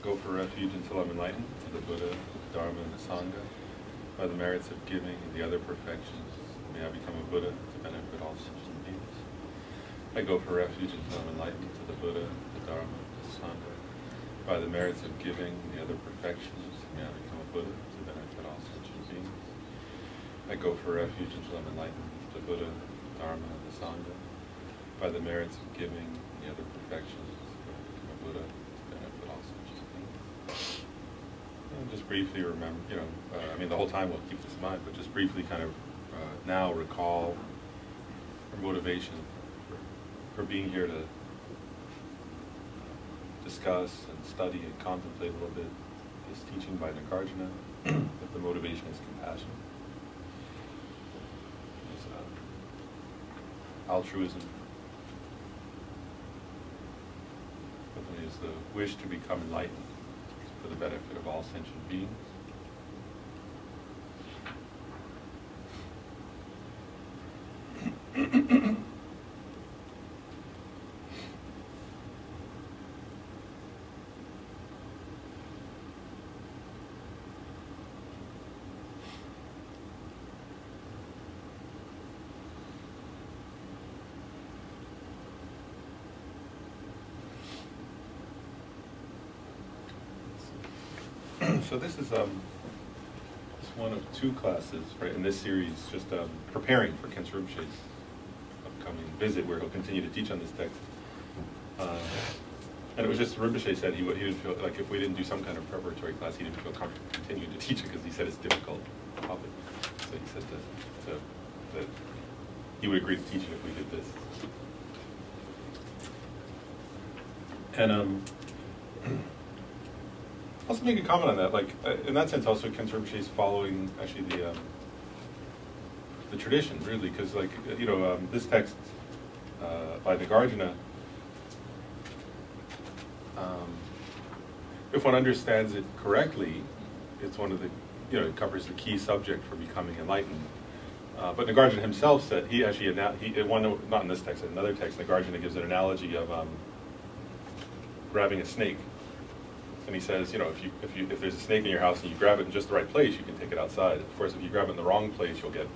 go for refuge until I'm enlightened to the Buddha, the Dharma, and the Sangha. By the merits of giving and the other perfections, may I become a Buddha to benefit all sentient beings. I go for refuge until I'm enlightened to the Buddha, the Dharma, and the Sangha. By the merits of giving and the other perfections, may I become a Buddha to benefit all sentient beings. I go for refuge until I'm enlightened to the Buddha, the Dharma, and the Sangha. By the merits of giving and the other perfections, may I become a Buddha to benefit all sentient beings. And just briefly remember, I mean, the whole time we'll keep this in mind, but just briefly kind of now recall our motivation for being here to discuss and study and contemplate a little bit this teaching by Nagarjuna, that the motivation is compassion. It's altruism. It is the wish to become enlightened for the benefit of all sentient beings. So this is one of two classes, right, in this series, just preparing for Khensa Rinpoche's upcoming visit, where he'll continue to teach on this text. And it was just, Rinpoche said he didn't feel like if we didn't do some kind of preparatory class, he didn't feel comfortable continuing to teach it because he said it's difficult topic. So he said that he would agree to teach it if we did this. And also make a comment on that, like in that sense, also Khensa Rinpoche is following actually the tradition, really, because this text by Nagarjuna, if one understands it correctly, it's one of the it covers the key subject for becoming enlightened. But Nagarjuna himself said he actually not in this text, in another text, Nagarjuna gives an analogy of grabbing a snake. And he says, if there's a snake in your house and you grab it in just the right place, you can take it outside. Of course, if you grab it in the wrong place, you'll get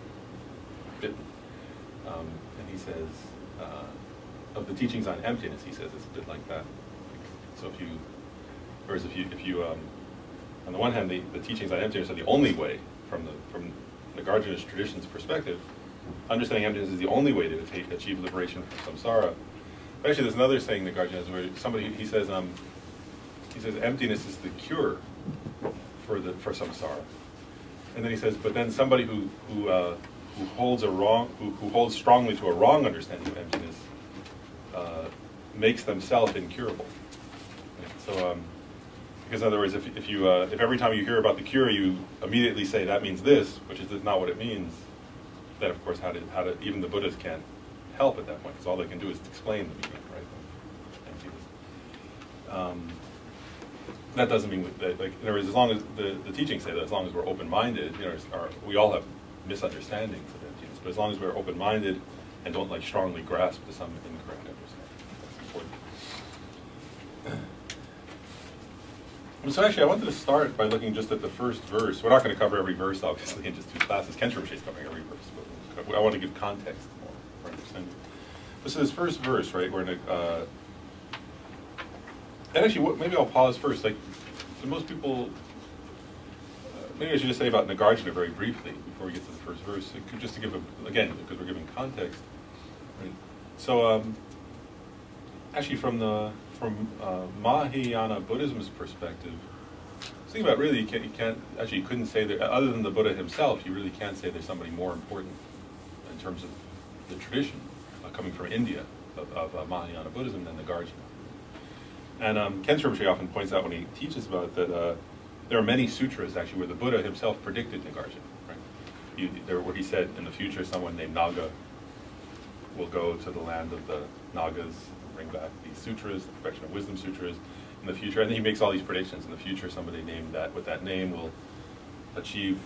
bitten. And he says, of the teachings on emptiness, he says it's a bit like that. So if you, on the one hand, the teachings on emptiness are the only way, from Nagarjuna's tradition's perspective, understanding emptiness is the only way to achieve liberation from samsara. But actually, there's another saying Nagarjuna has where he says emptiness is the cure for samsara. And then he says, but then somebody who holds strongly to a wrong understanding of emptiness makes themselves incurable. Right? So, because in other words, if every time you hear about the cure, you immediately say that means this, which is not what it means, then of course even the Buddhas can't help at that point, because all they can do is explain the meaning, right? Emptiness. That doesn't mean that, like, in other words, as long as the teachings say that as long as we're open-minded, we all have misunderstandings of emptiness, but as long as we're open-minded and don't strongly grasp to some incorrect understanding, that's important. So actually, I wanted to start by looking just at the first verse. We're not going to cover every verse, obviously, in just two classes. Khensa Rinpoche is covering every verse, but I want to give context more for understanding. So this first verse, right, where and actually, maybe I'll pause first. Like, so most people, maybe I should just say about Nagarjuna very briefly before we get to the first verse. Just to give again, because we're giving context. Right? So, actually, from Mahayana Buddhism's perspective, think about really, you couldn't say that other than the Buddha himself. You really can't say there's somebody more important in terms of the tradition coming from India of Mahayana Buddhism than Nagarjuna. And Khensa Rinpoche often points out when he teaches about it that there are many sutras actually where the Buddha himself predicted Nagarjuna, right? Where he said in the future someone named Naga will go to the land of the Nagas, bring back these sutras, the Perfection of Wisdom sutras in the future. And then he makes all these predictions. In the future, somebody named that with that name will achieve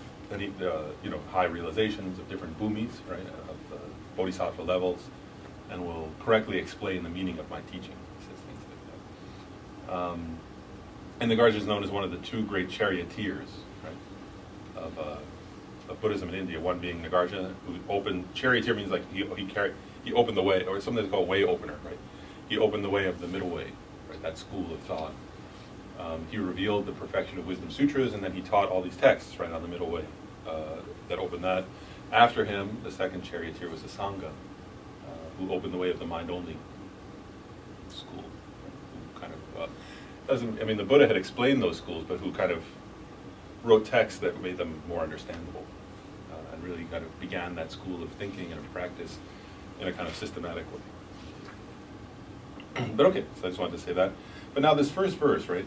high realizations of different bhumis, right, of the bodhisattva levels, and will correctly explain the meaning of my teaching. And Nagarjuna is known as one of the two great charioteers, right, of Buddhism in India. One being Nagarjuna, who opened, charioteer means like he opened the way, or something called way opener, right? He opened the way of the middle way, right? That school of thought. He revealed the perfection of wisdom sutras, and then he taught all these texts right on the middle way that opened that. After him, the second charioteer was the Sangha, who opened the way of the mind-only school. Who kind of doesn't. I mean, the Buddha had explained those schools, but who kind of wrote texts that made them more understandable, and really kind of began that school of thinking and of practice in a kind of systematic way. But okay, so I just wanted to say that. But now this first verse, right?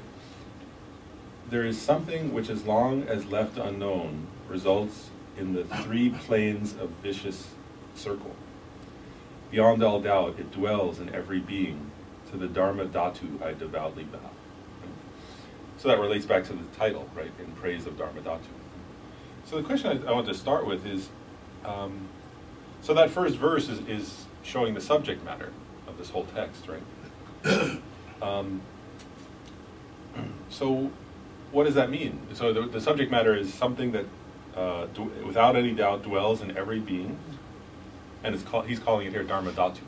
There is something which, as long as left unknown, results in the three planes of vicious circle. Beyond all doubt, it dwells in every being. To the Dharmadhatu I devoutly bow. So that relates back to the title, right? In praise of Dharmadhatu. So the question I want to start with is, so that first verse is showing the subject matter of this whole text, right? So what does that mean? So the subject matter is something that, without any doubt, dwells in every being, and he's calling it here Dharmadhatu.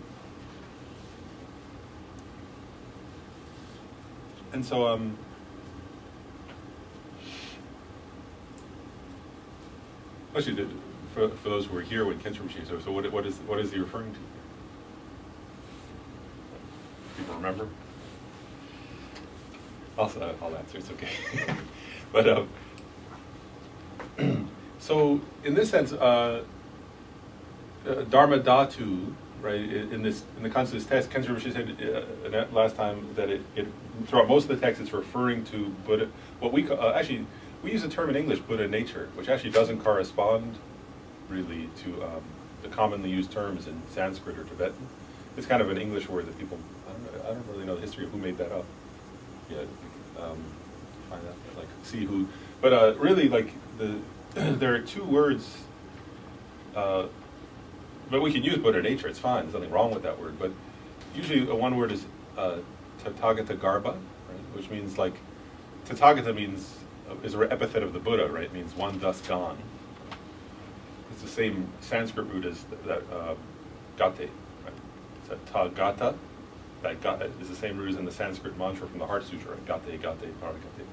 And so, actually, for those who were here when Kenshin Rinpoche, so what is he referring to? People remember? I'll answer. It's okay. But so in this sense, Dharmadhatu, right? In the concept of this text, Kenshin Rinpoche said last time that it throughout most of the text it's referring to Buddha. What we actually we use the term in English Buddha nature, which actually doesn't correspond really to the commonly used terms in Sanskrit or Tibetan. It's kind of an English word that people I don't really know the history of who made that up. Yeah, find out, like, see who. But really, like, there are two words, but we can use Buddha nature, it's fine, there's nothing wrong with that word, but usually one word is Tathagata Garbha, right, which means, like, Tathagata means, is an epithet of the Buddha, right, it means one thus gone. It's the same Sanskrit root as that gate, right, so Tathagata. That is the same root as in the Sanskrit mantra from the Heart Sutra, right? Gate, Paragate.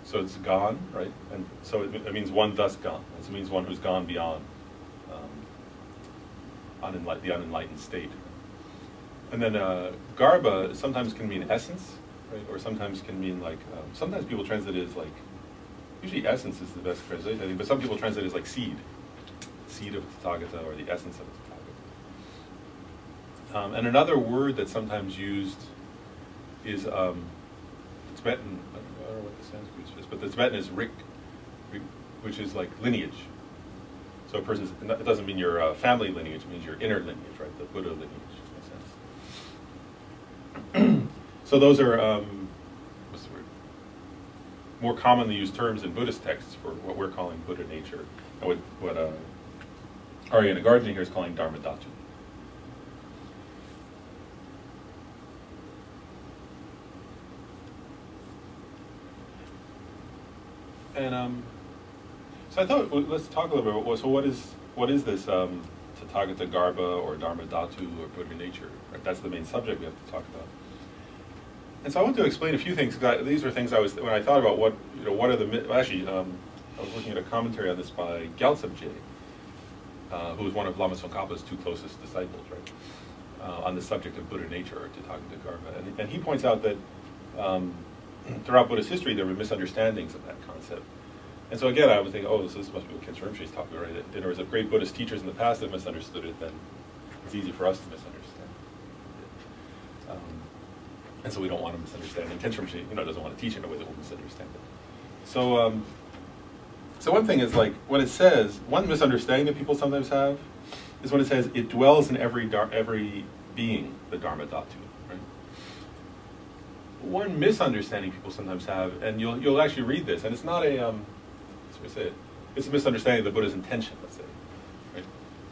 So it's gone, right? And so it means one thus gone. It means one who's gone beyond the unenlightened state. And then Garbha sometimes can mean essence, right? Or sometimes can mean like, sometimes people translate it as like, usually essence is the best translation, I think, but some people translate it as like seed. Seed of Tathagata, or the essence of Tathagata. And another word that's sometimes used is Tibetan, I don't know what the Sanskrit is, but the Tibetan is rik, which is like lineage. So a person's, it doesn't mean your family lineage, it means your inner lineage, right? The Buddha lineage, in a sense. So those are, what's the word? More commonly used terms in Buddhist texts for what we're calling Buddha nature, and what Arya Nagarjuna here is calling Dharmadhatu. And so I thought, let's talk a little bit. So what is this Tathagata Garbha or Dharmadhatu or Buddha nature? Right? That's the main subject we have to talk about. And so I want to explain a few things. These were things when I thought about what are the actually I was looking at a commentary on this by Gyaltsab Je, who was one of Lama Tsongkhapa's two closest disciples, right, on the subject of Buddha nature or Tathagata Garbha, and he points out that. Throughout Buddhist history, there were misunderstandings of that concept. And so again, I was thinking, oh, so this must be what Kenshin Rinpoche is talking about, right? In other words, if great Buddhist teachers in the past have misunderstood it, then it's easy for us to misunderstand it. And so we don't want to misunderstand. And Kenshin Rinpoche, doesn't want to teach in a way that will misunderstand it. So, so one thing is, like, when it says, one misunderstanding that people sometimes have is when it says, it dwells in every being, the Dharmadhatu. One misunderstanding people sometimes have, and you'll actually read this, and it's not it's a misunderstanding of the Buddha's intention, let's say, right?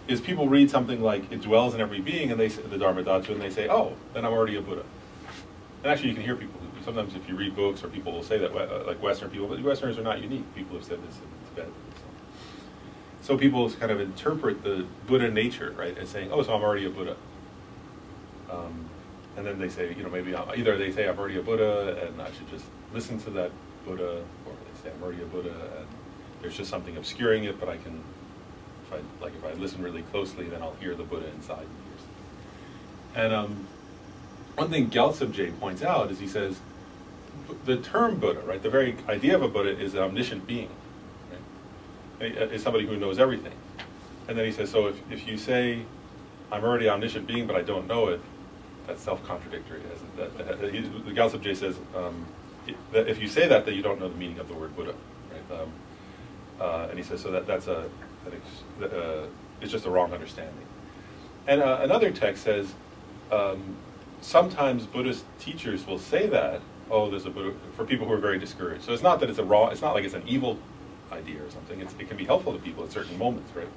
Is people read something like, it dwells in every being, and they say, the Dharmadhatu, and they say, oh, then I'm already a Buddha. And actually you can hear people who sometimes if you read books, or people will say that, like Western people, but Westerners are not unique. People have said this in Tibet. So people kind of interpret the Buddha nature, right, as saying, oh, so I'm already a Buddha. And then they say, maybe either they say I'm already a Buddha and I should just listen to that Buddha, or they say I'm already a Buddha and there's just something obscuring it, but I can, if I listen really closely, then I'll hear the Buddha inside me. And one thing Gyaltsab points out is he says, the term Buddha, right, the very idea of a Buddha is an omniscient being, right? Is somebody who knows everything. And then he says, so if you say, I'm already an omniscient being, but I don't know it, that's self-contradictory. The Gyaltsab says, that if you say that you don't know the meaning of the word Buddha, right? And he says, so it's just a wrong understanding. And another text says, sometimes Buddhist teachers will say that, oh, there's a Buddha, for people who are very discouraged. So it's not that it's not like it's an evil idea or something. It can be helpful to people at certain moments, right?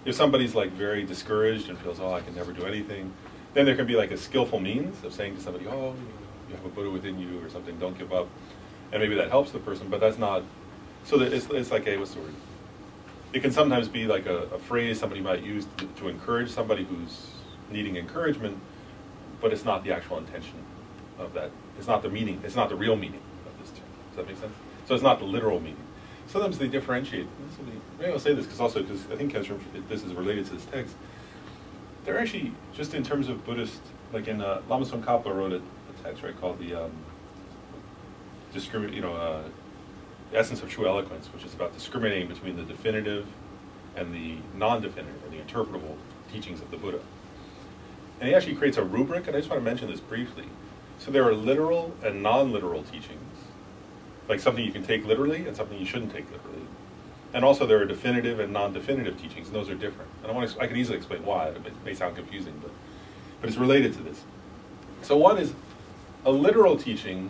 If somebody's like very discouraged and feels, oh, I can never do anything, then there can be like a skillful means of saying to somebody, oh, you have a Buddha within you or something, don't give up. And maybe that helps the person, but that's not, so that it's like what's the word? It can sometimes be like a phrase somebody might use to encourage somebody who's needing encouragement, but it's not the actual intention of that. It's not the meaning, it's not the real meaning of this term. Does that make sense? So it's not the literal meaning. Sometimes they differentiate. Maybe I'll say this because I think this is related to this text. They're actually, just in terms of Buddhist, like in Lama Tsongkhapa wrote a text, right, called the Essence of True Eloquence, which is about discriminating between the definitive and the non-definitive, or the interpretable teachings of the Buddha. And he actually creates a rubric, and I just want to mention this briefly. So there are literal and non-literal teachings, like something you can take literally and something you shouldn't take literally. And also there are definitive and non-definitive teachings, and those are different. And I can easily explain why. It may sound confusing, but it's related to this. So one is, a literal teaching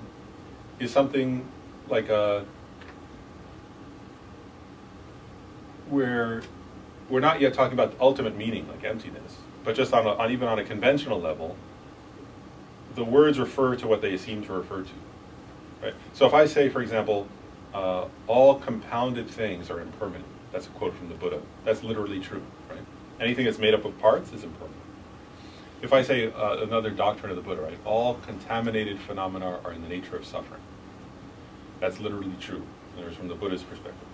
is something like where we're not yet talking about the ultimate meaning, like emptiness, but just even on a conventional level, the words refer to what they seem to refer to. Right? So if I say, for example, all compounded things are impermanent, that's a quote from the Buddha, that's literally true. Right? Anything that's made up of parts is impermanent. If I say another doctrine of the Buddha, right, all contaminated phenomena are in the nature of suffering, that's literally true, from the Buddha's perspective.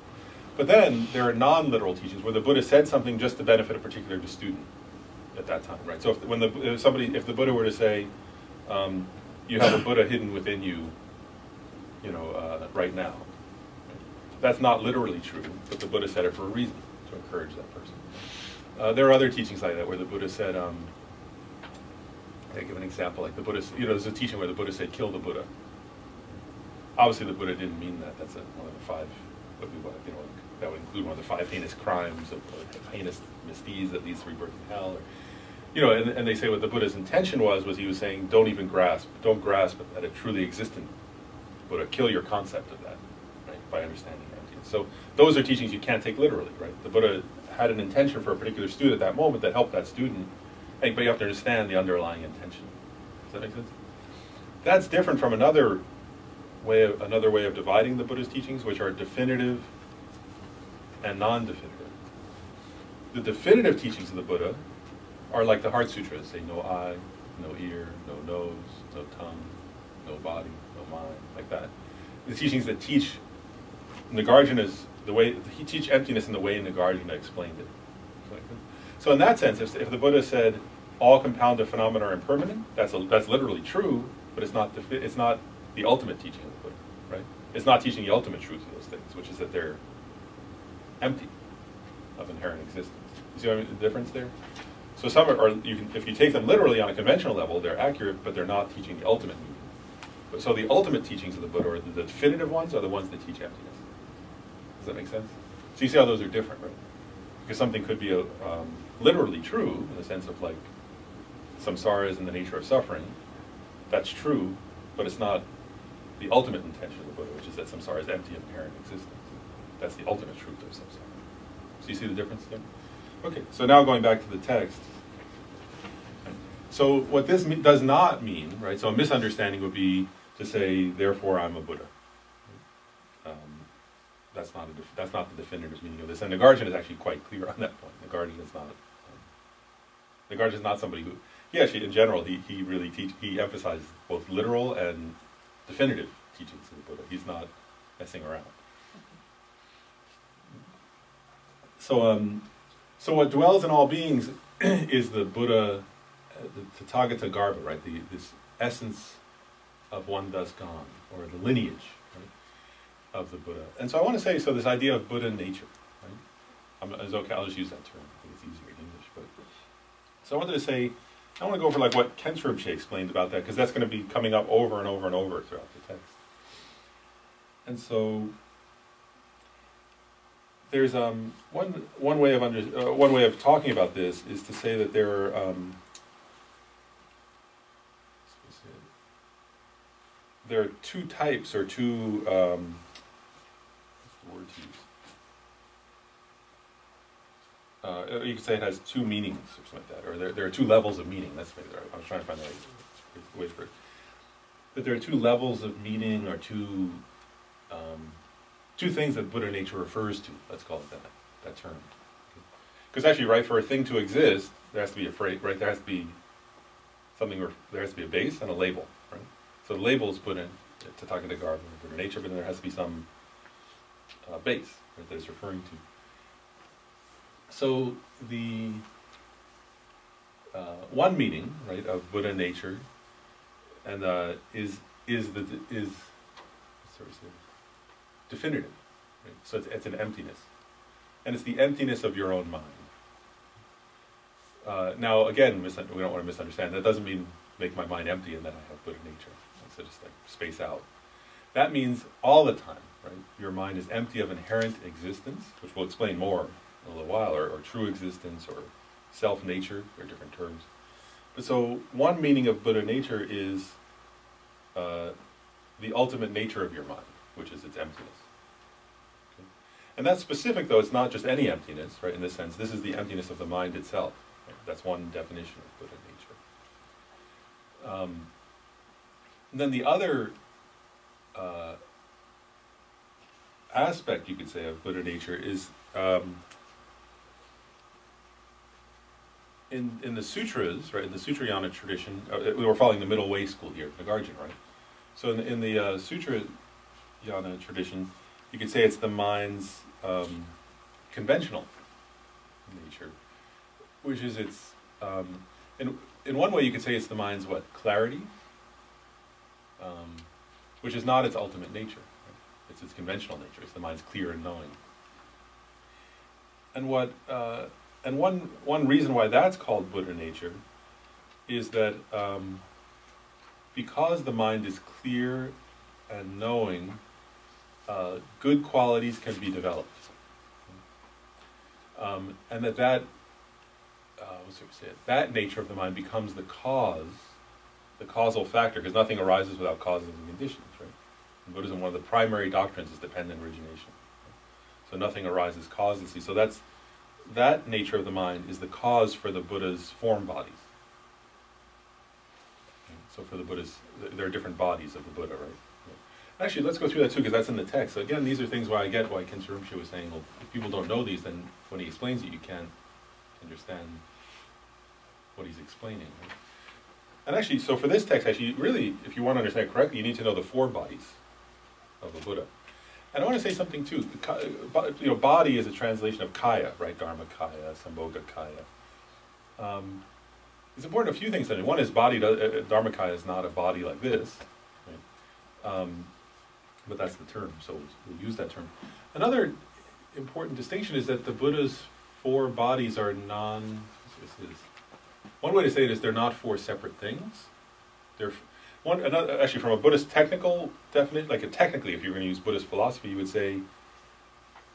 But then there are non-literal teachings where the Buddha said something just to benefit a particular student at that time, right? So if the Buddha were to say, you have a Buddha hidden within you, right now, that's not literally true, but the Buddha said it for a reason, to encourage that person. There are other teachings like that where the Buddha said, I give an example, like the Buddha, there's a teaching where the Buddha said, kill the Buddha. Obviously the Buddha didn't mean that. That's one of the five, that would include one of the 5 heinous crimes, of heinous misdeeds that leads to rebirth in hell. And they say what the Buddha's intention was he was saying, don't grasp at a truly existent Buddha, kill your concept of that, right, by understanding emptiness. So those are teachings you can't take literally, right? The Buddha had an intention for a particular student at that moment that helped that student, but you have to understand the underlying intention. Does that make sense? That's different from another way of dividing the Buddha's teachings, which are definitive and non-definitive. The definitive teachings of the Buddha are like the Heart Sutras, say no eye, no ear, no nose, no tongue, no body, no mind, like that. The teachings that teach Nagarjuna's he teach emptiness in the way Nagarjuna explained it. So in that sense, if the Buddha said all compounded phenomena are impermanent, that's literally true, but it's not the ultimate teaching of the Buddha, right? It's not teaching the ultimate truth of those things, which is that they're empty of inherent existence. You see the difference there? So some if you take them literally on a conventional level, they're accurate, but they're not teaching the ultimate meaning. So the ultimate teachings of the Buddha, or the definitive ones, are the ones that teach emptiness. Does that make sense? So you see how those are different, right? Because something could be literally true, in the sense of like, samsara is in the nature of suffering. That's true, but it's not the ultimate intention of the Buddha, which is that samsara is empty of inherent existence. That's the ultimate truth of samsara. So you see the difference there? Okay, so now going back to the text. So what this does not mean, right, so a misunderstanding would be to say, therefore I'm a Buddha. That's not the definitive meaning of this. And Nagarjuna is actually quite clear on that point. Nagarjuna is not somebody who, he actually, in general, he really he emphasizes both literal and definitive teachings of the Buddha. He's not messing around. So what dwells in all beings is the Buddha, the Tathagata Garbha, right? This essence of one thus gone, or the lineage, right, of the Buddha. And so I want to say, so this idea of Buddha nature, right? It's okay, I'll just use that term. I think it's easier in English. But so I wanted to say, I want to go over like what Khenpo Rinpoche explained about that, because that's going to be coming up over and over and over throughout the text. And so there's one way of talking about this is to say that there are two types, or two what's the word to use? You could say it has two meanings or something like that, or there are two levels of meaning. That's maybe I was trying to find the right way for it. That there are two levels of meaning, or two things that Buddha nature refers to. Let's call it that term. Because actually, right, for a thing to exist, there has to be a phrase, right? There has to be something, there has to be a base and a label, right? So the label is put in Tathagata Garbha, Buddha nature, but then there has to be some base, right, that it's referring to. So the one meaning, right, of Buddha nature, and is definitive, right? So it's an emptiness, and it's the emptiness of your own mind. Now, again, we don't want to misunderstand. That doesn't mean make my mind empty and then I have Buddha nature. So just like space out. That means all the time, right? Your mind is empty of inherent existence, which we'll explain more in a little while, or true existence, or self-nature. They're different terms. But so one meaning of Buddha nature is the ultimate nature of your mind, which is its emptiness. Okay? And that's specific, though. It's not just any emptiness, right? In this sense, this is the emptiness of the mind itself. Right? That's one definition of Buddha nature. And then the other aspect, you could say, of Buddha nature is in the sutras, right? In the Sutrayana tradition, we were following the middle way school here, Nagarjuna, right? So in the Sutrayana tradition, you could say it's the mind's conventional nature, which is its in one way you could say it's the mind's clarity, which is not its ultimate nature. Right? It's its conventional nature. It's the mind's clear and knowing. And one reason why that's called Buddha nature is that because the mind is clear and knowing, good qualities can be developed, and that nature of the mind becomes the causal factor, because nothing arises without causes and conditions, right? In Buddhism, one of the primary doctrines is dependent origination. Right? So nothing arises causelessly. So that nature of the mind is the cause for the Buddha's form bodies. So for the Buddha's, there are different bodies of the Buddha, right? Yeah. Actually, let's go through that too, because that's in the text. So again, these are things why I get why Khenpo Rinpoche was saying, well, if people don't know these, then when he explains it, you can't understand what he's explaining. Right? And actually, so for this text, actually, really, if you want to understand it correctly, you need to know the four bodies of the Buddha. And I want to say something too. Body is a translation of kaya, right? Dharmakaya, Sambhogakaya. It's important a few things. One is Dharmakaya is not a body like this, right? But that's the term, so we'll use that term. Another important distinction is that the Buddha's four bodies are one way to say it is they're not four separate things. Actually, from a Buddhist technical definition, technically, if you're going to use Buddhist philosophy, you would say,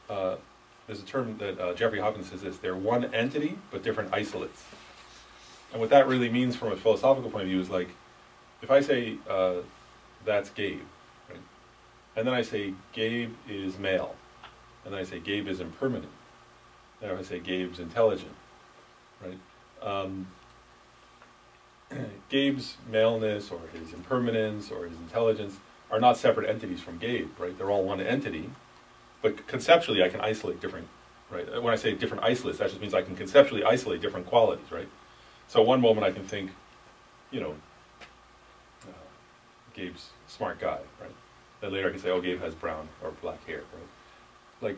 there's a term that Jeffrey Hawkins says this, they're one entity, but different isolates. And what that really means from a philosophical point of view is if I say, that's Gabe, right? And then I say, Gabe is male. And then I say, Gabe is impermanent. Then I say, Gabe's intelligent, right? Gabe's maleness or his impermanence or his intelligence are not separate entities from Gabe, right? They're all one entity, but conceptually I can isolate different, right? When I say different isolates, that just means I can conceptually isolate different qualities, right? So one moment I can think, you know, Gabe's a smart guy, right? Then later I can say, oh, Gabe has brown or black hair, right? Like,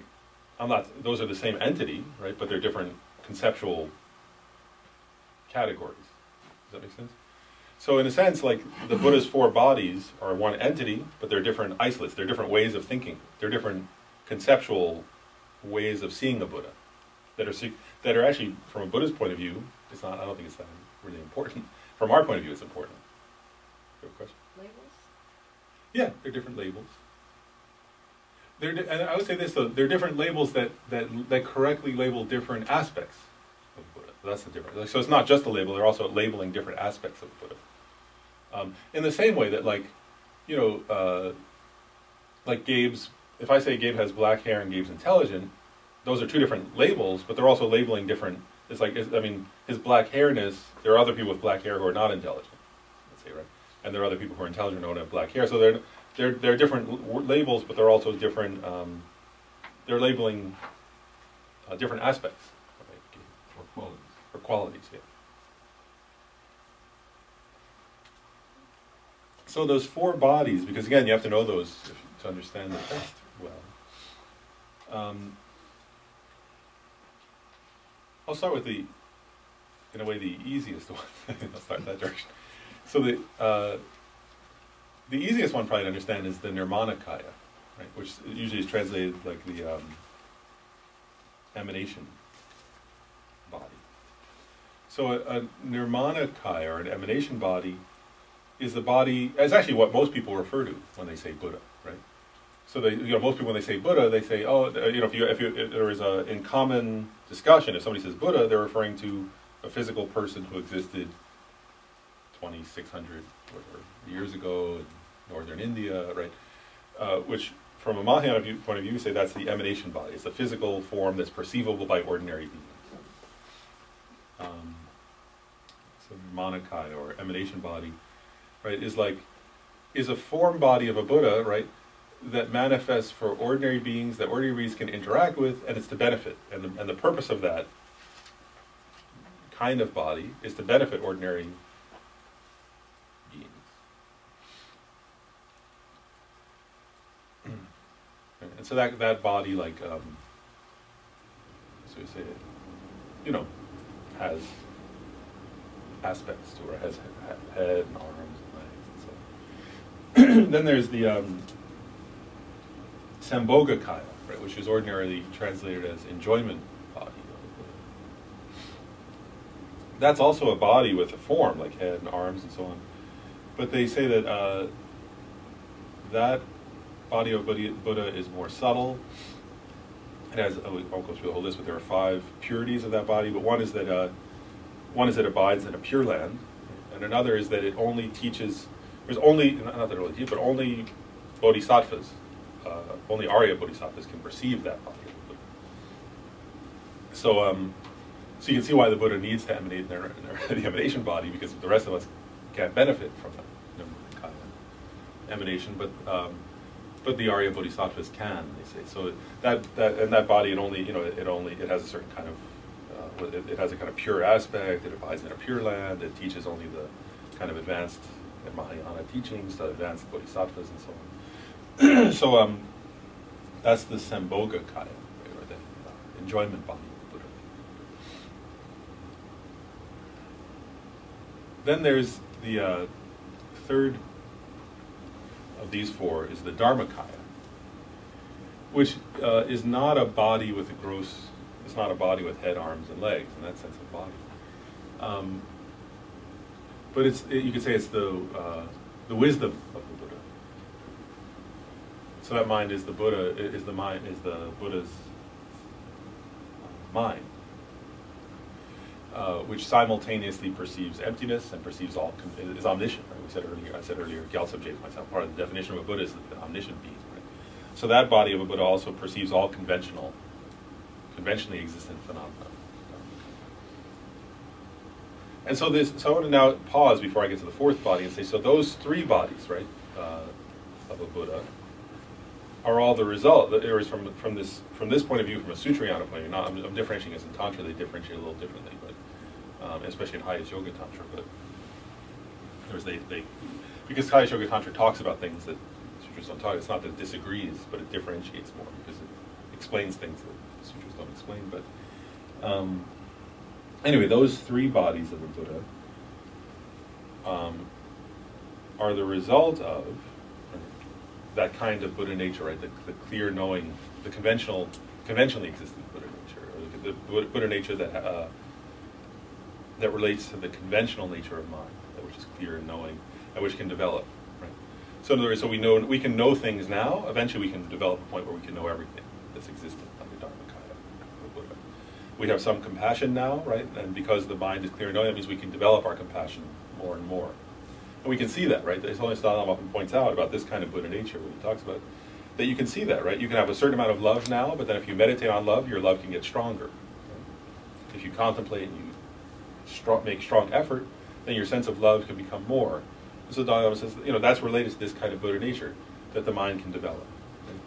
I'm not, those are the same entity, right? But they're different conceptual categories. Does that make sense? So in a sense, like, the Buddha's four bodies are one entity, but they're different isolates. They're different ways of thinking. They're different conceptual ways of seeing the Buddha that are actually, from a Buddha's point of view, it's not, I don't think it's that really important. From our point of view, it's important. You have a question? Labels? Yeah, they're different labels. And I would say this though, they're different labels that correctly label different aspects of Buddha. That's the difference. So it's not just a label; they're also labeling different aspects of Buddha. In the same way that, like, you know, like Gabe's. If I say Gabe has black hair and Gabe's intelligent, those are two different labels, but they're also labeling different. It's like, I mean, his black hairness. There are other people with black hair who are not intelligent. Let's say, right? And there are other people who are intelligent who don't have black hair. So they're different labels, but they're also different. They're labeling different aspects, right? Or qualities. Or qualities, yeah. So those four bodies, because again, you have to know those to understand the text well. I'll start with in a way, the easiest one. I'll start in that direction. So the easiest one probably to understand is the Nirmanakaya, right? Which usually is translated like the emanation body. So a Nirmanakaya, or an emanation body, is the body, is actually what most people refer to when they say Buddha, right? So most people when they say Buddha, they say, oh, if there is in common discussion, if somebody says Buddha, they're referring to a physical person who existed 2,600 years ago in northern India, right? Which, from a Mahayana point of view, say that's the emanation body. It's the physical form that's perceivable by ordinary beings. So Manakaya, or emanation body, right, is a form body of a Buddha, right, that manifests for ordinary beings that ordinary beings can interact with, and it's to benefit. And the purpose of that kind of body is to benefit ordinary beings. And so that body, like, so you say, you know, has aspects to it, has head and arms and legs and so on. Then there's the Sambhogakaya, right, which is ordinarily translated as enjoyment body. That's also a body with a form, like head and arms and so on. But they say that that body of Buddha is more subtle. It has, I won't go through the whole list, but there are 5 purities of that body. But one is that it abides in a pure land, and another is that it only teaches. There's only, not that it really teaches, but only bodhisattvas, only Arya bodhisattvas can perceive that body of Buddha. So you can see why the Buddha needs to emanate in the emanation body, because the rest of us can't benefit from that emanation, but the Arya bodhisattvas can, they say. So that body, it has a certain kind of, it has a kind of pure aspect. It abides in a pure land. It teaches only the kind of advanced Mahayana teachings, the advanced bodhisattvas, and so on. So that's the Sambhogakaya, or the enjoyment body of Buddha. Then there's the third of these 4 is the Dharmakaya, which is not a body with it's not a body with head, arms, and legs in that sense of body. But you could say it's the wisdom of the Buddha. So that mind is the Buddha, is the Buddha's mind, which simultaneously perceives emptiness and perceives all, is omniscient. Right? I said earlier, Gyaltsab myself, part of the definition of a Buddha is an omniscient being. Right? So that body of a Buddha also perceives all conventionally existent phenomena. And so I want to now pause before I get to the fourth body and say, so those three bodies, right, of a Buddha, are all the result. It was from this point of view, from a Sutrayana point of view. I'm differentiating this in Tantra. They differentiate a little differently, but especially in Highest Yoga Tantra. But because Highest Yoga Tantra talks about things that Sutras don't talk. It's not that it disagrees, but it differentiates more because it explains things that the Sutras don't explain. But anyway, those three bodies of a Buddha are the result of that kind of Buddha nature, right? The clear knowing, the conventionally existent Buddha nature, or the Buddha nature that relates to the conventional nature of mind, which is clear and knowing, and which can develop, right? So in other words, so we can know things now. Eventually, we can develop a point where we can know everything that's existent under Dharmakaya of Buddha. We have some compassion now, right? And because the mind is clear and knowing, that means we can develop our compassion more and more. And we can see that, right? The Holy Style often points out about this kind of Buddha nature when he talks about it, that you can see that, right? You can have a certain amount of love now, but then if you meditate on love, your love can get stronger. Right? If you contemplate and you make strong effort, then your sense of love can become more. And so Dalai Lama says, that's related to this kind of Buddha nature that the mind can develop. Right?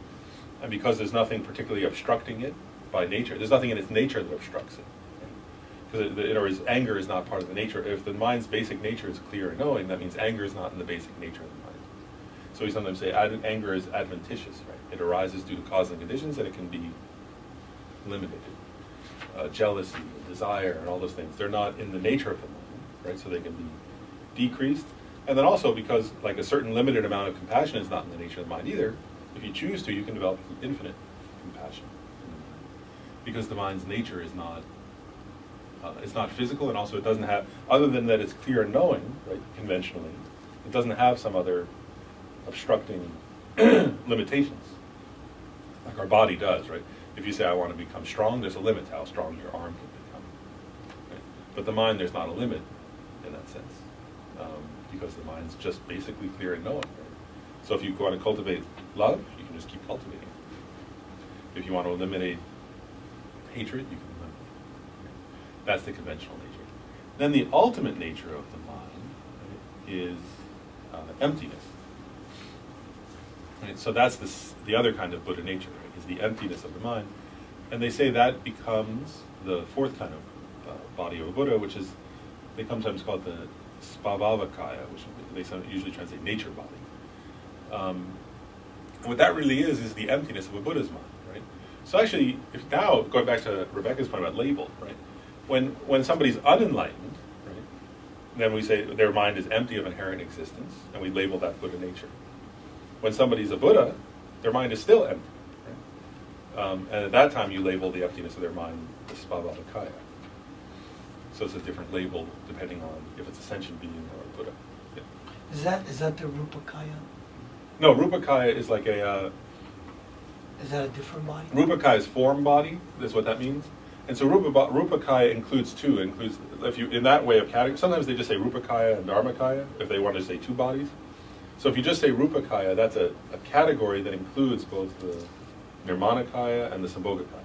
And because there's nothing particularly obstructing it by nature, there's nothing in its nature that obstructs it. Because anger is not part of the nature. If the mind's basic nature is clear and knowing, that means anger is not in the basic nature of the mind. So we sometimes say anger is adventitious, right? It arises due to cause and conditions, and it can be limited. Jealousy, desire, and all those things, they're not in the nature of the mind, right? So they can be decreased. And then also because like a certain limited amount of compassion is not in the nature of the mind either, if you choose to, you can develop infinite compassion in the mind. Because the mind's nature is not it's not physical, and also it doesn't have, other than that it's clear and knowing, right, conventionally, it doesn't have some other obstructing limitations, like our body does, right? If you say, I want to become strong, there's a limit to how strong your arm can become. Right? But the mind, there's not a limit in that sense, because the mind's just basically clear and knowing. Right? So if you want to cultivate love, you can just keep cultivating it. If you want to eliminate hatred, you can eliminate it. That's the conventional nature. Then the ultimate nature of the mind, right, is emptiness. Right? So that's the other kind of Buddha nature, right, is the emptiness of the mind. And they say that becomes the fourth kind of body of a Buddha, which is, they sometimes call it the Svabhavakaya, which they usually translate nature body. And what that really is the emptiness of a Buddha's mind, right? So actually, if now, going back to Rebecca's point about label, right? When somebody's unenlightened, right, then we say their mind is empty of inherent existence, and we label that Buddha nature. When somebody's a Buddha, their mind is still empty, right? And at that time, you label the emptiness of their mind the Svabhavakaya. So it's a different label depending on if it's a sentient being or a Buddha. Yeah. Is that the Rupakaya? No, Rupakaya is like a... is that a different body? Rupakaya is form body, is what that means. And so Rupakaya includes two. Includes, if you, in that way of category, sometimes they just say Rupakaya and Dharmakaya, if they want to say two bodies. So if you just say Rupakaya, that's a category that includes both the Nirmanakaya and the Sambhogakaya.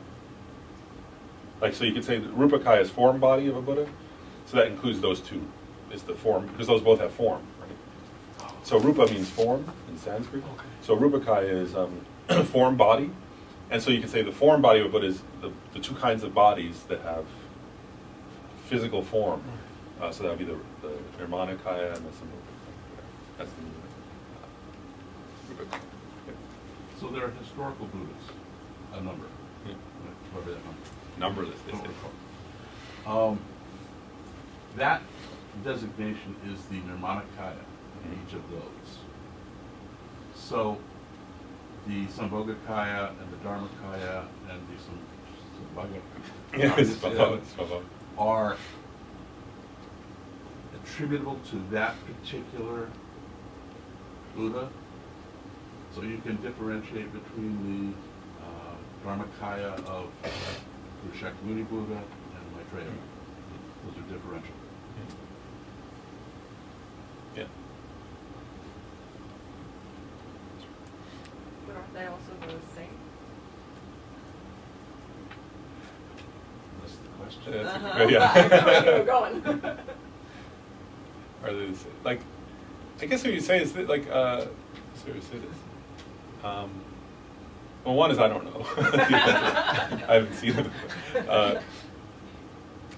Like, so you could say that Rupakaya is form body of a Buddha, so that includes those two. Is the form, because those both have form, right? So Rupa means form in Sanskrit. Okay. So Rupakaya is form body. And so you could say the form body of a Buddha is the two kinds of bodies that have physical form. So that would be the Nirmanakaya and the Sambhogakaya. That's the Rupakaya. Yeah. So there are historical Buddhas, a number. Yeah. Whatever that number. Numberless, they say. That designation is the Nirmanakaya in each of those. So the Sambhogakaya and the Dharmakaya and the Sambhogakaya are attributable to that particular Buddha. So you can differentiate between the Dharmakaya of Shakyamuni Buddha and Maitreya. Those are differential. Yeah. But aren't they also the same? That's the question. That's Uh-huh. good, yeah. That's where you were going. Are they the same? Like, I guess what you say is that, like, so you say this. Well, one is I don't know. I haven't seen it.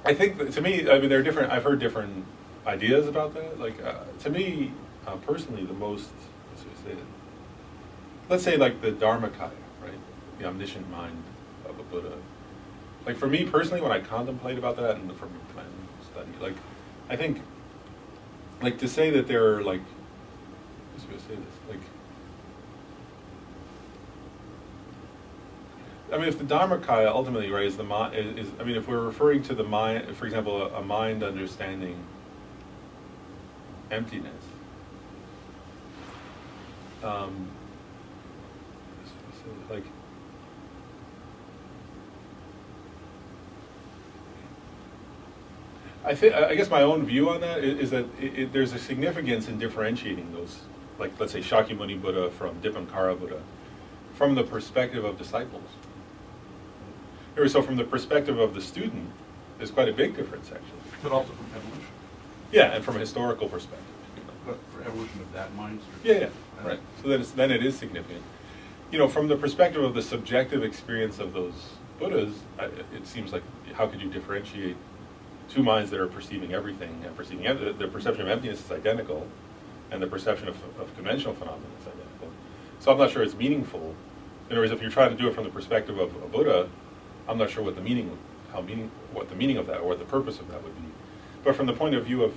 I think that, to me, I mean, there are different. I've heard different ideas about that. Like, to me, personally, the most. Let's say, like the Dharmakaya, right? The omniscient mind of a Buddha. Like for me personally, when I contemplate about that, and from my study, like, I think, like to say that there are like, I was going to say this, like. I mean, if the Dharmakaya ultimately, right, is the mind, I mean, if we're referring to the mind, for example, a mind understanding emptiness, like, I guess my own view on that is that there's a significance in differentiating those, like, let's say Shakyamuni Buddha from Dipankara Buddha, from the perspective of disciples. So from the perspective of the student, there's quite a big difference, actually. But also from evolution. Yeah, and from a historical perspective. But for evolution of that mind. Yeah, right. So then it is significant. From the perspective of the subjective experience of those Buddhas, it seems like, how could you differentiate two minds that are perceiving everything and perceiving their perception of emptiness is identical, and the perception of conventional phenomena is identical. So I'm not sure it's meaningful. In other words, if you're trying to do it from the perspective of a Buddha, I'm not sure what the meaning of that, or what the purpose of that would be. But from the point of view of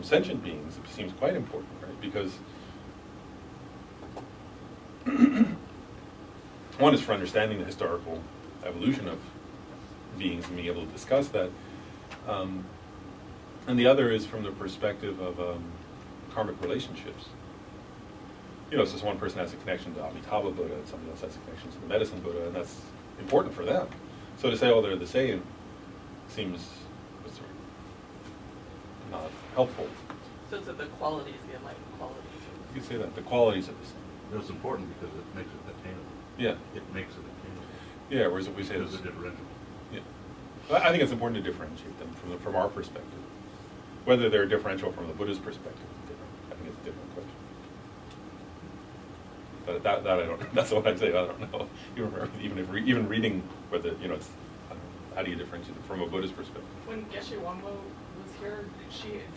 sentient beings, it seems quite important, right? Because one is for understanding the historical evolution of beings and being able to discuss that, and the other is from the perspective of karmic relationships. So one person has a connection to Amitabha Buddha, and somebody else has a connection to the medicine Buddha, and that's important for them. So to say, oh, they're the same, seems not helpful. So it's the qualities, the enlightened qualities. You could say that, the qualities of the same. It's important because it makes it attainable. Yeah. It makes it attainable. Yeah, whereas if we say there's a differential. Yeah. I think it's important to differentiate them from our perspective. Whether they're differential from the Buddha's perspective is different. I think it's a different question. But that I don't. That's what I'd say. I don't know. You remember even reading whether it's. I don't know, how do you differentiate it from a Buddhist perspective? When Geshe Wangmo was here,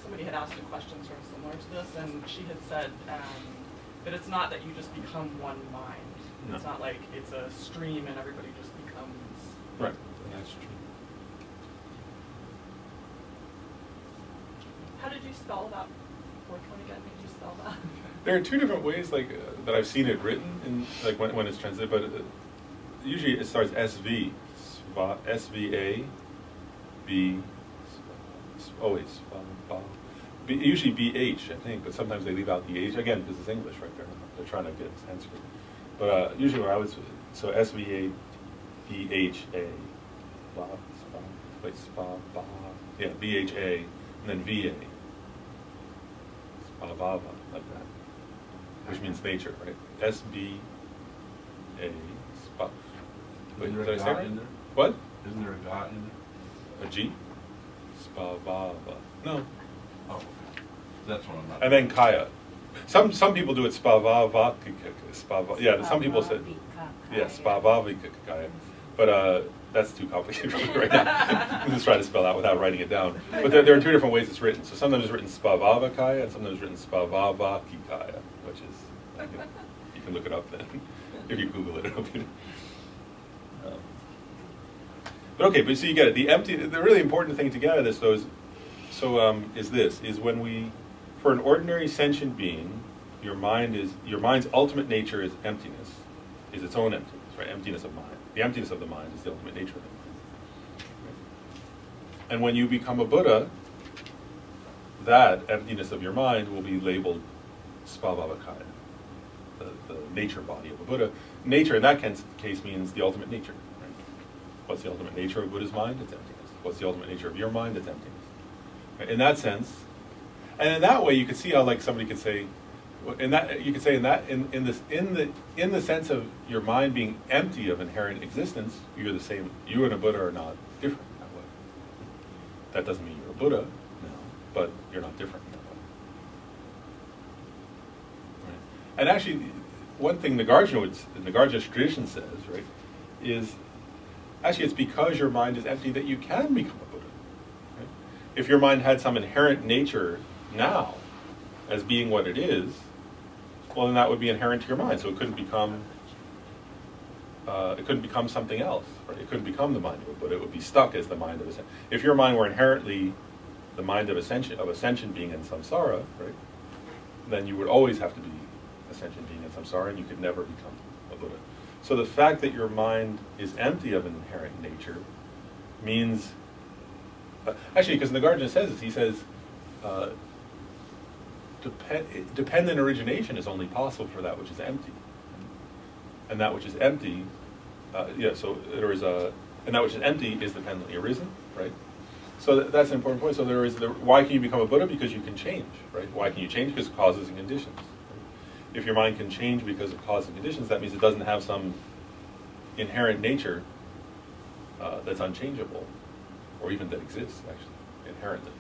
somebody had asked a question sort of similar to this, and she had said that it's not that you just become one mind. No. It's not like it's a stream and everybody just becomes. Right. That's true. How did you spell that? 420 again? Did you spell that? There are two different ways, like that I've seen it written in, like when it's translated, but usually it starts SV, SVA, B, always, usually BH, I think, but sometimes they leave out the H again because it's English, right? They're trying to get Sanskrit, but usually where I would, so SVA, BHA, yeah, BHA, and then VA, Spavava, like that. Which means nature, right? S-B-A, spot. Wait, Isn't there did I a say ga right? in there? What? Isn't there a ga in there? A G? Spavava. No. Oh, okay. That's what I'm not. And then Kaya. Some people do it Spavava. Yeah, some people say, yeah, Spavavikaya. But that's too complicated for me right now. I'm just trying to spell out without writing it down. But there are two different ways it's written. So sometimes it's written Spavavakaya, and sometimes it's written Spavavakikaya, which is, you can look it up then. If you Google it, it'll be. But okay, but so you get it. The really important thing to get out of this, though, is when we, for an ordinary sentient being, your mind's ultimate nature is emptiness, is its own emptiness, right? Emptiness of mind. The emptiness of the mind is the ultimate nature of the mind. And when you become a Buddha, that emptiness of your mind will be labeled Spavavakaya, the nature body of a Buddha. Nature in that case means the ultimate nature. Right? What's the ultimate nature of Buddha's mind? It's emptiness. What's the ultimate nature of your mind? It's emptiness. Right? In that sense, and in that way, you could see how, like, somebody could say, in the sense of your mind being empty of inherent existence, you're the same. You and a Buddha are not different that way. That doesn't mean you're a Buddha, no. but you're not different in that way. Right? And actually, one thing Nagarjuna's tradition says, right, is actually it's because your mind is empty that you can become a Buddha. Right? If your mind had some inherent nature now as being what it is, well, then that would be inherent to your mind, so it couldn't become something else. Right? It couldn't become the mind of a Buddha. It would be stuck as the mind of ascension. If your mind were inherently the mind of ascension being in samsara, right, then you would always have to be ascension being in samsara, and you could never become a Buddha. So the fact that your mind is empty of an inherent nature means, actually, because Nagarjuna says this, he says, dependent origination is only possible for that which is empty. And that which is empty, so there is and that which is empty is dependently arisen, right? So that's an important point. So there is why can you become a Buddha? Because you can change, right? Why can you change? Because of causes and conditions. Right? If your mind can change because of causes and conditions, that means it doesn't have some inherent nature that's unchangeable, or even that exists, actually, inherently.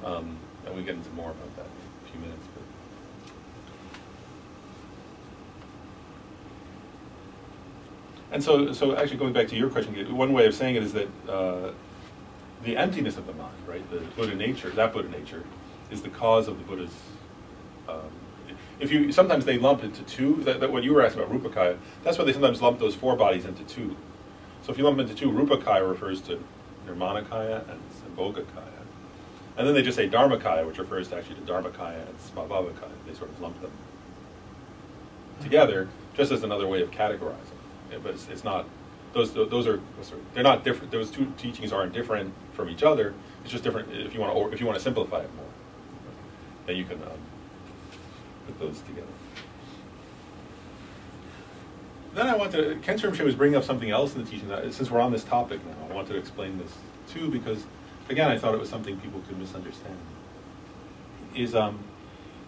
And we get into more about that in a few minutes. And so actually going back to your question, one way of saying it is that the emptiness of the mind, right, the Buddha nature, that Buddha nature, is the cause of the Buddha's. Sometimes they lump into two. That what you were asking about Rupakaya, that's why they sometimes lump those four bodies into two. So if you lump them into two, Rupakaya refers to Nirmanakaya and Sambhogakaya, and then they just say Dharmakaya, which refers to actually to Dharmakaya and Svabhavakaya. They sort of lump them together, just as another way of categorizing. But it's not; those are they're not different. Those two teachings aren't different from each other. It's just different. If you want to simplify it more, then you can put those together. Then Khenchen Rinpoche was bringing up something else in the teaching. Since we're on this topic now, I wanted to explain this too, because again, I thought it was something people could misunderstand. Is a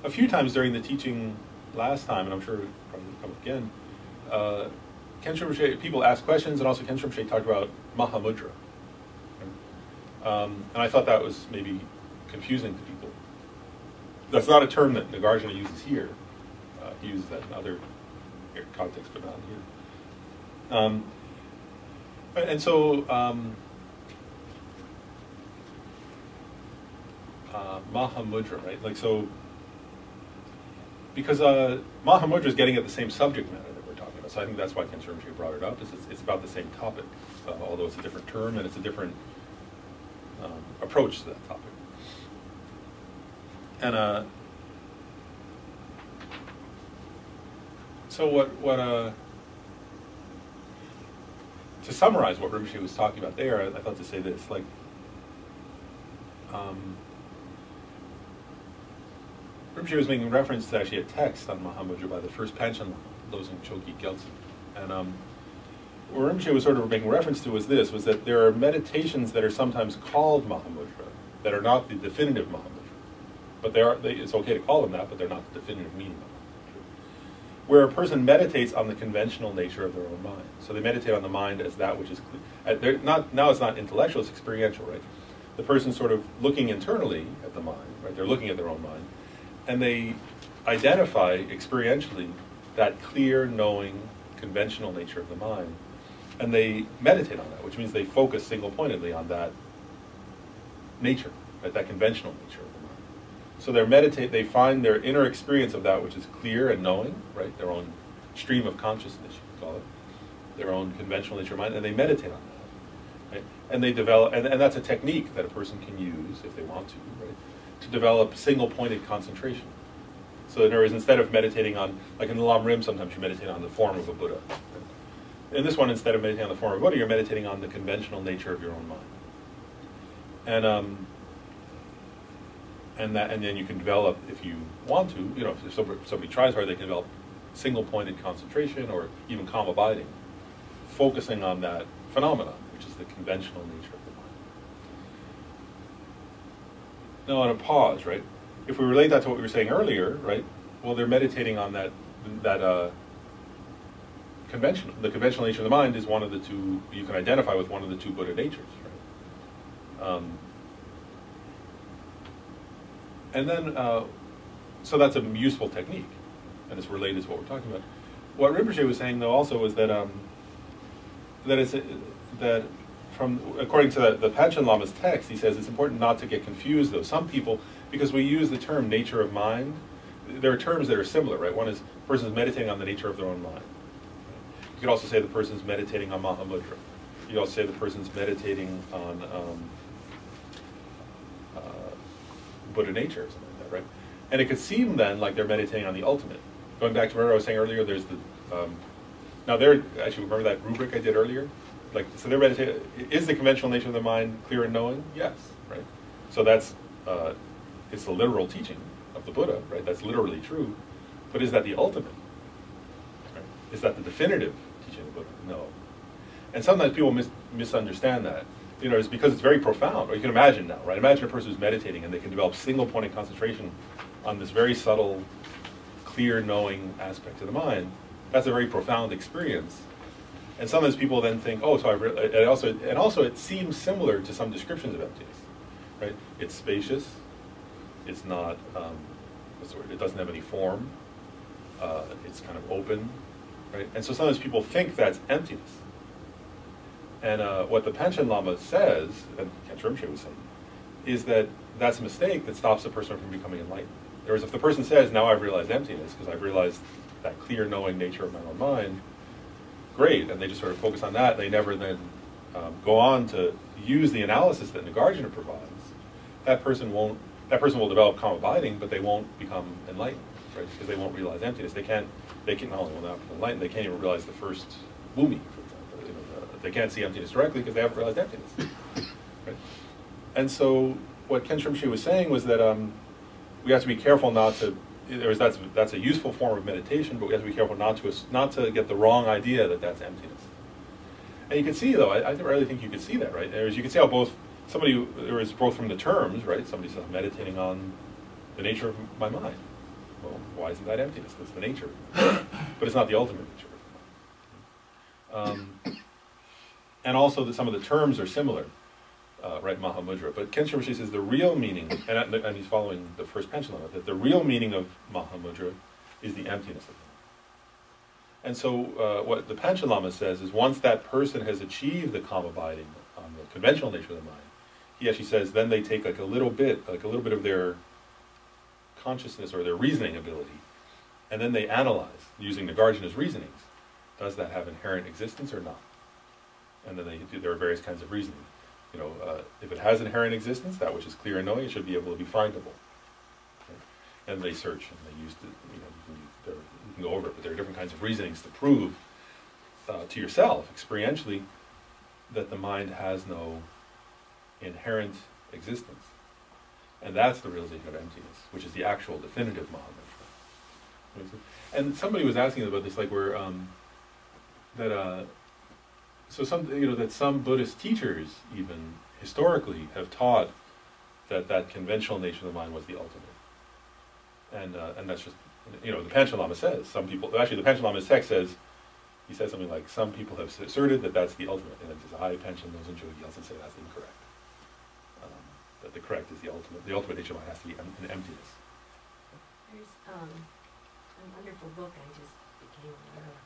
few times during the teaching last time, and I'm sure it'll probably come up again. Khenchen Rinpoche, people ask questions, and also Khenchen Rinpoche talked about Mahamudra. And I thought that was maybe confusing to people. That's not a term that Nagarjuna uses here. He uses that in other contexts, but not here. And so, Mahamudra, right? Like, so, because Mahamudra is getting at the same subject matter. So I think that's why Khenchen Rinpoche brought it up. It's about the same topic, although it's a different term and it's a different approach to that topic. And so to summarize what Rinpoche was talking about there, I thought to say this, like, Rinpoche was making reference to actually a text on Mahamudra by the first Panchen Lama, Losing Choki Gyaltsen. And what Rinpoche was sort of making reference to was that there are meditations that are sometimes called Mahamudra that are not the definitive Mahamudra. But it's okay to call them that, but they're not the definitive meaning of Mahamudra. Where a person meditates on the conventional nature of their own mind. So they meditate on the mind as that which is clear. Now it's not intellectual, it's experiential, right? The person's sort of looking internally at the mind, right? They're looking at their own mind. And they identify experientially that clear, knowing, conventional nature of the mind, and they meditate on that, which means they focus single-pointedly on that nature, right, that conventional nature of the mind. So they find their inner experience of that which is clear and knowing, right, their own stream of consciousness, you could call it, their own conventional nature of mind, and they meditate on that, right? And they develop, and that's a technique that a person can use if they want to, right, to develop single-pointed concentration. So in other words, instead of meditating on, like in the Lam Rim, sometimes you meditate on the form of a Buddha. Right? In this one, instead of meditating on the form of a Buddha, you're meditating on the conventional nature of your own mind. And then you can develop, if you want to, if somebody tries hard, they can develop single-pointed concentration or even calm abiding, focusing on that phenomenon, which is the conventional nature of the mind. Now, on a pause, right? If we relate that to what we were saying earlier, right? Well, they're meditating on the conventional nature of the mind is one of the two. You can identify with one of the two Buddha natures, right? And then, so that's a useful technique, and it's related to what we're talking about. What Rinpoche was saying, though, also was that that from according to the Panchen Lama's text, he says it's important not to get confused, though. Some people, because we use the term nature of mind, there are terms that are similar, right? One is the person is meditating on the nature of their own mind. You could also say the person is meditating on Mahamudra. You could also say the person is meditating on Buddha nature or something like that, right? And it could seem then like they're meditating on the ultimate. Going back to what I was saying earlier, there's the now there actually remember that rubric I did earlier, like so they're meditating. Is the conventional nature of the mind clear and knowing? Yes, right. So that's it's the literal teaching of the Buddha, right? That's literally true. But is that the ultimate? Right? Is that the definitive teaching of the Buddha? No. And sometimes people misunderstand that. You know, it's because it's very profound. Or you can imagine now, right? Imagine a person who's meditating and they can develop single-pointed concentration on this very subtle, clear, knowing aspect of the mind. That's a very profound experience. And sometimes people then think, oh, so and also it seems similar to some descriptions of emptiness, right? It's spacious. It's not, what's the word? It doesn't have any form. It's kind of open, right? And so sometimes people think that's emptiness. And what the Panchen Lama says, and Khenpo Rinpoche was saying, is that that's a mistake that stops the person from becoming enlightened. Whereas if the person says, now I've realized emptiness, because I've realized that clear knowing nature of my own mind, great, and they just sort of focus on that, they never then go on to use the analysis that Nagarjuna provides, that person will develop calm abiding, but they won't become enlightened, right? Because they won't realize emptiness. They can not only will not become enlightened, they can't even realize the first bhumi, for example. You know, they can't see emptiness directly because they haven't realized emptiness. Right? And so what Khenpo Rinpoche was saying was that we have to be careful not to. That's a useful form of meditation, but we have to be careful not to get the wrong idea that that's emptiness. And you can see, though, I really think you can see that, right? As you can see how there is both from the terms, right? Somebody says, meditating on the nature of my mind. Well, why isn't that emptiness? That's the nature. But it's not the ultimate nature. And also some of the terms are similar, right, Mahamudra. But Khenpo Rinpoche says the real meaning, and he's following the first Panchen Lama, that the real meaning of Mahamudra is the emptiness of mind. And so what the Panchen Lama says is once that person has achieved the calm abiding on the conventional nature of the mind, he actually says then they take like a little bit of their consciousness or their reasoning ability, and then they analyze using Nagarjuna's reasonings. Does that have inherent existence or not? And then there are various kinds of reasoning. You know, if it has inherent existence, that which is clear and knowing, it should be able to be findable. Okay? And they search and they use you can go over it, but there are different kinds of reasonings to prove to yourself experientially that the mind has no inherent existence. And that's the realization of emptiness, which is the actual definitive Mahamudra. And somebody was asking about this, like where that some Buddhist teachers even historically have taught that conventional nature of the mind was the ultimate. And that's just, the Panchen Lama says, some people, actually the Panchen Lama's text says, he says something like, some people have asserted that that's the ultimate, and then says, I, Panchen, those in Jogi, also say that's incorrect. That the correct is the ultimate nature of mind has to be an emptiness. There's a wonderful book I just became aware of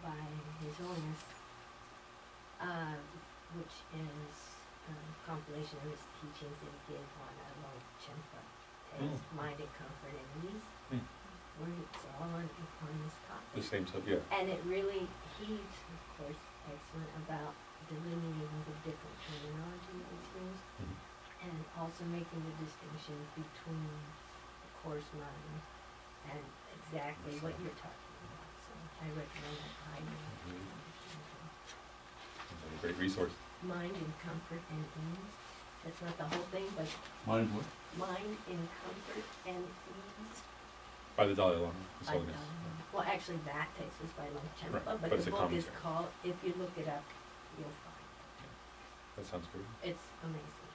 by His Holiness, which is a compilation of his teachings that he gave on a Longchenpa text, Mind and Comfort and Ease, where it's all on this topic. The same stuff, yeah. And it really, he's, of course, excellent about delineating the different terminology of these things, and also making the distinction between the coarse mind and exactly what you're talking about. So I recommend that highly. A great resource. Mind in comfort and ease. That's not the whole thing, but Mind what? mind in comfort and ease. By the Dalai Lama. His By Holiness. Well, actually, that text was by Longchenpa, Right, but but it's the a book is commentary. called, if you look it up, you'll find it. That sounds good. It's amazing.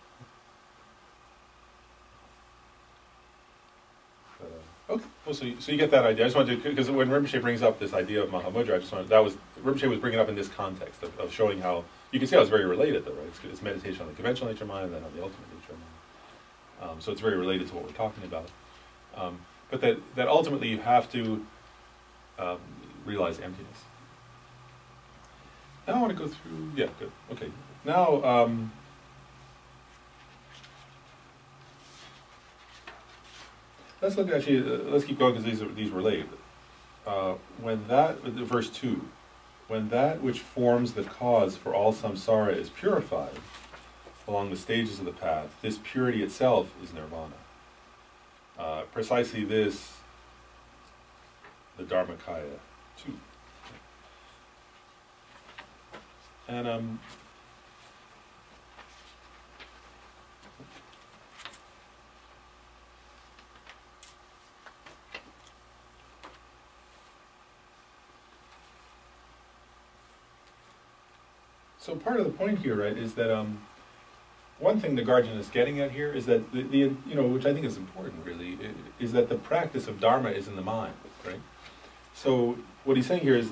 Okay, well, so you get that idea. I just wanted to, because when Rinpoche brings up this idea of Mahamudra, Rinpoche was bringing it up in this context of showing how, you can see how it's very related though, right? It's meditation on the conventional nature of mind and then on the ultimate nature of mind. So it's very related to what we're talking about. But that ultimately you have to realize emptiness. Now I want to go through, yeah, good, okay. Now, let's look actually, let's keep going because these relate. Verse 2, when that which forms the cause for all samsara is purified along the stages of the path, this purity itself is nirvana. Precisely this, the Dharmakaya too. And so part of the point here, right, is that one thing Nagarjuna is getting at here is that the which I think is important really, is that the practice of Dharma is in the mind, right? So what he's saying here is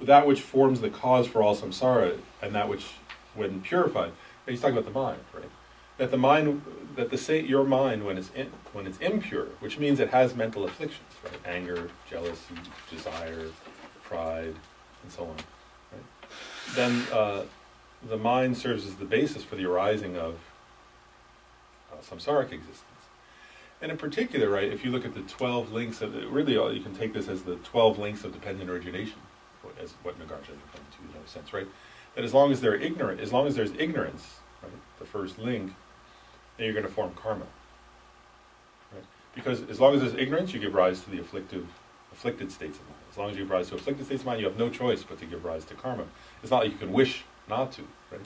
that which forms the cause for all samsara, and that which, when purified, he's talking about the mind, right? That the mind, your mind when it's impure, which means it has mental afflictions, right? Anger, jealousy, desire, pride, and so on, right? Then the mind serves as the basis for the arising of samsaric existence. And in particular, right, if you look at the 12 links of, really you can take this as the 12 links of dependent origination, as what Nagarjuna comes to, in a sense, right? That as long as there's ignorance, right, the first link, then you're going to form karma, right? Because as long as there's ignorance, you give rise to the afflicted states of mind. As long as you give rise to afflicted states of mind, you have no choice but to give rise to karma. It's not like you can wish not to, right?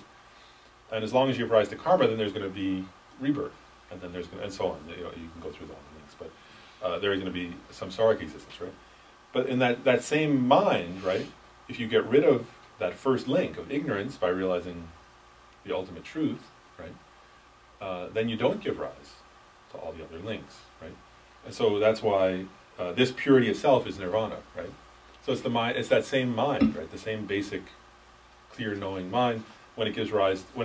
And as long as you give rise to karma, then there's going to be rebirth, and then and so on. You can go through all the links, but there is going to be samsaric existence, right? But in that same mind, right, if you get rid of that first link of ignorance by realizing the ultimate truth, right, then you don't give rise to all the other links, right? And so that's why this purity itself is nirvana, right? So it's the mind, it's that same mind, right? The same basic, clear, knowing mind. When it gives rise to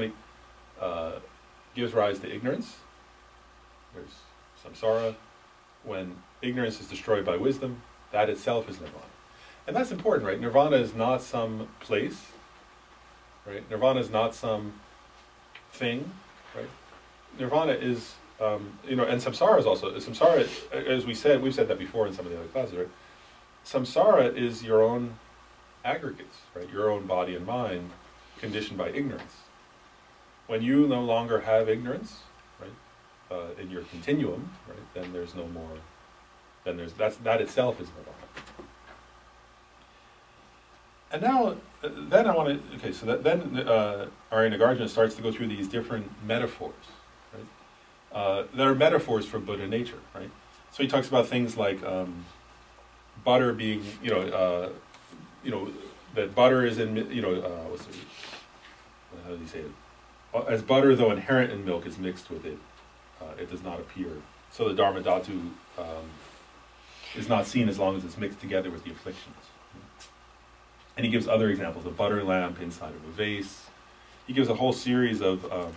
ignorance, there's samsara. When ignorance is destroyed by wisdom, that itself is nirvana. And that's important, right? Nirvana is not some place, right? Nirvana is not some thing, right? Nirvana is, and samsara is also, samsara, as we've said that before in some of the other classes, right? Samsara is your own aggregates, right? Your own body and mind conditioned by ignorance. When you no longer have ignorance, right, in your continuum, right, then there's no more, that itself is nirvana. And now, then I want to, okay, so then Arya Nagarjuna starts to go through these different metaphors, right? There are metaphors for Buddha nature, right? So he talks about things like butter being, that butter is in, how do you say it? As butter, though inherent in milk, is mixed with it, it does not appear. So the Dharmadhatu is not seen as long as it's mixed together with the afflictions. And he gives other examples, a butter lamp inside of a vase. He gives a whole series of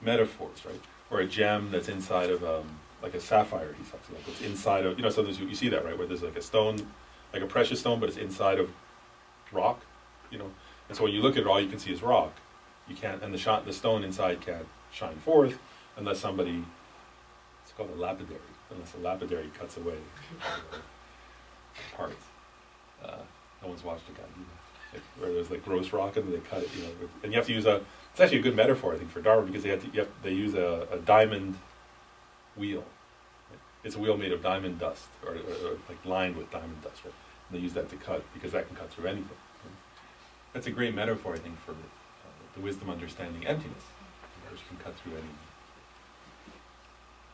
metaphors, right? Or a gem that's inside of, like a sapphire, he talks about. It's inside of, sometimes you see that, right? Where there's like a stone, like a precious stone, but it's inside of rock, And so when you look at it, all you can see is rock. You can't, and the stone inside can't shine forth unless somebody, it's called a lapidary, unless a lapidary cuts away parts. No one's watched a guy do that. Where there's like gross rock and they cut it, and you have to use it's actually a good metaphor, I think, for Dharma, because they use a diamond wheel. Right? It's a wheel made of diamond dust, or like lined with diamond dust, right? And they use that to cut, because that can cut through anything. Right? That's a great metaphor, I think, for the wisdom understanding emptiness, which can cut through any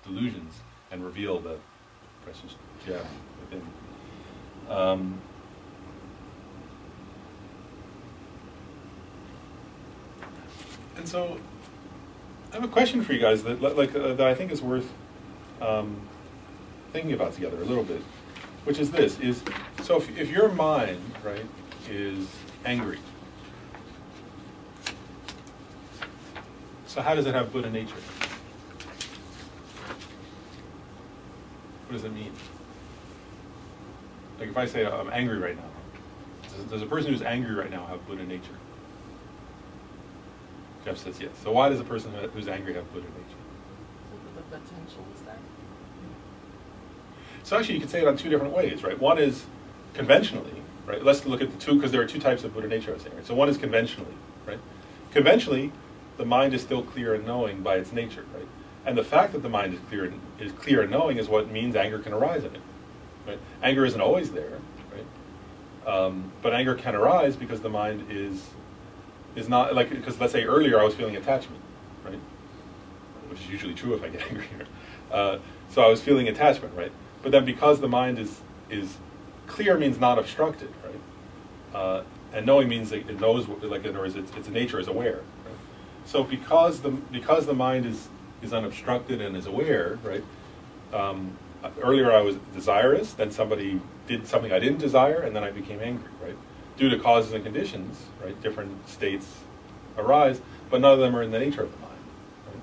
delusions and reveal the precious gem within. And so, I have a question for you guys that I think is worth thinking about together a little bit, which is this: so if your mind, right, is angry, So how does it have Buddha nature? What does it mean? Like if I say I'm angry right now, does a person who's angry right now have Buddha nature? Jeff says yes. So why does a person who's angry have Buddha nature? So the potential is there. So actually you could say it on two different ways, right? One is conventionally, right? Let's look at the two, because there are two types of Buddha nature I was saying, right? So one is conventionally, right? Conventionally, the mind is still clear and knowing by its nature, right? And the fact that the mind is clear and knowing is what means anger can arise in it, right? Anger isn't always there, right? But anger can arise because the mind is not, like, because let's say earlier I was feeling attachment, right? Which is usually true if I get angry. So I was feeling attachment, right? But then because the mind is clear means not obstructed, right? And knowing means it knows, like in other words, its nature is aware. Right? So because the mind is unobstructed and is aware, right? Earlier I was desirous, then somebody did something I didn't desire, and then I became angry, right? Due to causes and conditions, right? Different states arise, but none of them are in the nature of the mind. Right?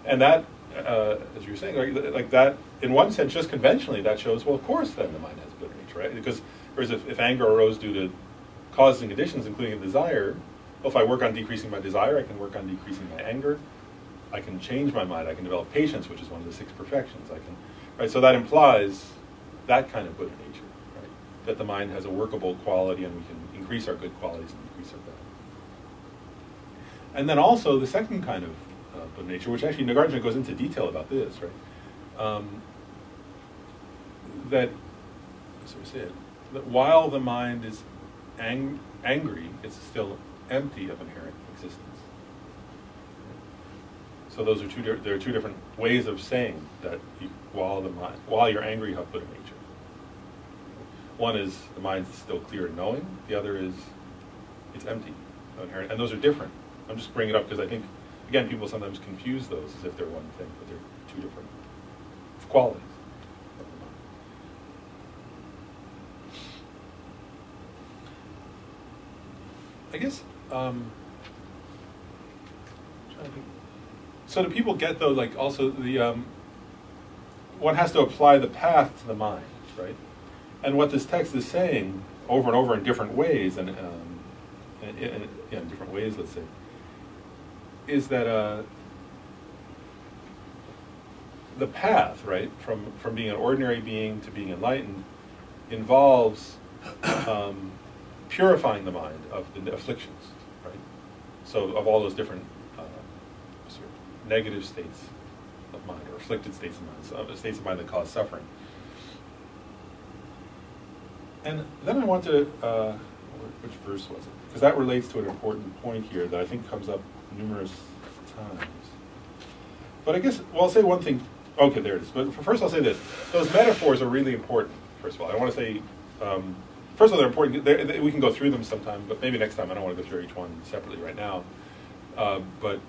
And that, as you were saying, like that, in one sense, just conventionally, that shows, well, of course, then the mind has Buddha nature, right? Because, whereas if anger arose due to causes and conditions, including a desire, well, if I work on decreasing my desire, I can work on decreasing my anger. I can change my mind. I can develop patience, which is one of the 6 perfections. I can, right? So that implies that kind of Buddha nature, right? That the mind has a workable quality, and we can increase our good qualities and decrease our bad. And then also the second kind of Buddha nature, which actually Nagarjuna goes into detail about this, right? That, so we say it, that while the mind is angry, it's still empty of inherent existence. So those are there are two different ways of saying that while you're angry, you have Buddha nature. One is the mind's still clear and knowing. The other is it's empty of inherent. And those are different. I'm just bringing it up because I think, again, people sometimes confuse those as if they're one thing, but they're two different qualities of the mind. I guess, trying to think. So do people get, though, like also the, one has to apply the path to the mind, right? And what this text is saying over and over in different ways, and in different ways, let's say, is that the path, right, from being an ordinary being to being enlightened involves purifying the mind of the afflictions, right? So of all those different sort of negative states of mind, or afflicted states of mind, states of mind that cause suffering. And then I want to, which verse was it? Because that relates to an important point here that I think comes up numerous times. But I guess, well, I'll say one thing. Okay, there it is. But first I'll say this. Those metaphors are really important, first of all. I want to say, first of all, they're important. We can go through them sometime, but maybe next time. I don't want to go through each one separately right now. But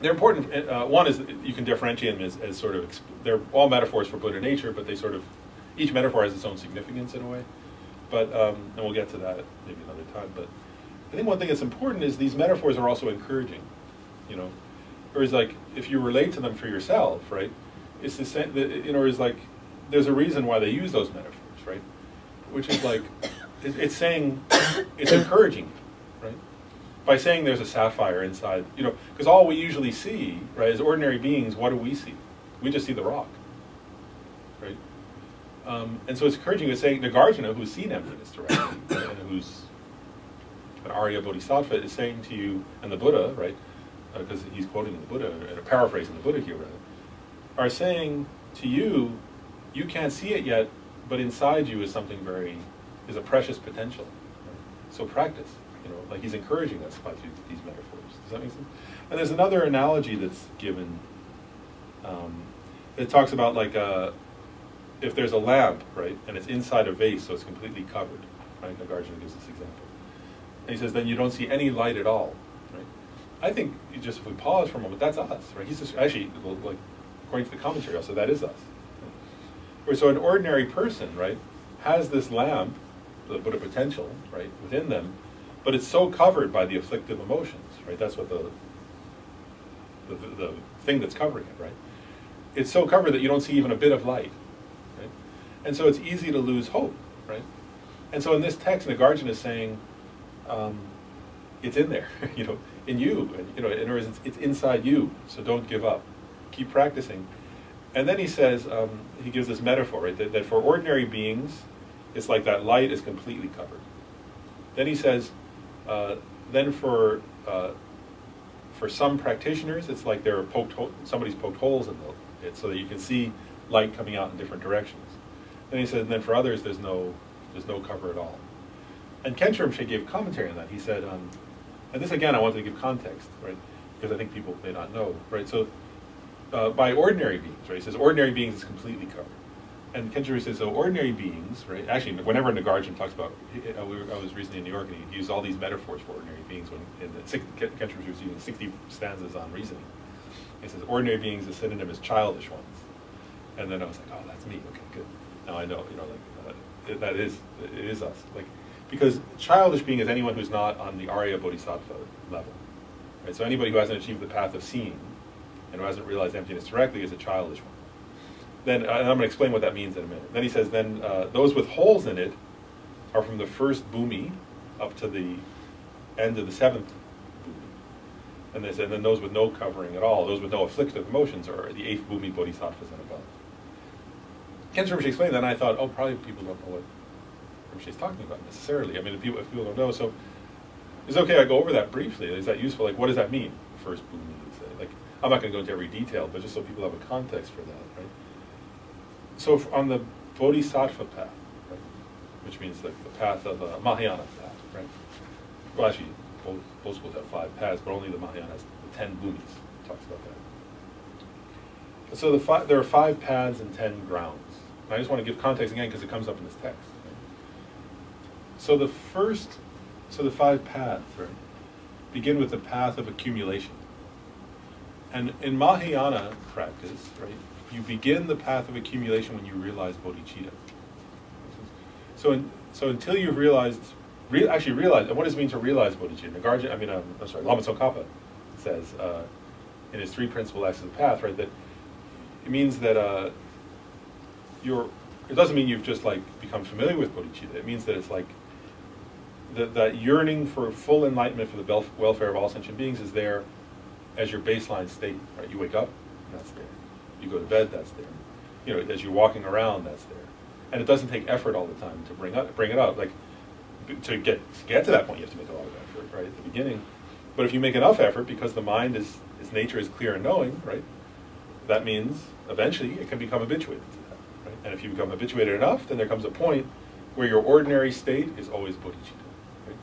they're important. One is that you can differentiate them as sort of, they're all metaphors for Buddha nature, but they sort of, each metaphor has its own significance in a way. But, and we'll get to that maybe another time. But I think one thing that's important is these metaphors are also encouraging, you know. Whereas, like, if you relate to them for yourself, right, it's the same, you know, it's like, there's a reason why they use those metaphors, right? Which is like, it's saying, it's encouraging, right? By saying there's a sapphire inside, you know, because all we usually see, right, as ordinary beings, what do we see? We just see the rock, right? And so it's encouraging to say, Nagarjuna, who's seen emptiness directly, right, and who's an Arya Bodhisattva, is saying to you, and the Buddha, right, because he's quoting the Buddha, and paraphrasing the Buddha here, rather, are saying to you, you can't see it yet, but inside you is something is a precious potential. Right? So practice, you know, like he's encouraging us by these metaphors. Does that make sense? And there's another analogy that's given that talks about like if there's a lamp, right, and it's inside a vase, so it's completely covered, right? Nagarjuna gives this example. And he says, then you don't see any light at all, right? I think just if we pause for a moment, that's us, right? He's just, actually, like, according to the commentary also, that is us. Right? So an ordinary person, right, has this lamp, the Buddha potential, right, within them, but it's so covered by the afflictive emotions, right? That's what the the thing that's covering it, right? It's so covered that you don't see even a bit of light, right? And so it's easy to lose hope, right? And so in this text, Nagarjuna is saying, it's in there, in you, and, in other words, it's inside you, so don't give up. Keep practicing. And then he says, he gives this metaphor, right, that for ordinary beings, it's like that light is completely covered. Then he says, then for some practitioners, it's like there are somebody's poked holes in it so that you can see light coming out in different directions. Then he says, and then for others, there's no cover at all. And Khenchen Rinpoche gave commentary on that. He said, and this again, I wanted to give context, right, because I think people may not know, right. So by ordinary beings, right, he says ordinary beings is completely covered. And Khenchen Rinpoche says, so ordinary beings, right, actually, whenever Nagarjuna talks about, I was recently in New York, and he used all these metaphors for ordinary beings, when Khenchen Rinpoche was using 60 stanzas on reasoning. He says, ordinary beings, the synonym is childish ones. And then I was like, oh, that's me, okay, good. Now I know, it is us. Because childish being is anyone who's not on the Arya Bodhisattva level. Right? So anybody who hasn't achieved the path of seeing, and who hasn't realized emptiness directly, is a childish one. Then, and I'm going to explain what that means in a minute. Then he says, then those with holes in it are from the first bhumi up to the end of the seventh bhumi. And then those with no covering at all, those with no afflictive emotions, are the eighth bhumi bodhisattvas and above. Khenchen Rinpoche explained that, and I thought, oh, probably people don't know what Rinpoche is talking about necessarily. I mean, if people don't know, so it's okay, I go over that briefly. Is that useful? What does that mean, the first bhumi? I'm not going to go into every detail, but just so people have a context for that, right? So on the bodhisattva path, right, which means the path of the Mahayana path, right? Well, actually, both schools have 5 paths, but only the Mahayana has the 10 bhumis. Talks about that. So there are 5 paths and 10 grounds. And I just want to give context again because it comes up in this text. Right? So the 5 paths, right, begin with the path of accumulation. And in Mahayana practice, right, you begin the path of accumulation when you realize bodhicitta. So until you've realized, and what does it mean to realize bodhicitta? Lama Tsongkhapa says in his 3 principal acts of the path, right, that it means that it doesn't mean you've just become familiar with bodhicitta. It means that it's that yearning for full enlightenment for the welfare of all sentient beings is there as your baseline state, right? You wake up, that's there. You go to bed, that's there. As you're walking around, that's there. And it doesn't take effort all the time to bring it up. To get to that point, you have to make a lot of effort, right, at the beginning. But if you make enough effort, because the mind its nature is clear and knowing, right, that means eventually it can become habituated to that, right? And if you become habituated enough, then there comes a point where your ordinary state is always bodhicitta, right?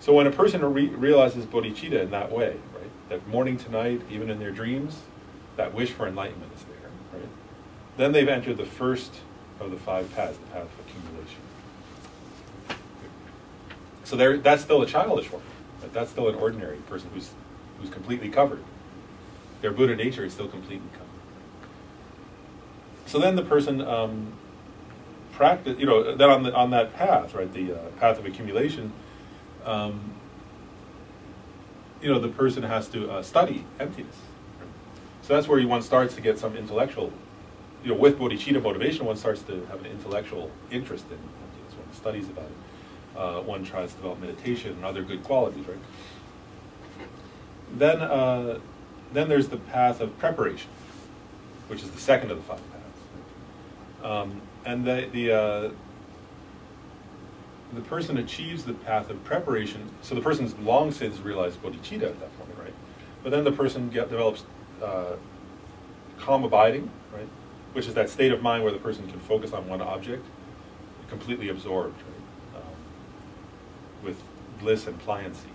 So when a person realizes bodhicitta in that way, right, that morning to night, even in their dreams, that wish for enlightenment is there, right? Then they've entered the first of the 5 paths, the path of accumulation. So that's still a childish one. Right? That's still an ordinary person who's completely covered. Their Buddha nature is still completely covered. So then the person practice, then on that path, right, the path of accumulation, the person has to study emptiness. Right? So that's where one starts to get some intellectual, with bodhicitta motivation, one starts to have an intellectual interest in emptiness. One studies about it. One tries to develop meditation and other good qualities, right? Then there's the path of preparation, which is the second of the 5 paths. And the person achieves the path of preparation. So the person's long since realized bodhicitta at that point, right? But then the person develops calm abiding, right? Which is that state of mind where the person can focus on one object, completely absorbed, right? With bliss and pliancy.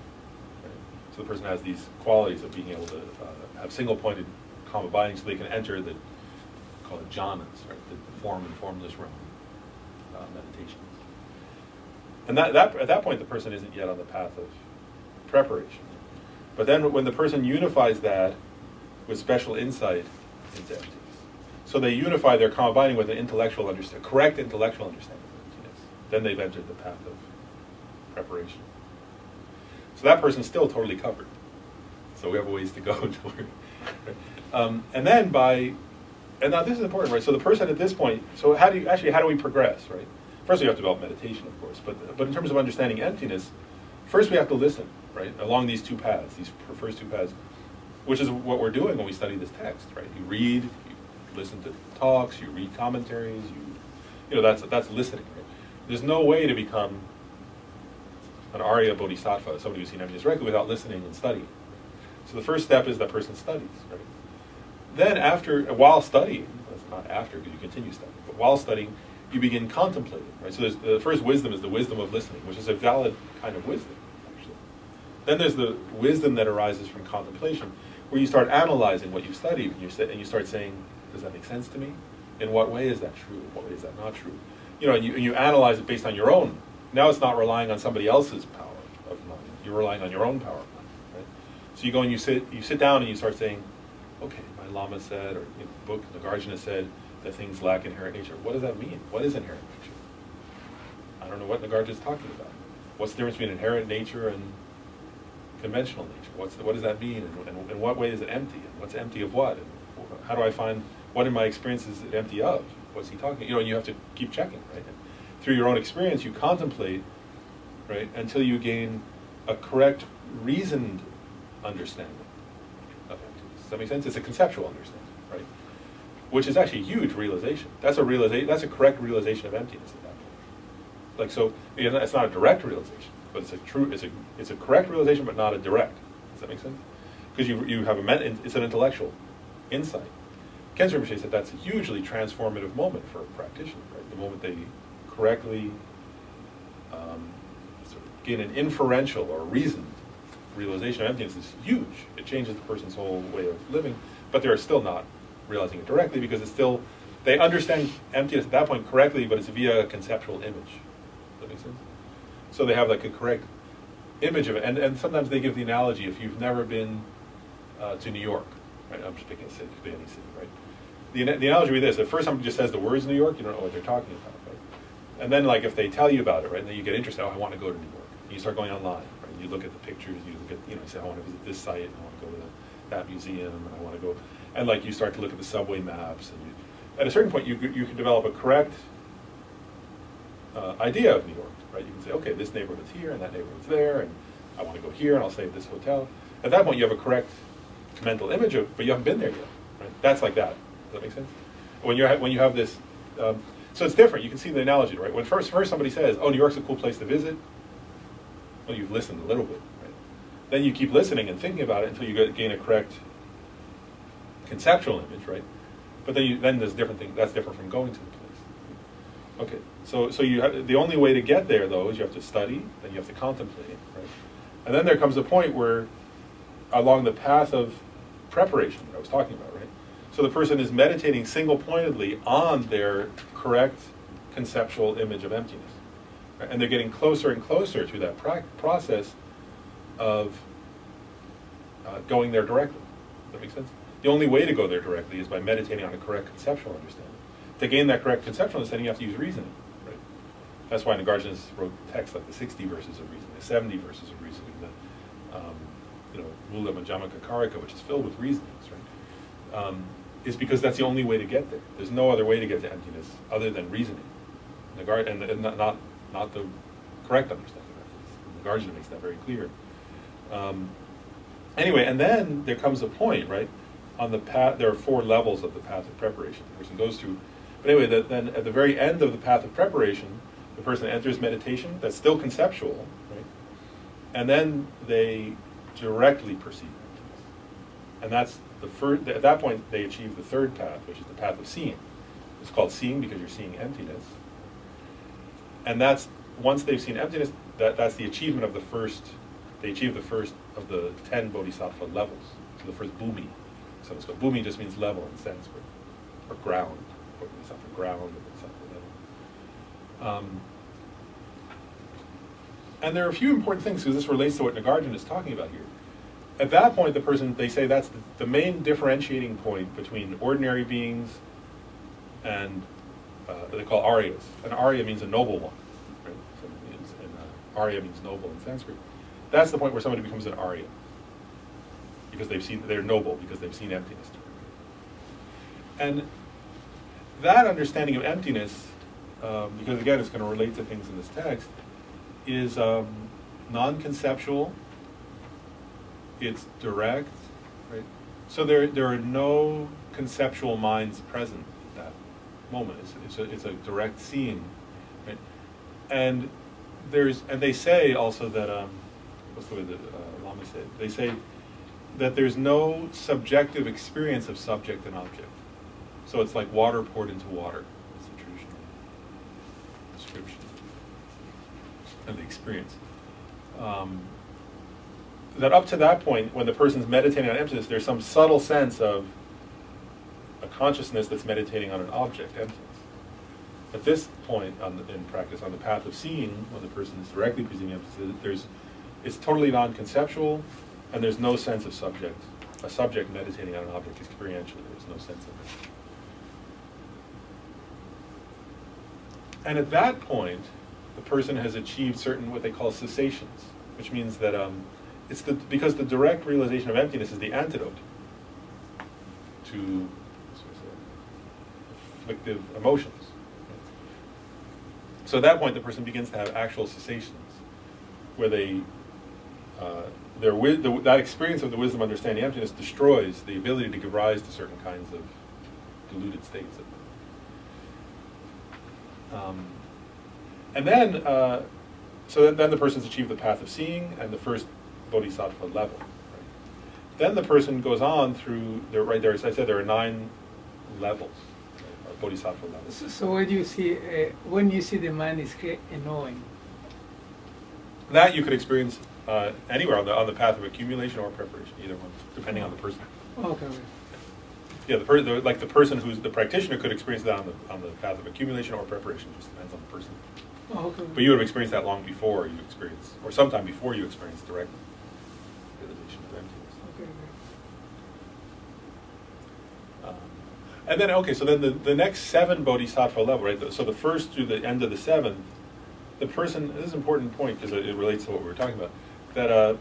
Right? So the person has these qualities of being able to have single-pointed calm abiding, so they can enter the, call it jhanas, right? The form and formless realm meditations. And at that point, the person isn't yet on the path of preparation. But then when the person unifies that with special insight into emptiness, so they unify their calm abiding with an intellectual correct intellectual understanding of emptiness, then they've entered the path of preparation. So that person's still totally covered. so we have a ways to go. And then and now this is important, right? So the person at this point, so how do we progress, right? First we have to develop meditation, of course, but in terms of understanding emptiness, first we have to listen, right? Along these two paths, these first two paths, which is what we're doing when we study this text, right? You read, you listen to talks, you read commentaries, you know, that's listening, right? There's no way to become an Arya Bodhisattva, somebody who's seen emptiness directly, without listening and studying. So the first step is that person studies, right? Then while studying, that's not after because you continue studying, but while studying, you begin contemplating, right? So the first wisdom is the wisdom of listening, which is a valid kind of wisdom, actually. Then there's the wisdom that arises from contemplation, where you start analyzing what you've studied, and you start saying, does that make sense to me? In what way is that true? In what way is that not true? You know, and you analyze it based on your own. Now it's not relying on somebody else's power of mind. You're relying on your own power of mind, right? So you go and you sit down and you start saying, okay, my Lama said, or in the book, Nagarjuna said, that things lack inherent nature. What does that mean? What is inherent nature? I don't know what Nagarjuna is talking about. What's the difference between inherent nature and conventional nature? What does that mean? And in what way is it empty? And what's empty of what? And how do I find what in my experience is it empty of? What's he talking? You know, you have to keep checking, right? And through your own experience, you contemplate, right, until you gain a correct, reasoned understanding of emptiness. Does that make sense? It's a conceptual understanding, right? Which is actually a huge realization. That's a correct realization of emptiness at that point. Like, so, you know, it's not a direct realization, but it's a correct realization, but not a direct. Does that make sense? Because you have it's an intellectual insight. Khenzo Rinpoche said that's a hugely transformative moment for a practitioner, right? The moment they correctly sort of gain an inferential or reasoned realization of emptiness is huge. It changes the person's whole way of living, but they're still not realizing it directly because they understand emptiness at that point correctly, but it's via a conceptual image. Does that make sense? So they have like a correct image of it, and sometimes they give the analogy, if you've never been to New York, right? I'm just picking a city, could be any city, right? The analogy would be this: at first somebody just says the words New York, you don't know what they're talking about, right? And then, like, if they tell you about it, right, and then you get interested, oh, I want to go to New York. And you start going online, right? You look at the pictures, you look at, you say, I want to visit this site, and I want to go to that museum, and I want to go, and like you start to look at the subway maps, and at a certain point you can develop a correct idea of New York, right? You can say, okay, this neighborhood's here, and that neighborhood's there, and I want to go here, and I'll stay at this hotel. At that point, you have a correct mental image of, but you haven't been there yet, right? That's like that. Does that make sense? When you have this, so it's different. You can see the analogy, right? When first somebody says, "Oh, New York's a cool place to visit," well, you've listened a little bit, right? Then you keep listening and thinking about it until you gain a correct conceptual image, right? But then there's different thing. That's different from going to the place. Okay, so you have, the only way to get there though is you have to study, then you have to contemplate, right? And then there comes a point where, along the path of preparation that I was talking about, right? So the person is meditating single-pointedly on their correct conceptual image of emptiness. Right? And they're getting closer and closer to that process of going there directly. Does that make sense? The only way to go there directly is by meditating on a correct conceptual understanding. To gain that correct conceptual understanding, you have to use reasoning. Right? That's why Nagarjuna wrote texts like the 60 verses of reasoning, the 70 verses of reasoning, the Mula Majjhimaka Karika, which is filled with reasonings, right? Is because that's the only way to get there. There's no other way to get to emptiness other than reasoning. And not the correct understanding of emptiness. Nagarjuna makes that very clear. Anyway, and then there comes a point, right? On the path, there are 4 levels of the path of preparation the person goes through. But anyway, then at the very end of the path of preparation, the person enters meditation. That's still conceptual, right? And then they directly perceive emptiness. And that's the first. At that point, they achieve the third path, which is the path of seeing. It's called seeing because you're seeing emptiness. And that's, once they've seen emptiness, that's the achievement of the first. They achieve the first of the 10 bodhisattva levels. So the first bhumi. So it's called, bhumi just means level in Sanskrit, or ground. Bodhisattva ground, or bodhisattva level. And there are a few important things, because this relates to what Nagarjuna is talking about here. At that point, they say that's the main differentiating point between ordinary beings and they call Aryas. An Arya means a noble one, right? So Arya means noble in Sanskrit. That's the point where somebody becomes an Arya. because they're noble, because they've seen emptiness. And that understanding of emptiness, because again it's going to relate to things in this text, is non-conceptual, it's direct, right? So there are no conceptual minds present at that moment. It's a direct seeing, right? And they say also that what's the way that Lama said? They say that there's no subjective experience of subject and object. So it's like water poured into water. That's the traditional description of the experience. That up to that point, when the person's meditating on emptiness, there's some subtle sense of a consciousness that's meditating on an object, emptiness. At this point in practice, on the path of seeing, when the person is directly perceiving emptiness, it's totally non-conceptual, and there's no sense of subject. A subject meditating on an object experientially, there's no sense of it. And at that point, the person has achieved certain what they call cessations, which means that because the direct realization of emptiness is the antidote to afflictive emotions. So at that point, the person begins to have actual cessations, where that experience of the wisdom understanding emptiness destroys the ability to give rise to certain kinds of deluded states. And then, then the person's achieved the path of seeing and the first bodhisattva level. Right? Then the person goes on through, right there, as I said, there are 9 levels, right, or bodhisattva levels. So what do you see, when you see the mind is knowing? That you could experience anywhere on the path of accumulation or preparation, either one, depending on the person. Okay. Yeah, the person who's the practitioner could experience that on the path of accumulation or preparation. Just depends on the person. Oh, okay. But you would have experienced that long before you experience, or sometime before you experience direct realization of emptiness. Okay. And then, okay, so then the next 7 bodhisattva level, right? So the first through the end of the 7th, the person, this is an important point because it relates to what we were talking about, that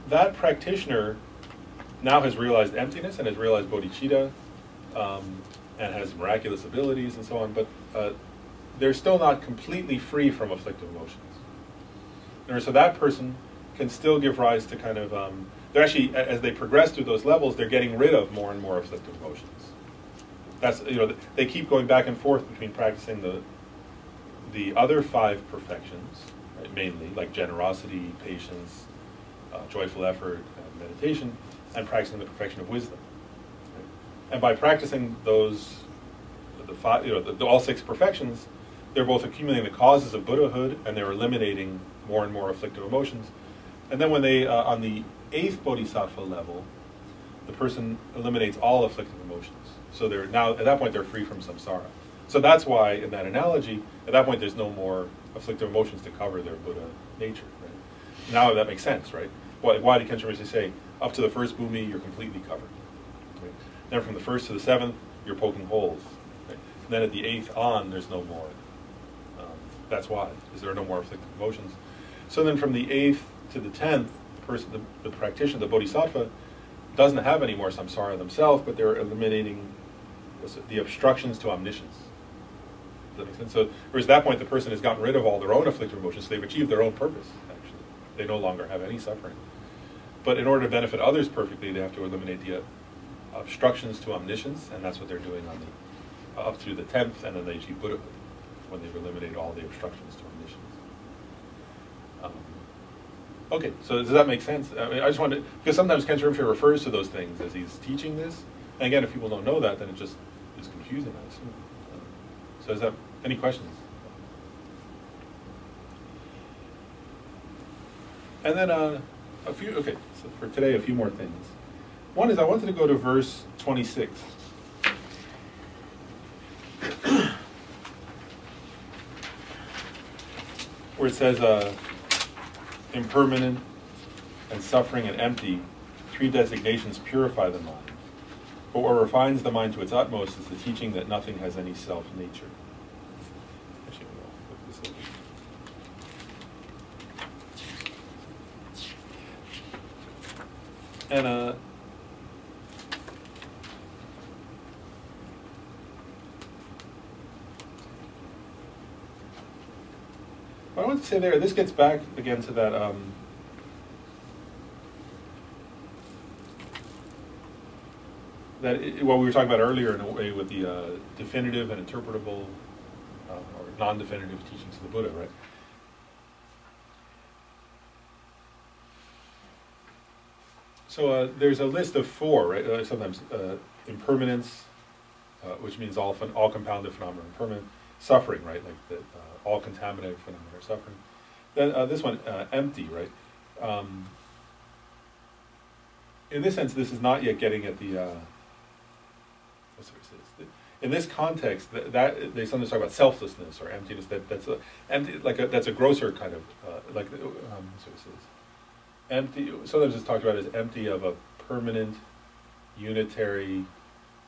that practitioner now has realized emptiness and has realized bodhicitta, and has miraculous abilities and so on, but they're still not completely free from afflictive emotions. And so that person can still give rise to kind of, they're actually, as they progress through those levels, they're getting rid of more and more afflictive emotions. That's, they keep going back and forth between practicing the other 5 perfections, right, mainly, like generosity, patience, joyful effort, and meditation, and practicing the perfection of wisdom. Right? And by practicing those, all 6 perfections, they're both accumulating the causes of Buddhahood, and they're eliminating more and more afflictive emotions. And then when they, on the 8th bodhisattva level, the person eliminates all afflictive emotions. So they're now, at that point, they're free from samsara. So that's why, in that analogy, at that point, there's no more afflictive emotions to cover their Buddha nature. Right? Now that makes sense, right? Why did Kenshin Rinpoche say, up to the first bhumi, you're completely covered. Right? Then from the 1st to the 7th, you're poking holes. Right? And then at the 8th on, there's no more. That's why, because there are no more afflictive emotions. So then from the 8th to the 10th, the practitioner, the bodhisattva, doesn't have any more samsara themselves, but they're eliminating the obstructions to omniscience. Does that make sense? So, whereas at that point, the person has gotten rid of all their own afflictive emotions, so they've achieved their own purpose, actually. They no longer have any suffering. But in order to benefit others perfectly, they have to eliminate the obstructions to omniscience, and that's what they're doing on the up through the 10th, and then they achieve Buddhahood, when they've eliminated all the obstructions to omniscience. Okay, so does that make sense? I mean, I just wanted, because sometimes Kenshin Rinpoche refers to those things as he's teaching this, and again, if people don't know that, then it just is confusing, I assume. So is that, any questions? And then a few, okay, so for today, a few more things. One is I wanted to go to verse 26. Where it says, impermanent and suffering and empty, 3 designations purify the mind. But what refines the mind to its utmost is the teaching that nothing has any self-nature. Actually, I'll look this over. And wanted to say there, this gets back again to that what we were talking about earlier in a way with the definitive and interpretable or non-definitive teachings of the Buddha, right? So there's a list of 4, right? Sometimes impermanence, which means all compounded phenomena are impermanent. Suffering, right? Like that all contaminated phenomena are suffering. Then this one, empty, right? In this sense, this is not yet getting at the. In this context, that they sometimes talk about selflessness or emptiness. That's a grosser kind of empty. Sometimes it's talked about as empty of a permanent, unitary,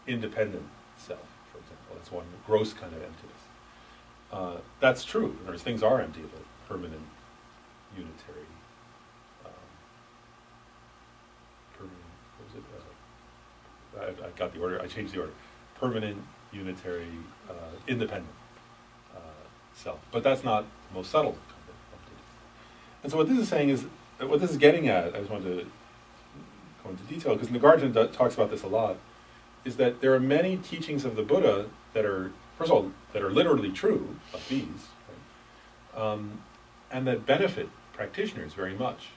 independent self. For example, that's one gross kind of emptiness. That's true. In other words, things are empty of a permanent, unitary. What was it? I got the order. I changed the order. Permanent, unitary, independent self. But that's not the most subtle kind of emptiness. And so what this is saying is, what this is getting at, I just wanted to go into detail, because Nagarjuna talks about this a lot, is that there are many teachings of the Buddha that are, first of all, that are literally true, like these, right? And that benefit practitioners very much.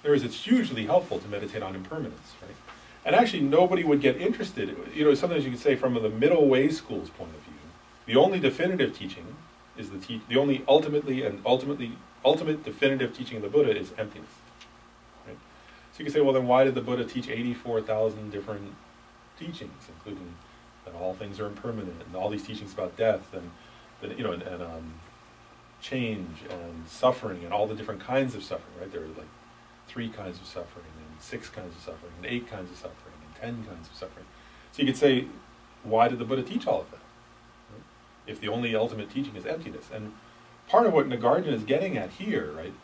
In other words, it's hugely helpful to meditate on impermanence, right? And actually, nobody would get interested. Sometimes you could say from the middle way school's point of view, the only definitive teaching is the only ultimate definitive teaching of the Buddha is emptiness. Right? So you can say, well, then why did the Buddha teach 84,000 different teachings, including that all things are impermanent, and all these teachings about death, and change and suffering, and all the different kinds of suffering? Right? There are like 3 kinds of suffering, and 6 kinds of suffering, and 8 kinds of suffering, and 10 kinds of suffering. So you could say, why did the Buddha teach all of that? Right? If the only ultimate teaching is emptiness. And part of what Nagarjuna is getting at here, right,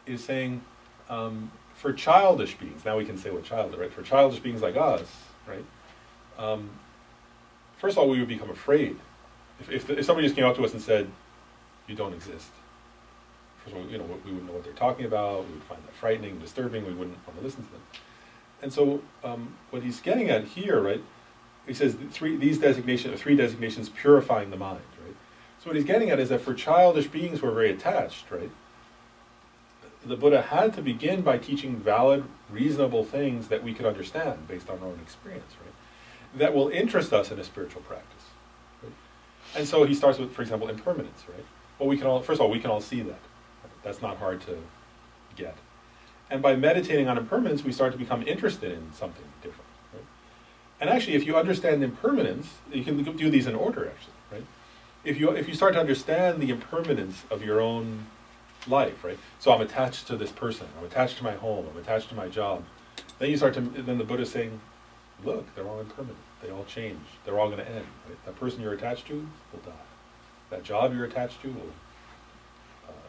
is saying, for childish beings, now we can say what child, right? For childish beings like us, right? First of all, we would become afraid. If somebody just came up to us and said, you don't exist. First of all, we wouldn't know what they're talking about. We would find that frightening, disturbing. We wouldn't want to listen to them. And so, what he's getting at here, right? He says 3 designations purifying the mind, right? So what he's getting at is that for childish beings who are very attached, right? The Buddha had to begin by teaching valid, reasonable things that we could understand based on our own experience, right? That will interest us in a spiritual practice, right? And so he starts with, for example, impermanence, right? Well, first of all, we can all see that. That's not hard to get. And by meditating on impermanence, we start to become interested in something different. Right? And actually, if you understand impermanence, you can do these in order, actually. Right? If you start to understand the impermanence of your own life, right? So I'm attached to this person. I'm attached to my home. I'm attached to my job. Then the Buddha's saying, look, they're all impermanent. They all change. They're all going to end. Right? That person you're attached to will die. That job you're attached to will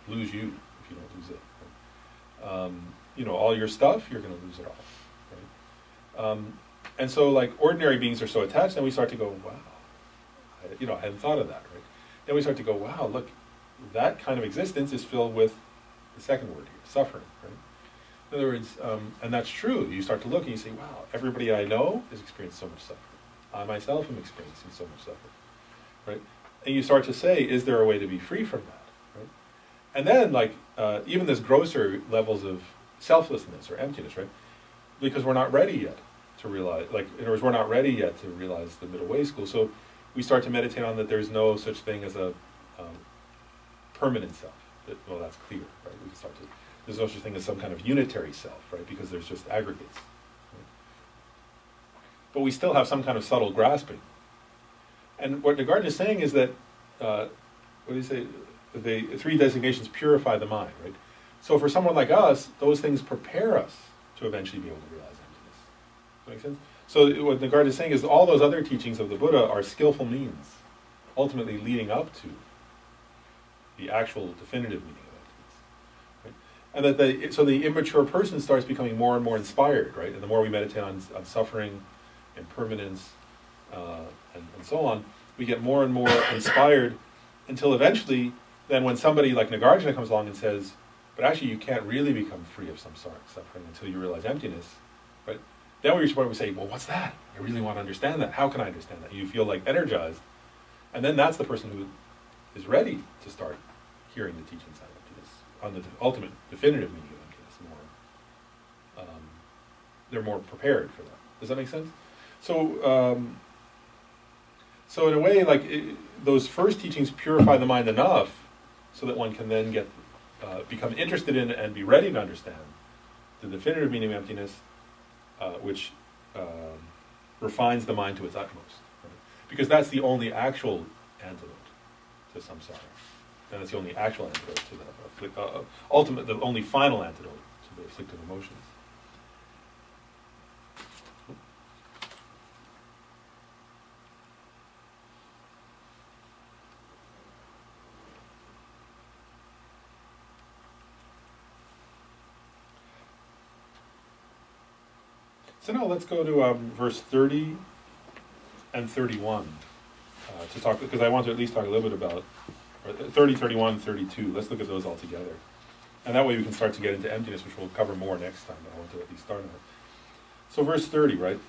lose you if you don't lose it. Right? All your stuff, you're going to lose it all. Right? And so, like, ordinary beings are so attached, then we start to go, wow, I hadn't thought of that, right? Then we start to go, wow, look, that kind of existence is filled with the second word here, suffering, right? In other words, and that's true. You start to look and you say, wow, everybody I know has experienced so much suffering. I myself am experiencing so much suffering, right? And you start to say, is there a way to be free from that? And then, like, even this grosser levels of selflessness or emptiness, right? Because we're not ready yet to realize, like, in other words, we're not ready yet to realize the middle way school. So we start to meditate on that there's no such thing as a permanent self. Well, that's clear, right? We can start to, there's no such thing as some kind of unitary self, right? Because there's just aggregates. Right? But we still have some kind of subtle grasping. And what Nagarjuna is saying is that, what do you say? The 3 designations purify the mind, right? So for someone like us, those things prepare us to eventually be able to realize emptiness. Does that make sense? So what Nagarjuna is saying is all those other teachings of the Buddha are skillful means, ultimately leading up to the actual definitive meaning of emptiness. Right? And that so the immature person starts becoming more and more inspired, right? And the more we meditate on suffering, impermanence, and so on, we get more and more inspired until eventually then when somebody like Nagarjuna comes along and says, but actually you can't really become free of samsaric suffering until you realize emptiness, right? Then we say, well, what's that? I really want to understand that. How can I understand that? You feel like energized. And then that's the person who is ready to start hearing the teachings on emptiness, on the ultimate, definitive meaning of emptiness. They're more prepared for that. Does that make sense? So, so in a way, like those first teachings purify the mind enough so that one can then get become interested in and be ready to understand the definitive meaning of emptiness, which refines the mind to its utmost. Right? Because that's the only actual antidote to samsara. And that's the only actual antidote to the the only final antidote to the afflictive emotions. So now let's go to verse 30 and 31 to talk, because I want to at least talk a little bit about 30, 31, 32. Let's look at those all together. And that way we can start to get into emptiness, which we'll cover more next time, but I want to at least start on it. So verse 30, right?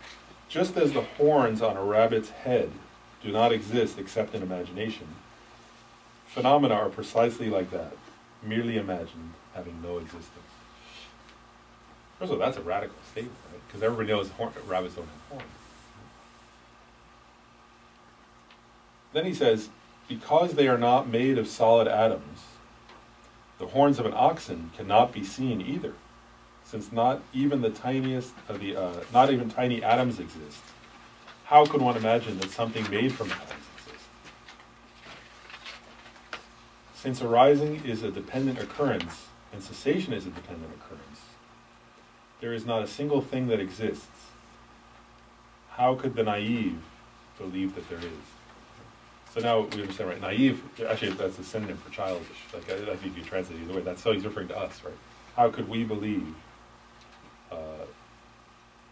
Just as the horns on a rabbit's head do not exist except in imagination, phenomena are precisely like that, merely imagined, having no existence. First of all, that's a radical statement, right? Because everybody knows rabbits don't have horns. Then he says, because they are not made of solid atoms, the horns of an oxen cannot be seen either, since not even the tiniest of the not even tiny atoms exist. How could one imagine that something made from atoms exists? Since arising is a dependent occurrence and cessation is a dependent occurrence, there is not a single thing that exists. How could the naive believe that there is? So now we understand, right? Naive, actually that's a synonym for childish. Like, I think you translate it either way. That's so he's referring to us, right? How could we believe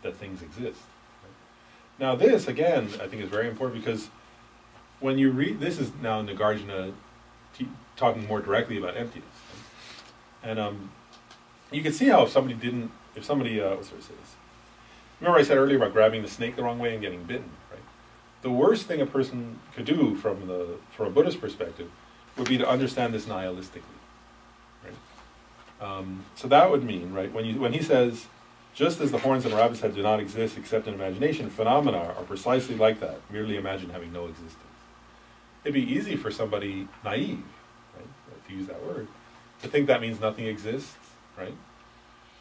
that things exist? Right? Now this, again, I think is very important because when you read, this is now Nagarjuna talking more directly about emptiness. Right? And you can see how if somebody, what's there to say this? Remember I said earlier about grabbing the snake the wrong way and getting bitten, right? The worst thing a person could do from a Buddhist perspective would be to understand this nihilistically, right? So that would mean, right, when he says, just as the horns on a rabbit's head do not exist except in imagination, phenomena are precisely like that, merely imagined having no existence. It'd be easy for somebody naive, right, to use that word, to think that means nothing exists, right?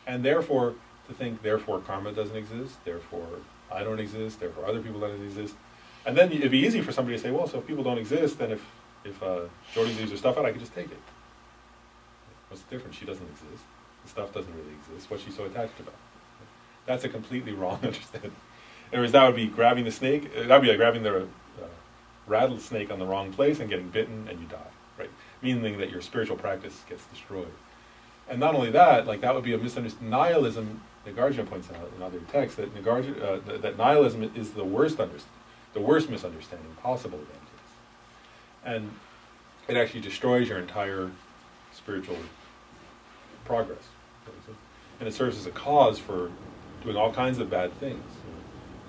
And therefore, to think, therefore karma doesn't exist, therefore I don't exist, therefore other people don't exist. And then it'd be easy for somebody to say, well, so if people don't exist, then if Jody leaves her stuff out, I could just take it. What's the difference? She doesn't exist. The stuff doesn't really exist. What's she so attached about? That's a completely wrong understanding. Whereas that would be grabbing the snake, that would be like grabbing the rattlesnake on the wrong place and getting bitten and you die, right? Meaning that your spiritual practice gets destroyed. And not only that, like that would be a misunderstanding. Nihilism, Nagarjuna points out in other texts that that nihilism is the worst misunderstanding possible of emptiness. And it actually destroys your entire spiritual progress. And it serves as a cause for doing all kinds of bad things.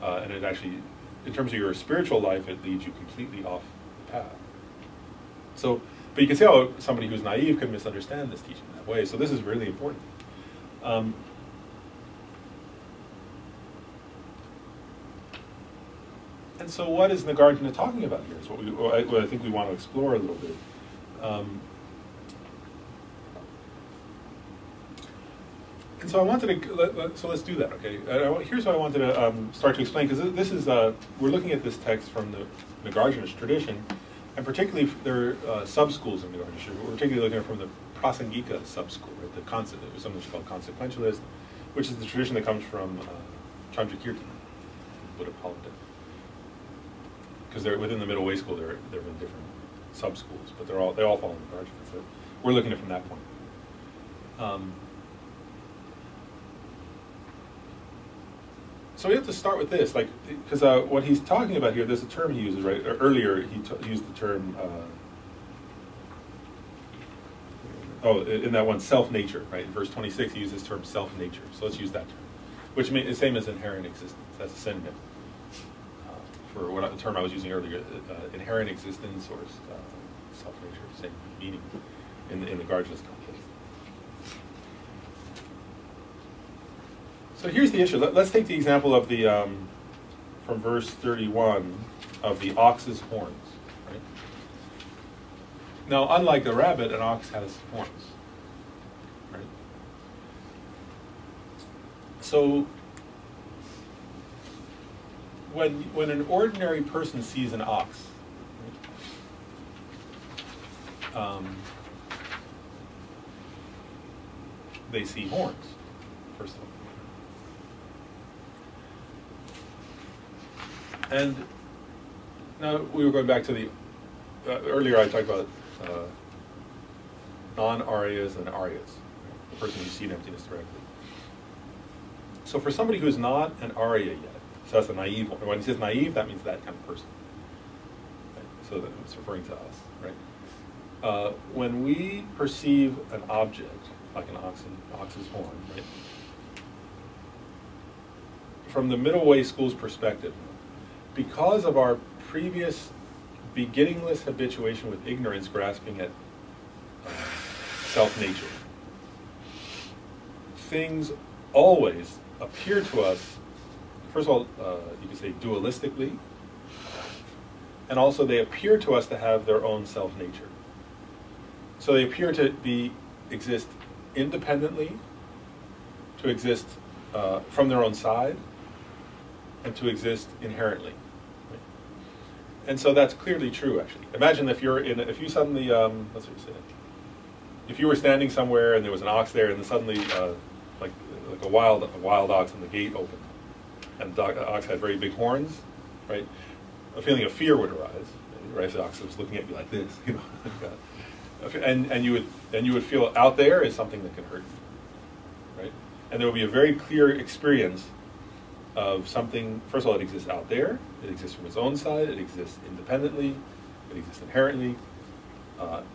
And it actually, in terms of your spiritual life, it leads you completely off the path. So, but you can see how somebody who's naive could misunderstand this teaching that way. So this is really important. And so what is Nagarjuna talking about here is what I think we want to explore a little bit. And so I wanted to, so let's do that, okay? Here's what I wanted to start to explain, because this is, we're looking at this text from the Nagarjuna's tradition, and particularly there are sub-schools in Nagarjuna. We're particularly looking at from the Prasangika sub-school, right? The something called consequentialist, which is the tradition that comes from Chandrakirti, Buddha Palita. Because they're within the middle way school, there have been different sub-schools, but they all fall in Nagarjuna. So we're looking at it from that point. So we have to start with this, like, because what he's talking about here, there's a term he uses, right? Earlier, he used the term in that one, self-nature, right? In verse 26, he uses this term self-nature. So let's use that term, which means the same as inherent existence. That's a synonym for what the term I was using earlier, inherent existence or self-nature, same meaning in the Nagarjuna's context. So here's the issue. Let's take the example of the, from verse 31, of the ox's horns. Right? Now, unlike a rabbit, an ox has horns. Right? So, when an ordinary person sees an ox, they see horns, first of all. And now we were going back to the, earlier I talked about non-aryas and aryas, the person who's seen emptiness directly. So for somebody who's not an arya yet, so that's a naive one. When he says naive, that means that kind of person. Right? So it's referring to us, right? When we perceive an object, like an ox's horn, right? From the middle way school's perspective, because of our previous beginningless habituation with ignorance grasping at self-nature, things always appear to us, first of all, you could say dualistically, and also they appear to us to have their own self-nature. So they appear to exist independently, to exist from their own side, and to exist inherently. Right? And so that's clearly true, actually. Imagine if if you suddenly, let's say, if you were standing somewhere and there was an ox there, and then suddenly, like a wild ox, and the gate opened, and the ox had very big horns, right? A feeling of fear would arise, right? If the ox was looking at you like this, you know, and you would feel out there is something that can hurt you, right? And there will be a very clear experience of something. First of all, it exists out there. It exists from its own side. It exists independently. It exists inherently,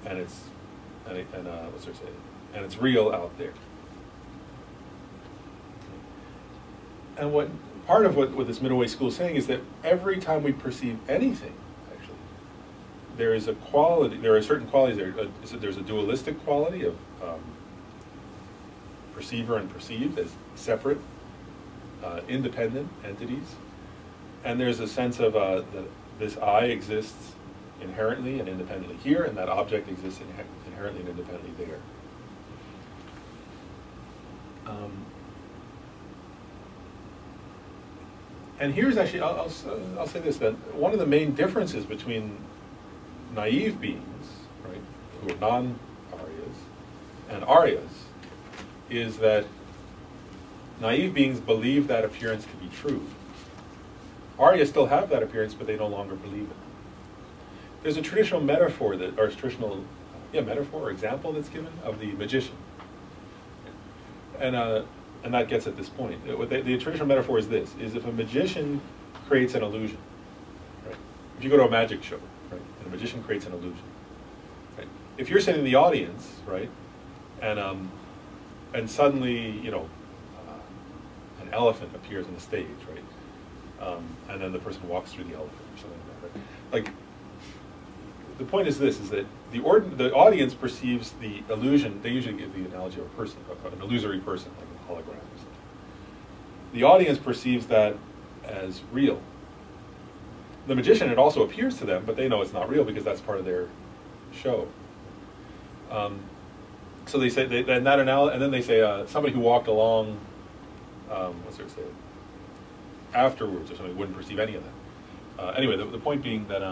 and it's real out there. And part of what this middle way school is saying is that every time we perceive anything, actually, there is a quality. There are certain qualities there. There's a dualistic quality of perceiver and perceived as separate, independent entities, and there's a sense of that this I exists inherently and independently here, and that object exists inherently and independently there. And here's actually, I'll say this, that one of the main differences between naive beings, right, who are non-aryas, and aryas, is that naive beings believe that appearance to be true. Aryas still have that appearance, but they no longer believe it. There's a traditional metaphor metaphor or example that's given of the magician, and that gets at this point. The traditional metaphor is this: is if a magician creates an illusion, right? If you go to a magic show, right, and a magician creates an illusion, right? If you're sitting in the audience, right, and suddenly, you know, an elephant appears on the stage, right, and then the person walks through the elephant or something like that, right? Like, the point is this: is that the audience perceives the illusion. They usually give the analogy of a person, an illusory person, like a hologram or something. The audience perceives that as real. The magician, it also appears to them, but they know it's not real because that's part of their show. So they say, and then they say somebody who walked along, afterwards or something wouldn't perceive any of that. Anyway, the point being that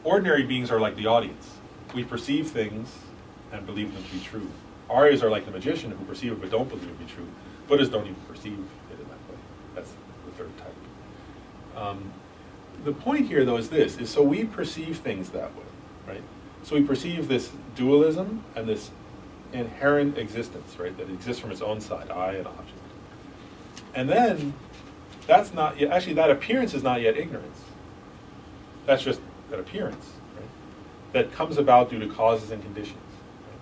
ordinary beings are like the audience. We perceive things and believe them to be true. Aryas are like the magician who perceive it but don't believe it to be true. Buddhas don't even perceive it in that way. That's the third type. The point here, though, is this: is so we perceive things that way, right? So we perceive this dualism and this inherent existence, right, that exists from its own side, I and object. And then that's not yet, actually that appearance is not yet ignorance. That's just that appearance, right, that comes about due to causes and conditions. Right?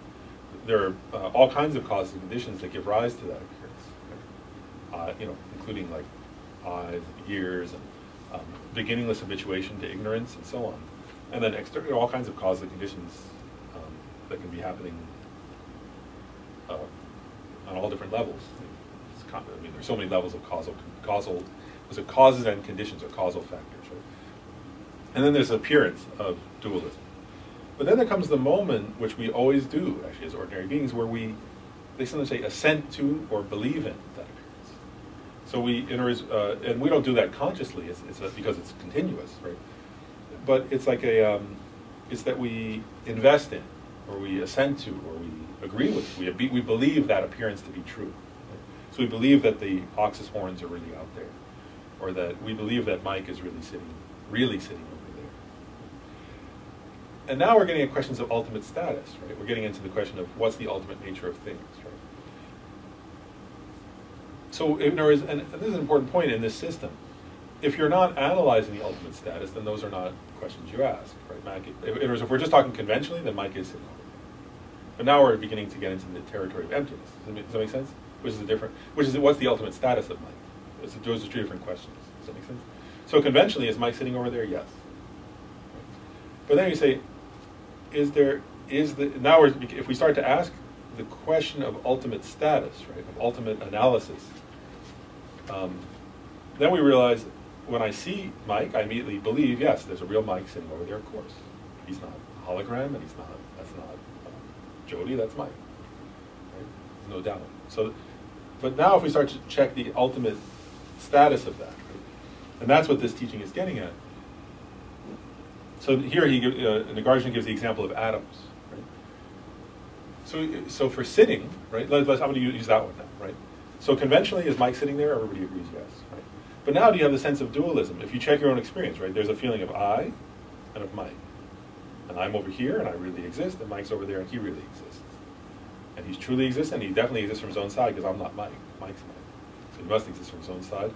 there are all kinds of causes and conditions that give rise to that appearance. Right? Including like eyes, ears, and beginningless habituation to ignorance, and so on. And then all kinds of causes and conditions that can be happening on all different levels. There's so many levels of causal. Was it causes and conditions or causal factors, right? And then there's appearance of dualism. But then there comes the moment, which we always do, actually, as ordinary beings, where they sometimes say, assent to or believe in that appearance. So and we don't do that consciously, because it's continuous, right? But it's like it's that we invest in, or we assent to, or we agree with. We believe that appearance to be true. Right? So we believe that the ox's horns are really out there, or that we believe that Mike is really sitting over there. And now we're getting at questions of ultimate status, right? We're getting into the question of what's the ultimate nature of things, right? So, and this is an important point in this system. If you're not analyzing the ultimate status, then those are not questions you ask, right? Mike, if we're just talking conventionally, then Mike is sitting over there. But now we're beginning to get into the territory of emptiness. Does that make sense? What's the ultimate status of Mike? Those are two different questions. Does that make sense? So conventionally, is Mike sitting over there? Yes. But then you say, if we start to ask the question of ultimate status, right, of ultimate analysis, then we realize when I see Mike, I immediately believe, yes, there's a real Mike sitting over there, of course. He's not a hologram, and that's not Jody, that's Mike. Right? There's no doubt. So, but now if we start to check the ultimate status of that, right, and that's what this teaching is getting at. So here Nagarjuna gives the example of atoms, right? So for sitting, right? I'm going to use that one now, right? So conventionally, is Mike sitting there? Everybody agrees yes, right? But now do you have the sense of dualism? If you check your own experience, right? There's a feeling of I and of Mike. And I'm over here and I really exist, and Mike's over there and he really exists. And he's truly exists, and he definitely exists from his own side because I'm not Mike. Mike's Mike. So he must exist from his own side.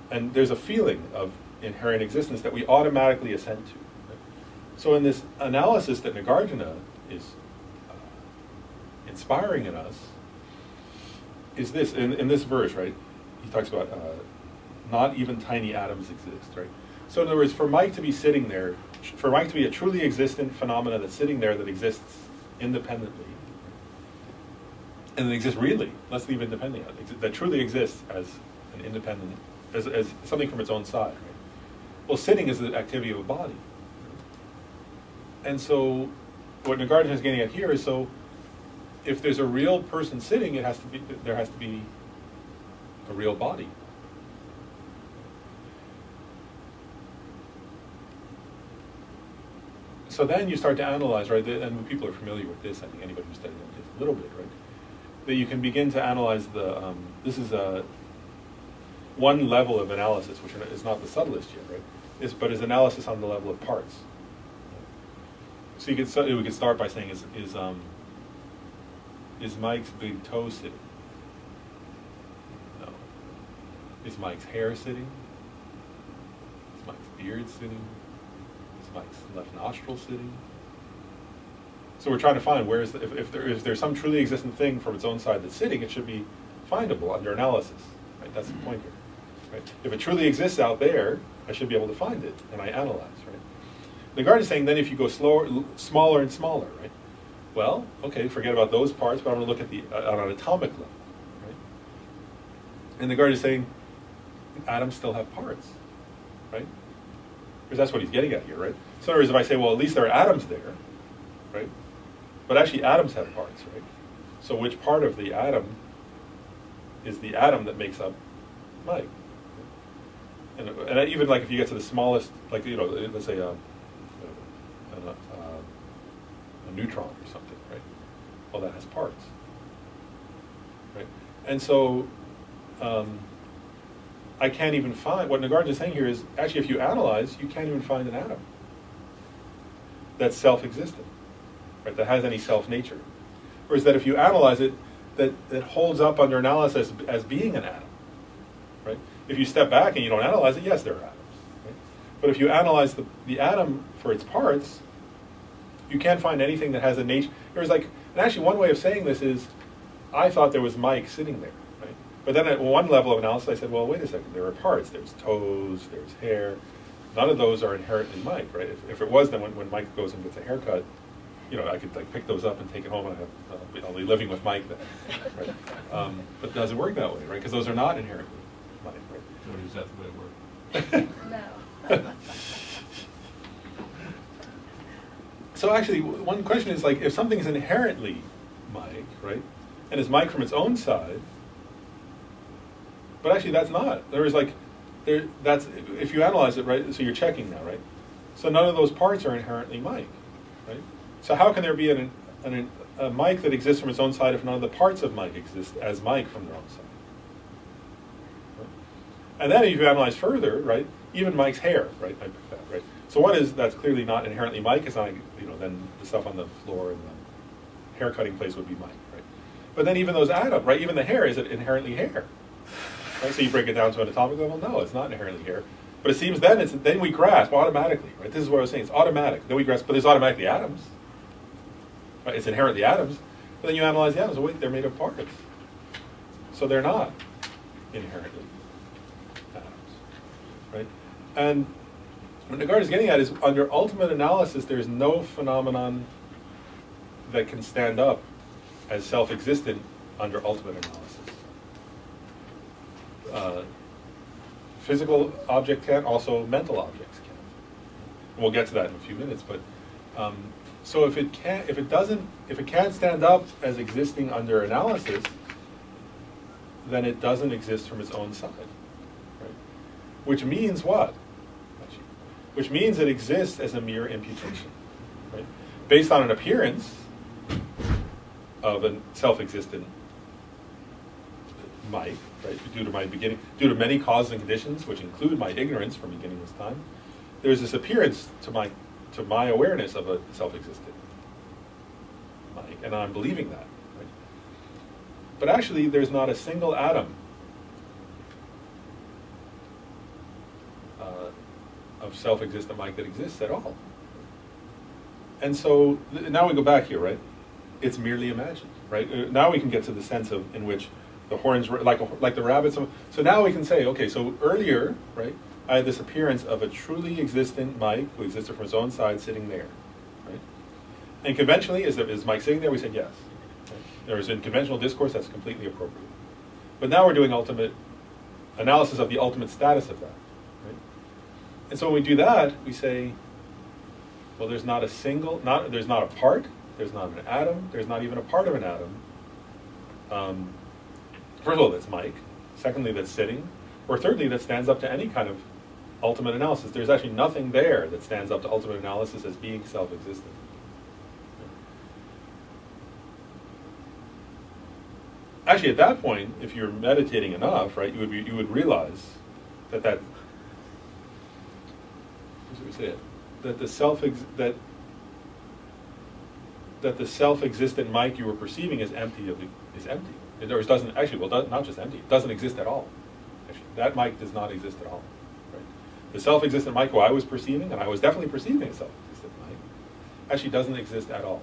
And there's a feeling of inherent existence that we automatically assent to. Right? So in this analysis that Nagarjuna is inspiring in us, is this, in this verse, right? He talks about not even tiny atoms exist, right? So in other words, for Mike to be sitting there, for Mike to be a truly existent phenomena that's sitting there that exists independently, and that exists really, let's leave independently out, that truly exists as an independent, as something from its own side, right? Well, sitting is the activity of a body. And so what Nagarjuna is getting at here is, so if there's a real person sitting, there has to be a real body. So then you start to analyze, right, and people are familiar with this, I think anybody who's studied this a little bit, right, that you can begin to analyze this is one level of analysis, which is not the subtlest yet, right, but is analysis on the level of parts. So we could start by saying, is Mike's big toe sitting? No. Is Mike's hair sitting? Is Mike's beard sitting? Is Mike's left nostril sitting? So we're trying to find where is if there's some truly existent thing from its own side that's sitting, it should be findable under analysis. Right? That's the point here. Right? If it truly exists out there, I should be able to find it, and I analyze. Right? Nagarjuna is saying then if you go smaller and smaller, right? Well, okay, forget about those parts, but I'm going to look at on an atomic level, right? And Nagarjuna is saying atoms still have parts, right? Because that's what he's getting at here, right? So in other words, if I say, well, at least there are atoms there, right? But actually atoms have parts, right? So which part of the atom is the atom that makes up Mike? And even like if you get to the smallest, like, let's say a neutron or something, right? Well, that has parts, right? And so I can't even find, what Nagarjuna is saying here is, actually if you analyze, you can't even find an atom that's self-existent, right? That has any self-nature. Whereas that if you analyze it, that holds up under analysis as being an atom, right? If you step back and you don't analyze it, yes, there are atoms, right? But if you analyze the atom for its parts, you can't find anything that has a nature. There's like, And actually, one way of saying this is, I thought there was Mike sitting there, right? But then at one level of analysis, I said, well, wait a second, there are parts. There's toes, there's hair. None of those are inherently Mike, right? If it was, then when Mike goes and gets a haircut, you know, I could like pick those up and take it home, and I'll be living with Mike then, right? But it doesn't work that way, right? Because those are not inherently Mike, right? So is that the way it works? No. So actually, one question is like, if something's inherently Mike, right, and is Mike from its own side, but actually that's not. There is like, that's if you analyze it, right. So you're checking now, right? So none of those parts are inherently Mike, right? So how can there be a Mike that exists from its own side if none of the parts of Mike exist as Mike from their own side? Right? And then if you analyze further, right, even Mike's hair, right, I picked that, right? So what is, that's clearly not inherently Mike, it's not, you know, then the stuff on the floor and the hair cutting place would be Mike, right? But then even those add up, right? Even the hair, is it inherently hair? Right? So you break it down to an atomic level, no, it's not inherently hair. But it seems then we grasp automatically, right? This is what I was saying, it's automatic. Then we grasp, but there's automatically atoms. Right? It's inherently atoms. But then you analyze the atoms, oh wait, they're made of parts. So they're not inherently atoms, right? And what Nagarjuna is getting at is, under ultimate analysis, there's no phenomenon that can stand up as self-existent under ultimate analysis. Physical object can, also mental objects can. And we'll get to that in a few minutes. But so if it can't stand up as existing under analysis, then it doesn't exist from its own side, right? Which means what? Which means it exists as a mere imputation, right? Based on an appearance of a self-existent Mike, right? Due to many causes and conditions, which include my ignorance from beginning this time, there's this appearance to my awareness of a self-existent Mike, and I'm believing that, right? But actually, there's not a single atom of self-existent Mike that exists at all. And so now we go back here, right? It's merely imagined, right? Now we can get to the sense of in which the horns, like the rabbits. So now we can say, okay, so earlier, right, I had this appearance of a truly existent Mike who existed from his own side sitting there, right? And conventionally, is Mike sitting there? We said yes. Right? There's in conventional discourse that's completely appropriate. But now we're doing ultimate analysis of the ultimate status of that. And so when we do that, we say, well, there's not a single, there's not a part, there's not an atom, there's not even a part of an atom. First of all, that's Mike. Secondly, that's sitting. Or thirdly, that stands up to any kind of ultimate analysis. There's actually nothing there that stands up to ultimate analysis as being self-existent. Actually, at that point, if you're meditating enough, right, you would realize that the self-existent Mike you were perceiving is empty. Or it doesn't actually. Well, not just empty. It doesn't exist at all. Actually, that Mike does not exist at all. Right? The self-existent Mike who I was perceiving, and I was definitely perceiving a self-existent Mike, actually doesn't exist at all.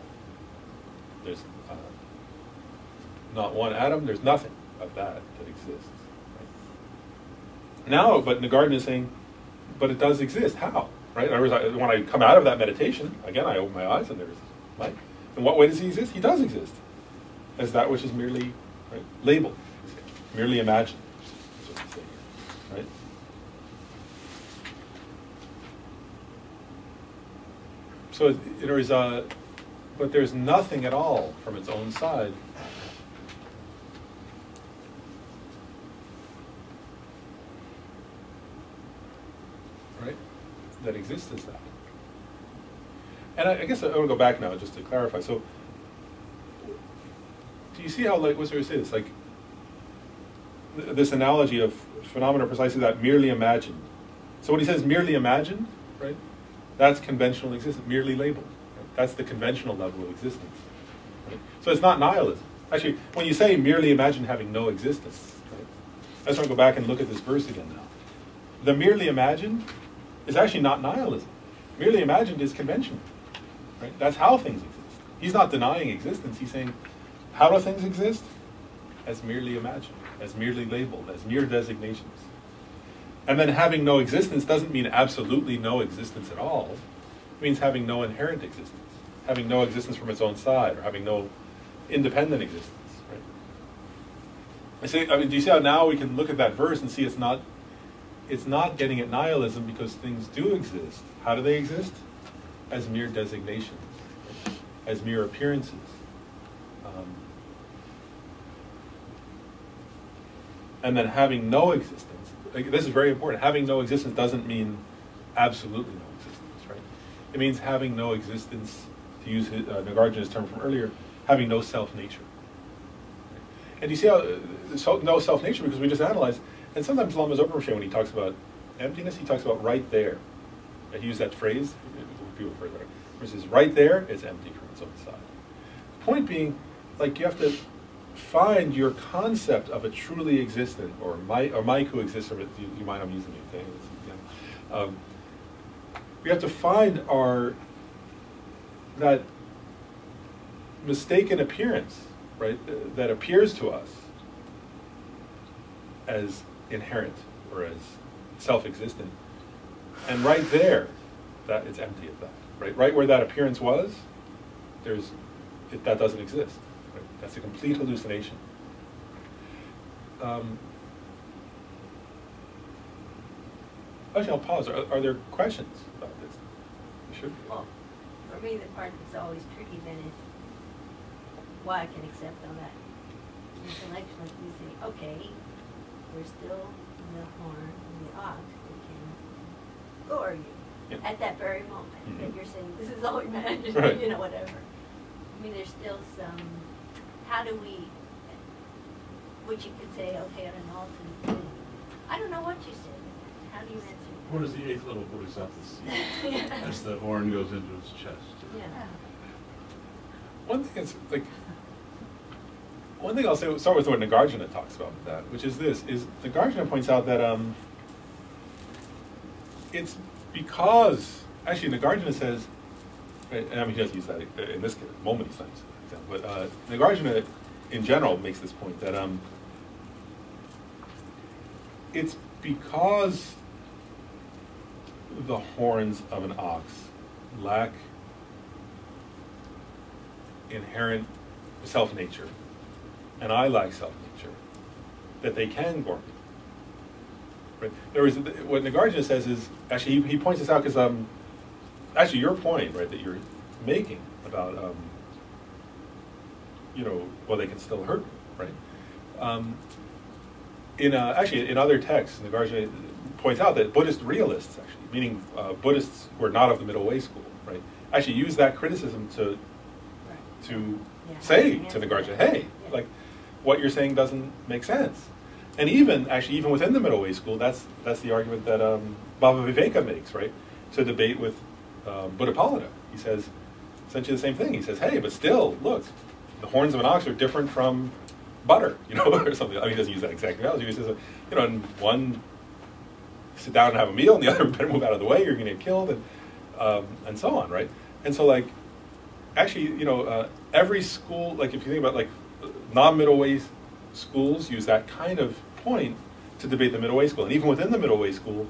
There's not one atom. There's nothing of that exists. Right? Now, but Nagarjuna is saying, but it does exist. How? Right? In other words, when I come out of that meditation, again, I open my eyes and there's Mike. In what way does he exist? He does exist as that which is merely labeled, merely imagined. That's what we say here, right? So there is but there's nothing at all from its own side that exists as that. And I guess I want to go back now just to clarify. So, do you see how, like, what's there to say this? Like, this analogy of phenomena precisely that merely imagined. So when he says merely imagined, right, that's conventional existence, merely labeled. Right? That's the conventional level of existence. Right? So it's not nihilism. Actually, when you say merely imagined having no existence, right, I just want to go back and look at this verse again now. The merely imagined is actually not nihilism. Merely imagined is conventional. Right? That's how things exist. He's not denying existence. He's saying, how do things exist? As merely imagined, as merely labeled, as mere designations. And then having no existence doesn't mean absolutely no existence at all. It means having no inherent existence, having no existence from its own side, or having no independent existence. Right? Do you see how now we can look at that verse and see it's not getting at nihilism because things do exist. How do they exist? As mere designations, as mere appearances. And then having no existence, this is very important, having no existence doesn't mean absolutely no existence, right? It means having no existence, to use Nagarjuna's term from earlier, having no self-nature. And you see how, no self-nature, because we just analyzed, and sometimes Lama Zopa Rinpoche, when he talks about emptiness, he talks about right there. And he used that phrase, people refer to that, where he says, right there, it's empty from its own side. The point being, like, you have to find your concept of a truly existent, or Mike who exists, or you mind I'm using the thing. We have to find that mistaken appearance, right, that appears to us as inherent or as self-existent, and right there, that it's empty of that. Right where that appearance was, that doesn't exist. Right? That's a complete hallucination. Actually, I'll pause. Are there questions about this? There should be. Well, for me, the part that's always tricky then is why I can accept all that intellectually. You say, okay, we're still the horn and the ox that can gore you at that very moment. Mm-hmm. That you're saying, this is all imagined, Right. whatever. I mean, there's still some, how do we, which you could say, okay, on an alternate, I don't know what you said. How do you answer that? What does the eighth level bodhisattva see Yeah. as the horn goes into its chest? Yeah. One thing I'll say, start with what Nagarjuna talks about with that, which is this, is Nagarjuna points out that it's because, actually Nagarjuna says, and I mean he doesn't use that in this moment, he's not using that example, but Nagarjuna in general makes this point that it's because the horns of an ox lack inherent self-nature, and I lack self-nature, that they can gore me. Right? What Nagarjuna says is, actually he points this out because, actually your point, right, that you're making about, well, they can still hurt me, right? Actually, in other texts, Nagarjuna points out that Buddhist realists, actually, meaning Buddhists who are not of the middle way school, right, actually use that criticism to say to Nagarjuna, hey, like, what you're saying doesn't make sense. And even within the middle way school, that's the argument that Bhava Viveka makes, right, to debate with Buddhapalana. He says essentially the same thing. He says, hey, but still, look, the horns of an ox are different from butter, or something. I mean, he doesn't use that exact analogy. He says, in one, sit down and have a meal, and the other better move out of the way, you're going to get killed, and so on, right? And so, like, actually, every school, like, if you think about, like, non-middle way schools use that kind of point to debate the middle way school. And even within the middle way school,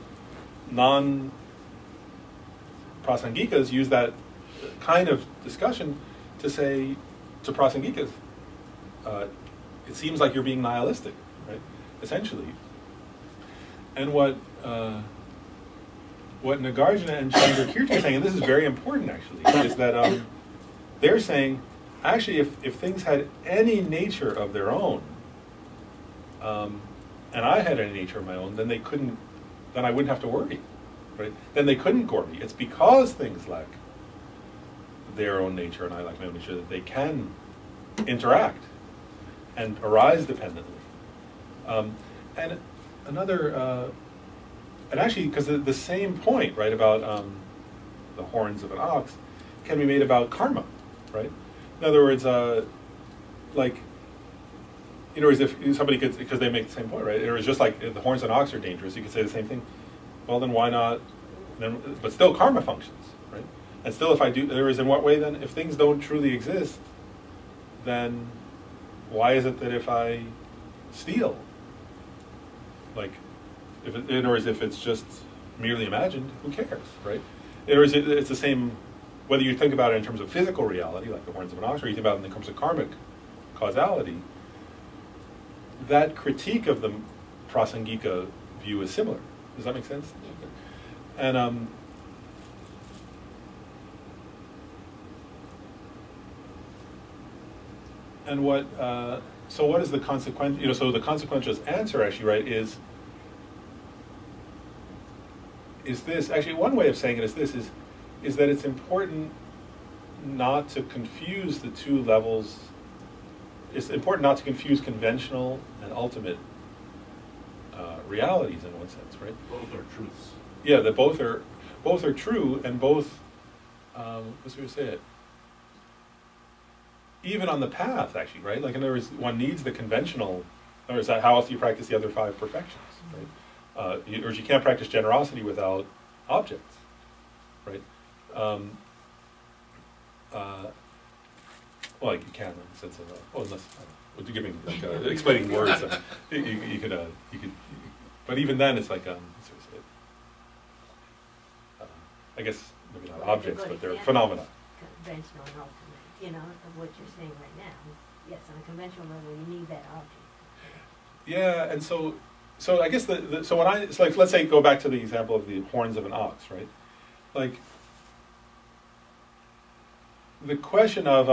non-prasangikas use that kind of discussion to say to prasangikas, it seems like you're being nihilistic, right? Essentially. And what Nagarjuna and Chandrakirti are saying, and this is very important actually, is that they're saying, actually, if things had any nature of their own, and I had any nature of my own, then I wouldn't have to worry, right? Then they couldn't gore me. It's because things lack their own nature and I lack my own nature that they can interact and arise dependently. And another, and actually, because the same point, right, about the horns of an ox can be made about karma, right? In other words, like, as if somebody could, because they make the same point, right? It was just like if the horns of an ox are dangerous, you could say the same thing. Well, then why not? But still, karma functions, right? And still, if I do, there is in what way then? If things don't truly exist, then why is it that if I steal, like, if it, in other words, if it's just merely imagined, who cares, right? In other words, it's the same, whether you think about it in terms of physical reality, like the horns of an ox, or you think about it in terms of karmic causality, that critique of the prasangika view is similar. Does that make sense? And what, so what is the consequence, you know, so the consequential answer actually, right, is this, actually one way of saying it is this, is that it's important not to confuse the two levels. It's important not to confuse conventional and ultimate realities in one sense, right? Both are truths. Yeah, that both are true, and both, what's we say it? Even on the path, actually, right? Like in other words, one needs the conventional. In other words, how else do you practice the other 5 perfections, right? You can't practice generosity without objects, right? Well, like you can in the sense of, unless well, giving like, explaining words, you could, but even then, it's like, I guess maybe not objects, but they're phenomena. Conventional and ultimate, you know, of what you're saying right now. Yes, on a conventional level, you need that object. Yeah, and so I guess so when it's like, let's say go back to the example of the horns of an ox, right? Like the question of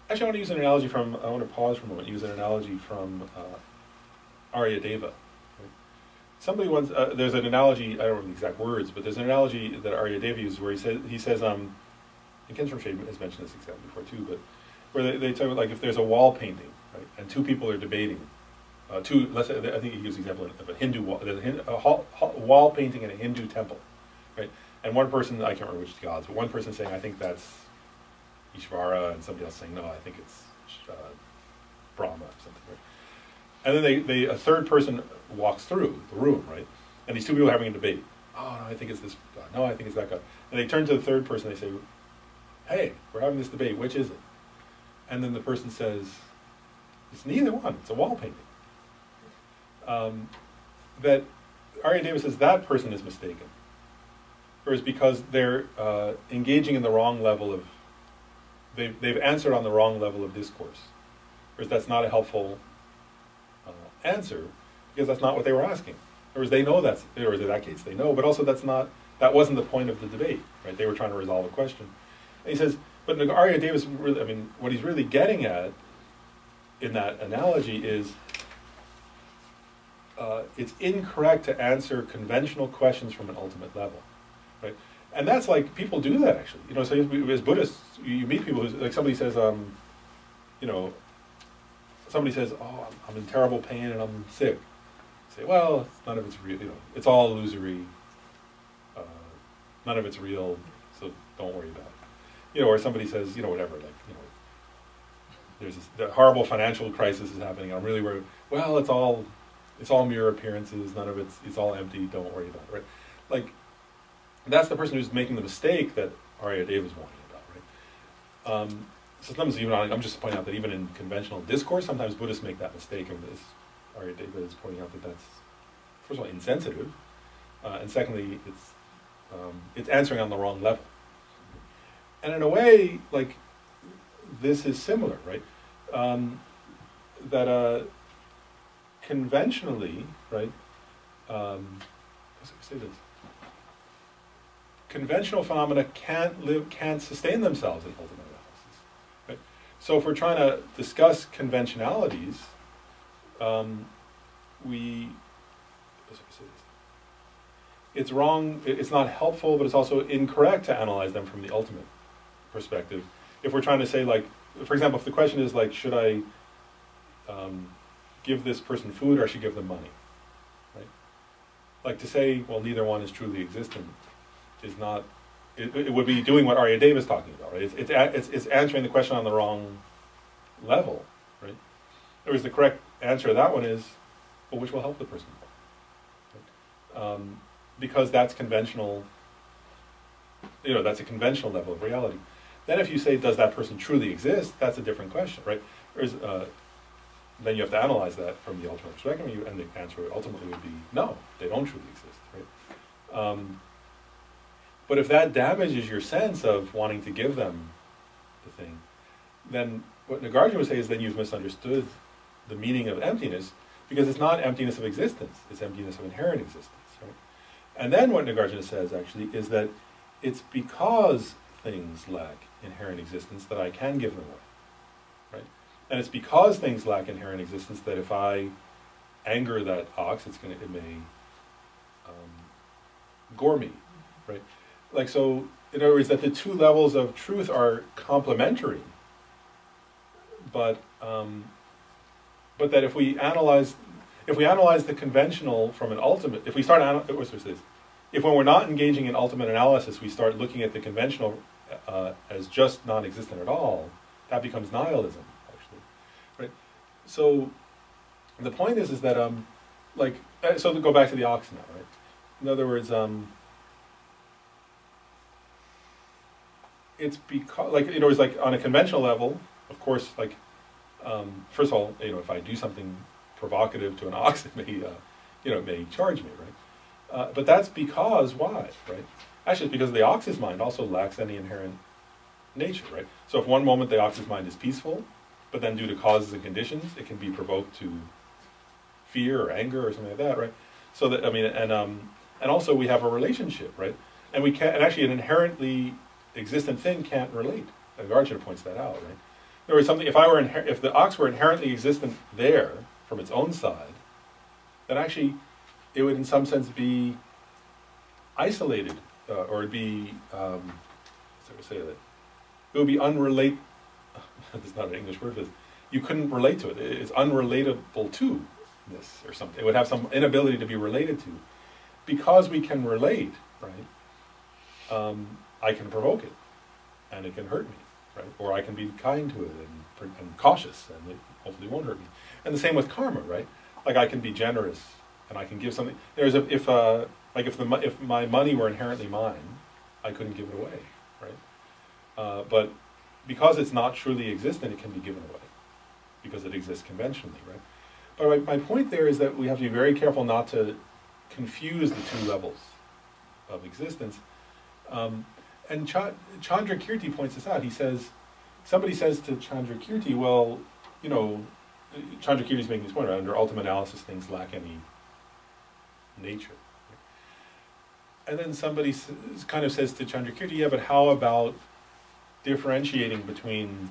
actually I want to use an analogy from, I want to pause for a moment, use an analogy from Aryadeva. Right? Somebody once, there's an analogy, I don't remember the exact words, but there's an analogy that Aryadeva uses where he says, and Kensram Shade has mentioned this example before too, but where they talk about, like, if there's a wall painting, right, and 2 people are debating, let's say, I think he gives the example of a Hindu wall, there's a wall painting in a Hindu temple, right, and one person, I can't remember which gods, but one person saying, I think that's Ishvara, and somebody else saying, no, I think it's Brahma or something, right? And then a third person walks through the room, right, and these 2 people are having a debate. Oh, no, I think it's this god. No, I think it's that god. And they turn to the third person, they say, hey, we're having this debate, which is it? And then the person says, it's neither one, it's a wall painting. That Aryadeva says that person is mistaken. Or it's because they're engaging in the wrong level of, they've answered on the wrong level of discourse. Whereas that's not a helpful answer, because that's not what they were asking. Or they know that's, or in that case they know, but also that wasn't the point of the debate, right? They were trying to resolve a question. And he says, but Aryadeva, really, I mean, what he's really getting at in that analogy is it's incorrect to answer conventional questions from an ultimate level, right? And that's like, people do that actually. You know, so as Buddhists, you meet people who, like somebody says, you know, somebody says, oh, I'm in terrible pain and I'm sick. You say, well, none of it's real, you know, it's all illusory. None of it's real, so don't worry about it. You know, or somebody says, you know, whatever, like, you know, there's the horrible financial crisis is happening. I'm really worried. Well, it's all mere appearances. None of it's all empty. Don't worry about it, right? Like, that's the person who's making the mistake that Aryadeva is warning about, right? So sometimes even I'm just pointing out that even in conventional discourse, sometimes Buddhists make that mistake, and this Aryadeva is pointing out that that's, first of all, insensitive, and secondly, it's answering on the wrong level. And in a way, like, this is similar, right? That conventionally, right? How do I say this? Conventional phenomena can't sustain themselves in ultimate analysis, right? So if we're trying to discuss conventionalities, it's wrong. It's not helpful, but it's also incorrect to analyze them from the ultimate perspective. If we're trying to say, like, for example, if the question is like, should I give this person food or should I give them money, right? Like, to say, well, neither one is truly existent is not. It would be doing what Aryadeva is talking about, right? It's answering the question on the wrong level, right? Whereas the correct answer to that one is, well, which will help the person more, right? Because that's conventional that's a conventional level of reality. Then if you say, does that person truly exist, that's a different question, right? Then you have to analyze that from the ultimate perspective, and the answer ultimately would be, no, they don't truly exist, right? But if that damages your sense of wanting to give them the thing, then what Nagarjuna would say is then you've misunderstood the meaning of emptiness, because it's not emptiness of existence, it's emptiness of inherent existence, right? And then what Nagarjuna says, actually, is that it's because things lack inherent existence that I can give them away, right? And it's because things lack inherent existence that if I anger that ox, it may gore me, right? Like, so, in other words, that the two levels of truth are complementary, but that if we analyze the conventional from an ultimate, if we start, if when we're not engaging in ultimate analysis, we start looking at the conventional as just non-existent at all, that becomes nihilism, actually, right? So the point is that so to go back to the ox now, right? In other words, it's because, it's like on a conventional level, of course, first of all, if I do something provocative to an ox, it may, it may charge me, right? But that's because why, right? Actually, it's because the ox's mind also lacks any inherent nature, right? So if one moment the ox's mind is peaceful, but then due to causes and conditions, it can be provoked to fear or anger or something like that, right? So that, and also we have a relationship, right? And we can't, and actually an inherently existent thing can't relate. Nagarjuna points that out, right? There was something, if the ox were inherently existent there from its own side, then actually it would in some sense be isolated, or it'd be, it would be unrelate. That's not an English word, but you couldn't relate to it. It's unrelatable to this or something. It would have some inability to be related to. Because we can relate, right, I can provoke it, and it can hurt me, right? Or I can be kind to it and cautious, and it hopefully won't hurt me. And the same with karma, right? Like I can be generous, and I can give something. If my money were inherently mine, I couldn't give it away, right? But because it's not truly existent, it can be given away, because it exists conventionally, right? But my point there is that we have to be very careful not to confuse the two levels of existence. And Chandrakirti points this out. He says, somebody says to Chandrakirti, well, Chandrakirti is making this point, right? Under ultimate analysis, things lack any nature. And then somebody kind of says to Chandrakirti, yeah, but how about differentiating between,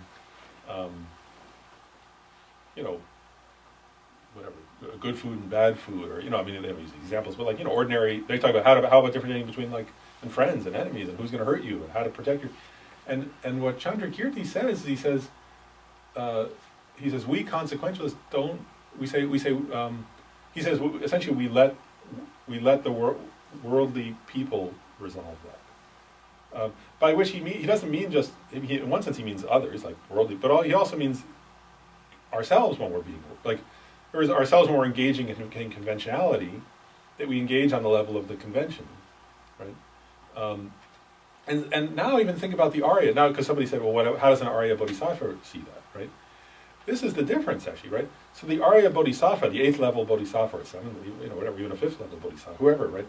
whatever, good food and bad food, or, they don't use examples, but ordinary, they talk about how about differentiating between and friends and enemies, and who's going to hurt you, and how to protect you. And what Chandrakirti says, he says, we consequentialists don't, he says, essentially we let the worldly people resolve that. By which he doesn't mean just, in one sense he means others, like worldly, but he also means ourselves when we're being, ourselves when we're engaging in conventionality, that we engage on the level of the convention, right? And now even think about the Arya, now because somebody said, well, how does an Arya Bodhisattva see that, right? This is the difference, actually, right? So the Arya Bodhisattva, the 8th level Bodhisattva, or 7th, whatever, even a 5th level Bodhisattva, whoever, right?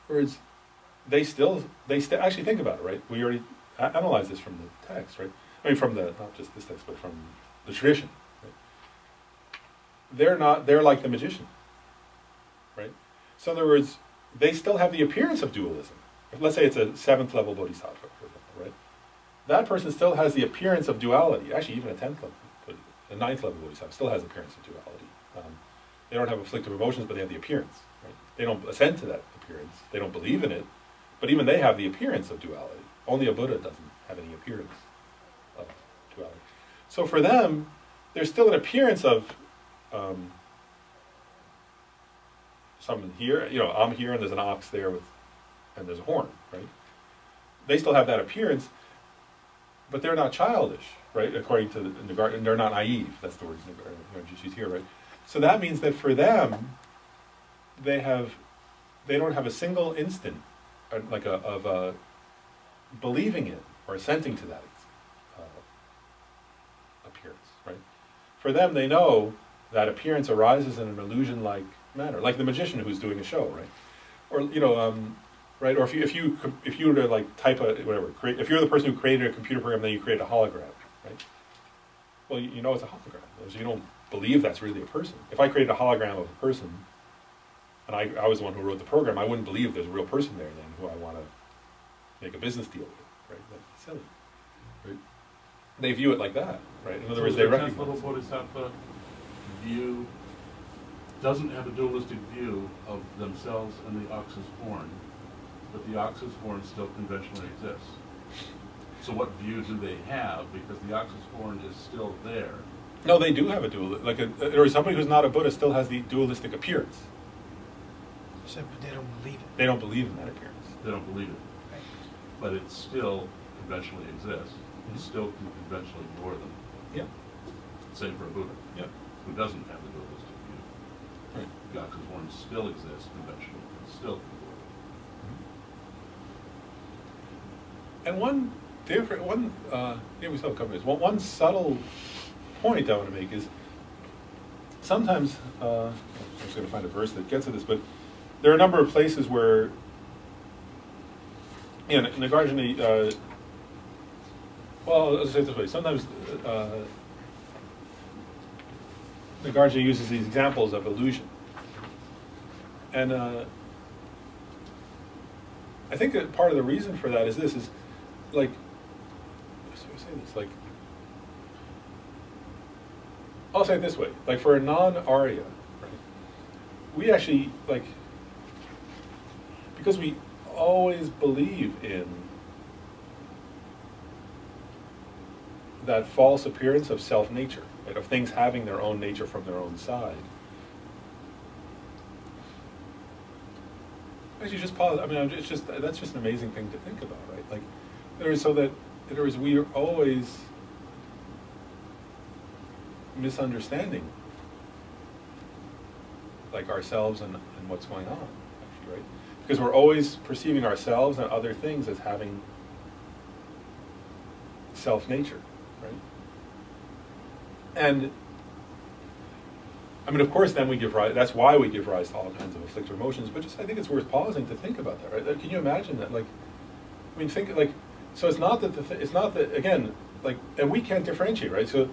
Whereas they still actually think about it, right? We already analyze this from the text, right? From not just this text, but from the tradition, right? They're like the magician, right? So in other words, they still have the appearance of dualism. Let's say it's a 7th level Bodhisattva, for example, right? That person still has the appearance of duality. Actually, even a 10th level, a 9th level Bodhisattva still has appearance of duality. They don't have afflictive emotions, but they have the appearance, right? They don't assent to that appearance. They don't believe in it, but even they have the appearance of duality. Only a Buddha doesn't have any appearance of duality. So for them, there's still an appearance of someone here, I'm here and there's an ox there and there's a horn, right? They still have that appearance, but they're not childish, right? According to Nagarjuna, and they're not naive. That's the word Nagarjuna here, right? So that means that for them, they don't have a single instant, believing it or assenting to that appearance, right? For them, they know that appearance arises in an illusion-like manner, like the magician who's doing a show, right? Or right? Or if you were to like type a whatever, if you're the person who created a computer program, then you create a hologram, right? Well, you know it's a hologram, so you don't believe that's really a person. If I created a hologram of a person, and I was the one who wrote the program, I wouldn't believe there's a real person there then who I want to make a business deal with, right? That's silly, right? They view it like that, right? In other words, they the recognize. 10th level Bodhisattva view doesn't have a dualistic view of themselves and the ox's horn, but the ox's horn still conventionally exists. So what view do they have? Because the ox's horn is still there. No, they do have a dual, or somebody who's not a Buddha still has the dualistic appearance. So, but they don't believe it. They don't believe in that appearance. They don't believe it. Right. But it still conventionally exists. You still can conventionally ignore them. Yeah. Same for a Buddha, Yeah. who doesn't have the dualistic view. Right. The ox's horn still exists conventionally, still can ignore them. And one we still have a couple minutes. One subtle point I want to make is sometimes I'm just going to find a verse that gets at this, but there are a number of places where Nagarjuna. Well, I'll say it this way. Sometimes Nagarjuna uses these examples of illusion, and I think that part of the reason for that is this: is like, I'll say it this way, like for a non-Arya, right, we actually, like, because we always believe in that false appearance of self-nature, right, of things having their own nature from their own side. Actually, just pause. I mean, it's just that's just an amazing thing to think about, right? Like, we are always misunderstanding, like ourselves and what's going on, actually, right? Because we're always perceiving ourselves and other things as having self-nature, right? And I mean, of course, then we give rise. That's why we give rise to all kinds of afflictive emotions. But just, I think it's worth pausing to think about that, right? Like, can you imagine that? Like, I mean, think like. So it's not that it's not that, again, like, and we can't differentiate, right? So,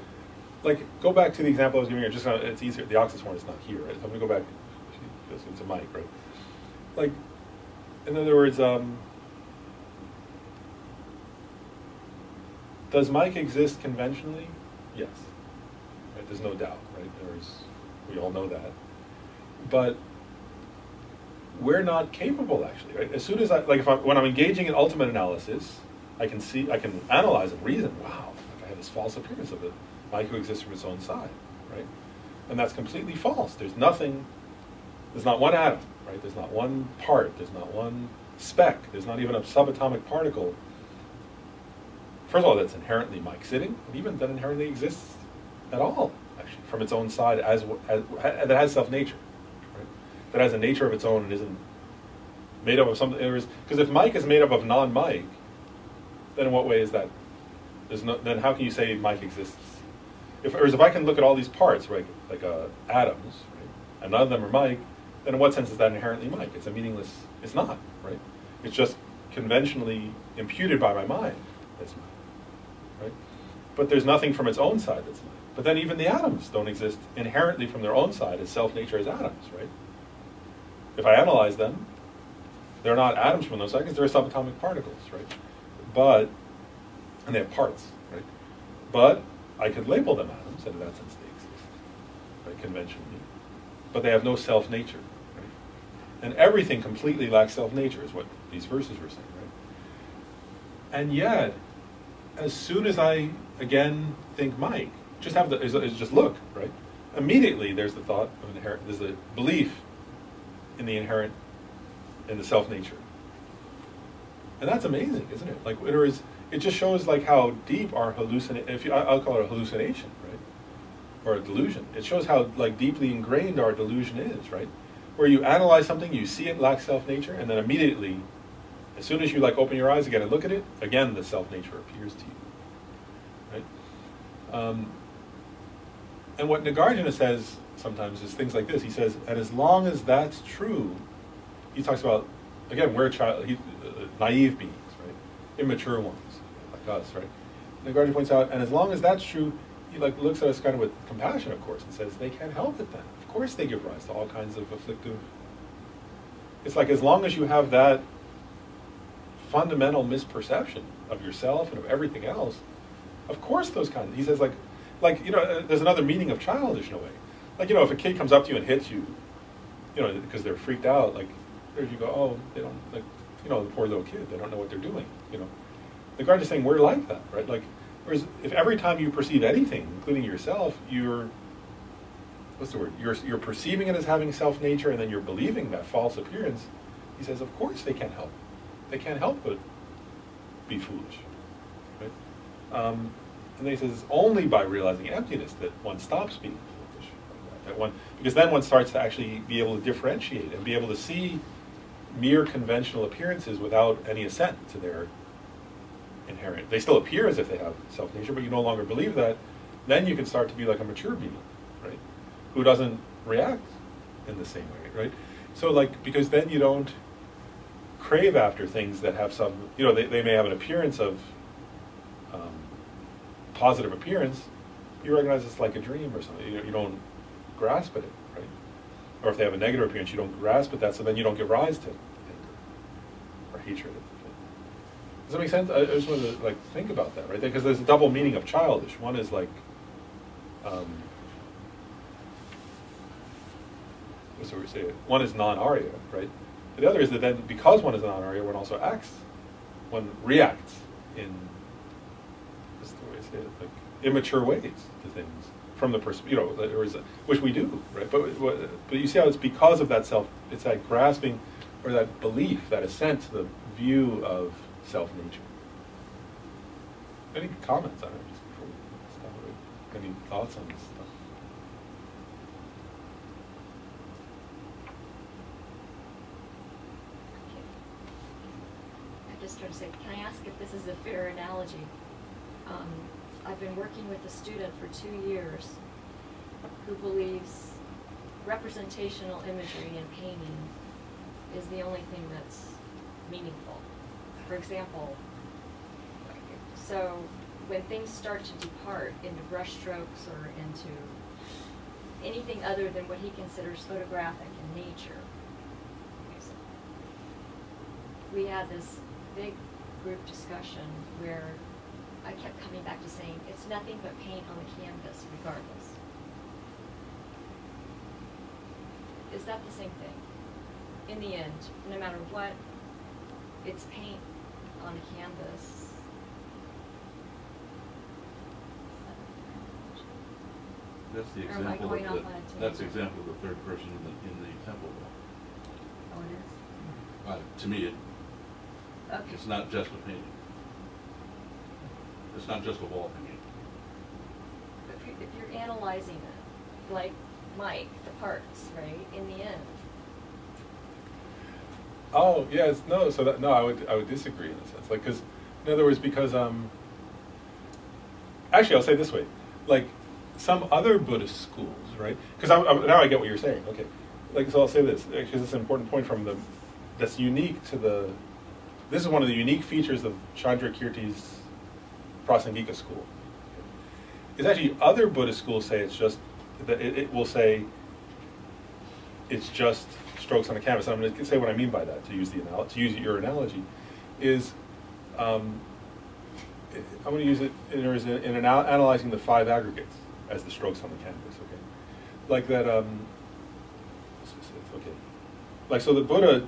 like, go back to the example I was giving you. Just it's easier. The ox's horn is not here, right? So I'm going to go back. It's a mic, right? Like, in other words, does Mike exist conventionally? Yes. Right? There's no doubt, right? We all know that. But we're not capable, actually, right? As soon as when I'm engaging in ultimate analysis, I can analyze and reason, wow, like I have this false appearance of it. Mike who exists from its own side, right? And that's completely false. There's not one atom, right? There's not one part, there's not one speck, there's not even a subatomic particle. First of all, that's inherently Mike sitting, and even that inherently exists at all, actually, from its own side that has self-nature, right? That has a nature of its own and isn't made up of something. Because if Mike is made up of non-Mike, then in what way is that? Then how can you say Mike exists? If I can look at all these parts, right, like atoms, right, and none of them are Mike, then in what sense is that inherently Mike? It's a meaningless. It's not, right? It's just conventionally imputed by my mind that's Mike, right? But there's nothing from its own side that's Mike. But then even the atoms don't exist inherently from their own side as self-nature as atoms, right? If I analyze them, they're not atoms from those sides because they're subatomic particles, right? And they have parts, right? But I could label them atoms, and in that sense they exist, right, conventionally. But they have no self-nature, right? And everything completely lacks self-nature is what these verses were saying, right? And yet, as soon as I, again, think Mike, just look, right? Immediately there's the thought of there's the belief in the inherent, in the self-nature. And that's amazing, isn't it? Like, it just shows like how deep our I'll call it a hallucination, right? Or a delusion. It shows how like deeply ingrained our delusion is, right? Where you analyze something, you see it lacks self-nature, and then immediately As soon as you like open your eyes again and look at it, again the self-nature appears to you. Right? And what Nagarjuna says sometimes is things like this. He says, and as long as that's true, he talks about, again, we're naive beings, right? Immature ones, like us, right? Nagarjuna points out, and as long as that's true, he like looks at us kind of with compassion, of course, and says, they can't help it then. Of course they give rise to all kinds of afflictive. It's like as long as you have that fundamental misperception of yourself and of everything else, of course those kinds. He says like there's another meaning of childish in a way. Like if a kid comes up to you and hits you, because they're freaked out, like there you go, oh, they don't like, the poor little kid, they don't know what they're doing. The guard is saying we're like that, right? Like, whereas if every time you perceive anything, including yourself, you're perceiving it as having self-nature, and then you're believing that false appearance. He says, of course they can't help. They can't help but be foolish, right? And then he says it's only by realizing emptiness that one stops being foolish, because then one starts to actually be able to differentiate and be able to see mere conventional appearances without any assent to their inherent. They still appear as if they have self-nature, but you no longer believe that. Then you can start to be like a mature being, right? Who doesn't react in the same way, right? So because then you don't crave after things that have some, they may have an appearance of positive appearance. You recognize it's like a dream or something. You don't grasp at it, right? Or if they have a negative appearance, you don't grasp at that, so then you don't give rise to anger or hatred. Does that make sense? I just want to think about that, right? Because there's a double meaning of childish. One is what's the word we say? One is non-arya, right? The other is that then because one is non-arya, one also one reacts in, what's the way to say it? Immature ways to things from the perspective, which we do, right? But you see how it's because of that it's that grasping or that belief, that assent to the view of self-nature. Any comments on it just before we start? Any thoughts on this stuff? I just tried to say, can I ask if this is a fair analogy? I've been working with a student for 2 years who believes representational imagery and painting is the only thing that's meaningful. For example, so when things start to depart into brushstrokes or into anything other than what he considers photographic in nature, we had this big group discussion where I kept coming back to saying, it's nothing but paint on the canvas regardless. Is that the same thing? In the end, no matter what, it's paint on a canvas. That's the Or am I example going of off the, on a tangent? that's the example of the third person in the temple. Oh, it is? To me, Okay. it's not just a painting. It's not just a wall painting. If you're analyzing it, like Mike, the parts, right, in the end. Oh yes, no. So that I would disagree in a sense, because in other words, because actually I'll say it this way, some other Buddhist schools, right? Because now I get what you're saying. Okay, so I'll say this because it's an important point that's unique to the. This is one of the unique features of Chandrakirti's Prasangika school. It's actually other Buddhist schools say it's just that it will say it's just strokes on a canvas. And I'm going to say what I mean by that. To use your analogy, is I'm going to use it in analyzing the 5 aggregates as the strokes on the canvas. Okay, like that. Okay, so the Buddha.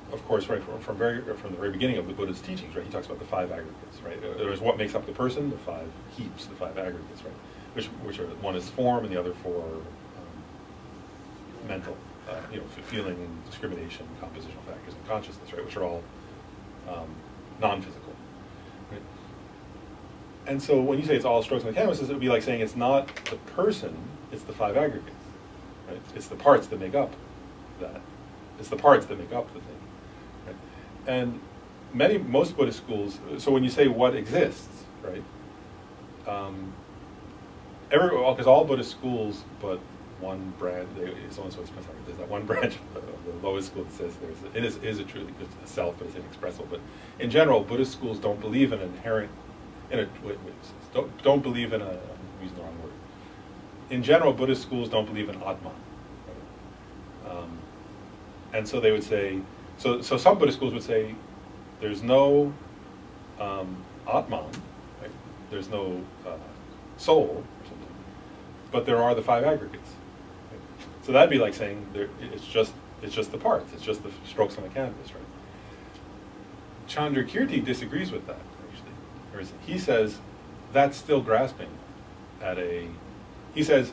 Of course, right from the very beginning of the Buddha's teachings, right, he talks about the 5 aggregates, right? There's what makes up the person, the 5 heaps, the 5 aggregates, right? Which are one is form, and the other 4 mental, feeling, discrimination, compositional factors, and consciousness, right? Which are all non-physical, right? And so when you say it's all strokes on the canvas, it would be like saying it's not the person, it's the 5 aggregates, right? It's the parts that make up that. It's the parts that make up the thing. And most Buddhist schools, so when you say what exists, right? Because all Buddhist schools, but one branch, it's almost so expensive. There's that one branch of the lowest school that says it is a truly a self, but it's inexpressible. But in general, Buddhist schools don't believe in inherent, don't believe in a, I'm using the wrong word. In general, Buddhist schools don't believe in Atman. Right? And so they would say, so some Buddhist schools would say, there's no Atman, right? There's no soul, or something, but there are the five aggregates. Right? So that'd be like saying it's just the parts, it's just the strokes on the canvas, right? Chandrakirti disagrees with that, actually. He says that's still grasping at a. He says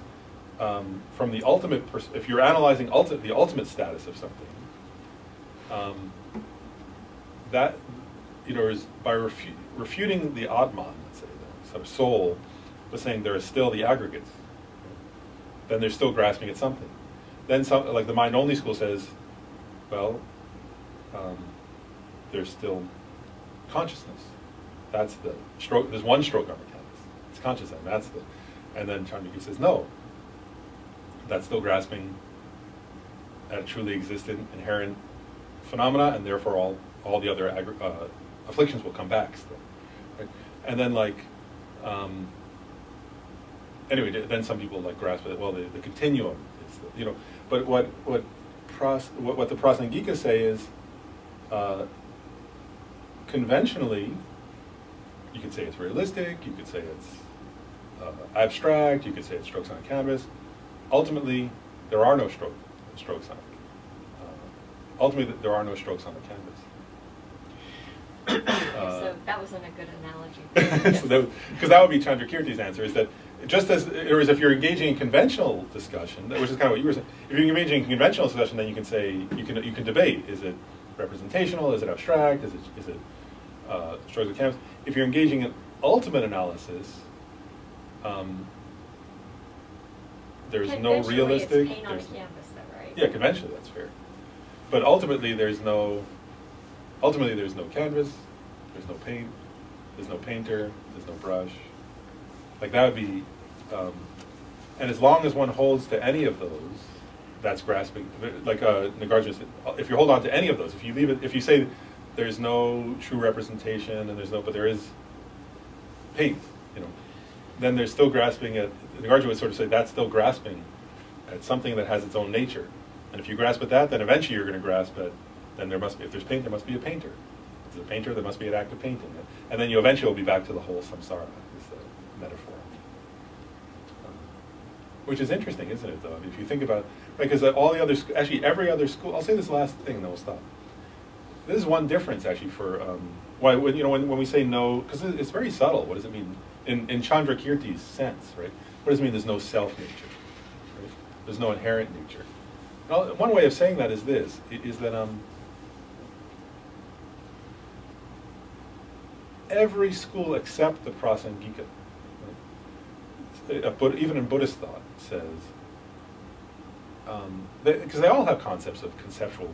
from the ultimate, if you're analyzing the ultimate status of something, that is by refuting the Atman, let's say, the sort of soul, but saying there are still the aggregates. Then they're still grasping at something. Then some, like the mind-only school says, well, there's still consciousness. That's the stroke. There's one stroke on the canvas. It's consciousness. That's the. And then Chandrakirti says, no. That's still grasping at a truly existent inherent phenomena, and therefore all the other afflictions will come back still. Right? And then anyway, then some people grasp it. Well, the continuum is but what the Prasangika say is conventionally, you could say it's realistic, you could say it's abstract, you could say it's strokes on a canvas. Ultimately, there are no strokes on it. Ultimately, there are no strokes on the canvas. So that wasn't a good analogy. Because that would be Chandrakirti's answer, is that just as if you're engaging in conventional discussion, which is kind of what you were saying, if you're engaging in conventional discussion, then you can say, you can debate, is it representational, is it abstract, is it strokes of canvas? If you're engaging in ultimate analysis, there's no realistic. It's paint on a canvas, though, right? Yeah, conventionally that's fair, but ultimately there's no canvas, there's no paint, there's no painter, there's no brush. Like that would be, and as long as one holds to any of those, that's grasping. Like Nagarjuna said, if you hold on to any of those, if you leave it, if you say there's no true representation and but there is paint, then there's still grasping at. Nagarjuna would sort of say that's still grasping at something that has its own nature. And if you grasp at that, then eventually you're going to grasp at. Then there must be, if there's paint, there must be a painter. If there's a painter, there must be an act of painting. And then you eventually will be back to the whole samsara, is the metaphor. Which is interesting, isn't it, though? If you think about it, because all the other, actually every other school, I'll say this last thing and then we'll stop. This is one difference, actually, for why, when we say no, because it's very subtle. What does it mean? In Chandrakirti's sense, right? What does it mean there's no self-nature? Right? There's no inherent nature. Now, one way of saying that is this, is that every school except the Prasangika, right? Even in Buddhist thought, says, because they all have concepts of conceptual,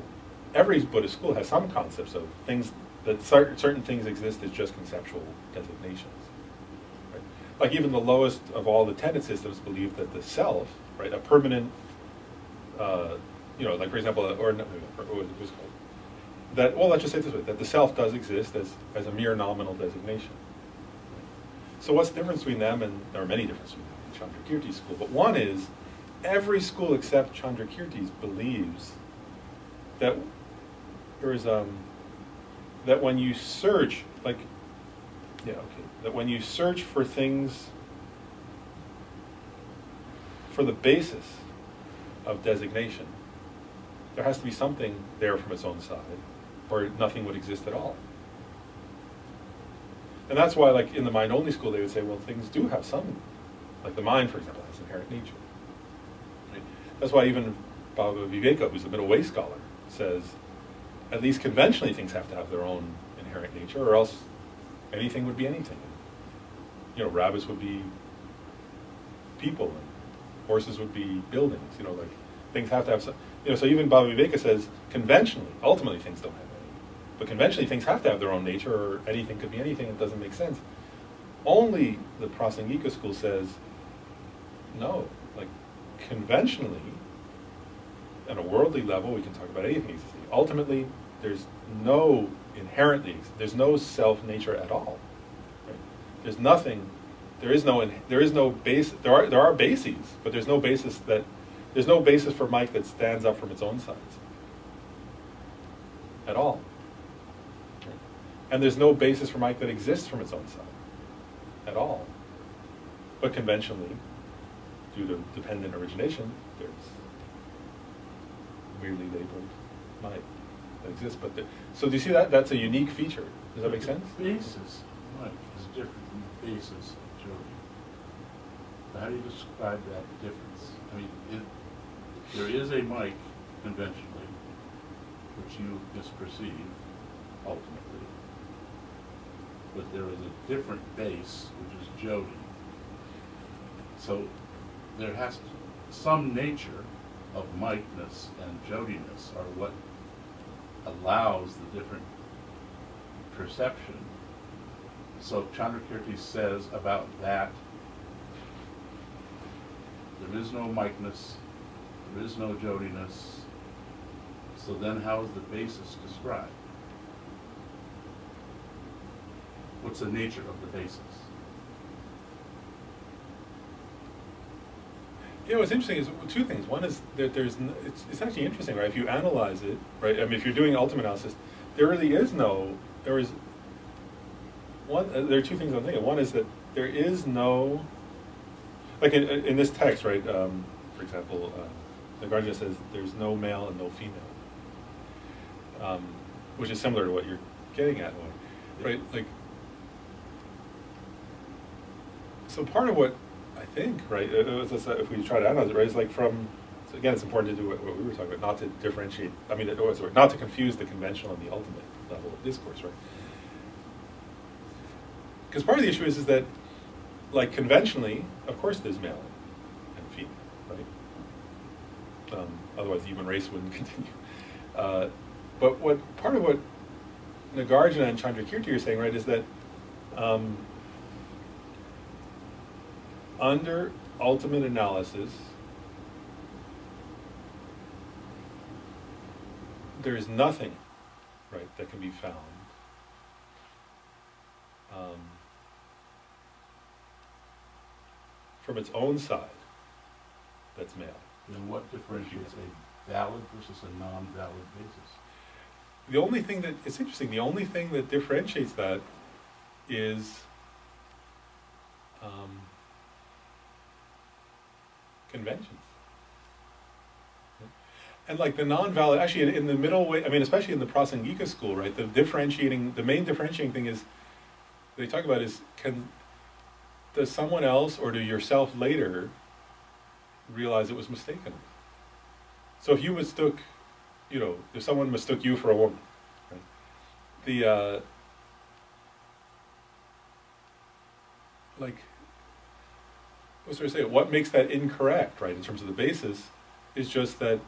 every Buddhist school has some concepts of things, that certain things exist as just conceptual designations. Right? Like even the lowest of all the tenet systems believe that the self, right, a permanent, like for example, or what was called, that, well, let's just say it this way, that the self does exist as a mere nominal designation. So what's the difference between them, and there are many differences between Chandrakirti's school, but one is, every school except Chandrakirti's believes that there is, that when you search, that when you search for things, for the basis of designation, there has to be something there from its own side, or nothing would exist at all. And that's why, like in the mind-only school, they would say, well, things do have some, like the mind, for example, has inherent nature. Right? That's why even Baba Viveka, who's a middle way scholar, says, at least conventionally, things have to have their own inherent nature, or else anything would be anything. Rabbits would be people, and horses would be buildings. Like things have to have some. So even Baba Viveka says, conventionally, ultimately, things don't have any But conventionally, things have to have their own nature, or anything could be anything. It doesn't make sense. Only the Prasangika school says, no, like conventionally, at a worldly level, we can talk about anything existing. Ultimately, there's no inherently, there's no self-nature at all. Right? There's nothing. There is no base. There are bases, but there's no basis for Mike that stands up from its own sides at all. Right? And there's no basis for Mike that exists from its own side at all. But conventionally, due to dependent origination, there's weirdly labeled Mike that exists. So do you see that? That's a unique feature. Does that make sense? The basis, Mike, is different from the basis of Jody. How do you describe that difference? I mean, there is a Mike, conventionally, which you misperceive, ultimately. But there is a different base, which is Jody. So there has to, some nature of Mike-ness and Jodiness are what allows the different perception. So Chandrakirti says about that, there is no Mike-ness, there is no Jodiness. So then how is the basis described? What's the nature of the basis? You know, what's interesting is two things. One is that it's actually interesting, right? If you analyze it, right? I mean, if you're doing ultimate analysis, there are two things I'm thinking. One is that there is no, like in this text, right? For example, Nagarjuna says there's no male and no female, which is similar to what you're getting at, right? Like, so part of what I think, right, if we try to analyze it, right, is like so again, it's important to do what we were talking about, not to differentiate, not to confuse the conventional and the ultimate level of discourse, right? Because part of the issue is that, like, conventionally, of course there's male and female, right? Otherwise the human race wouldn't continue. But part of what Nagarjuna and Chandrakirti are saying, right, is that under ultimate analysis, there is nothing, right, that can be found from its own side that's male. Then what differentiates a valid versus a non-valid basis? The only thing that, it's interesting, the only thing that differentiates that is conventions. And like the non-valid, actually in the middle way, I mean, especially in the Prasangika school, right, the main differentiating thing is, they talk about is, does someone else or do yourself later realize it was mistaken? So if you mistook, if someone mistook you for a woman, right, what makes that incorrect, right, in terms of the basis, is just that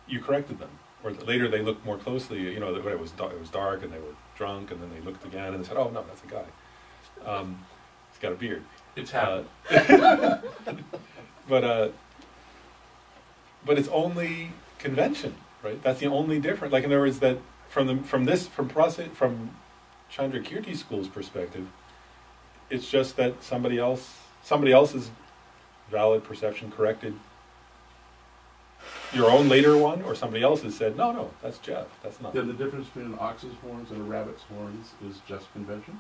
you corrected them, or that later they looked more closely, it was dark and they were drunk, and then they looked again and they said, oh no, that's a guy. He's got a beard. It's happened. But it's only convention, right? That's the only difference. Like, in other words, that from Chandrakirti school's perspective, it's just that somebody else's valid perception corrected your own later one, or somebody else has said, no, that's Jeff, that's not. Then the difference between an ox's horns and a rabbit's horns is just convention?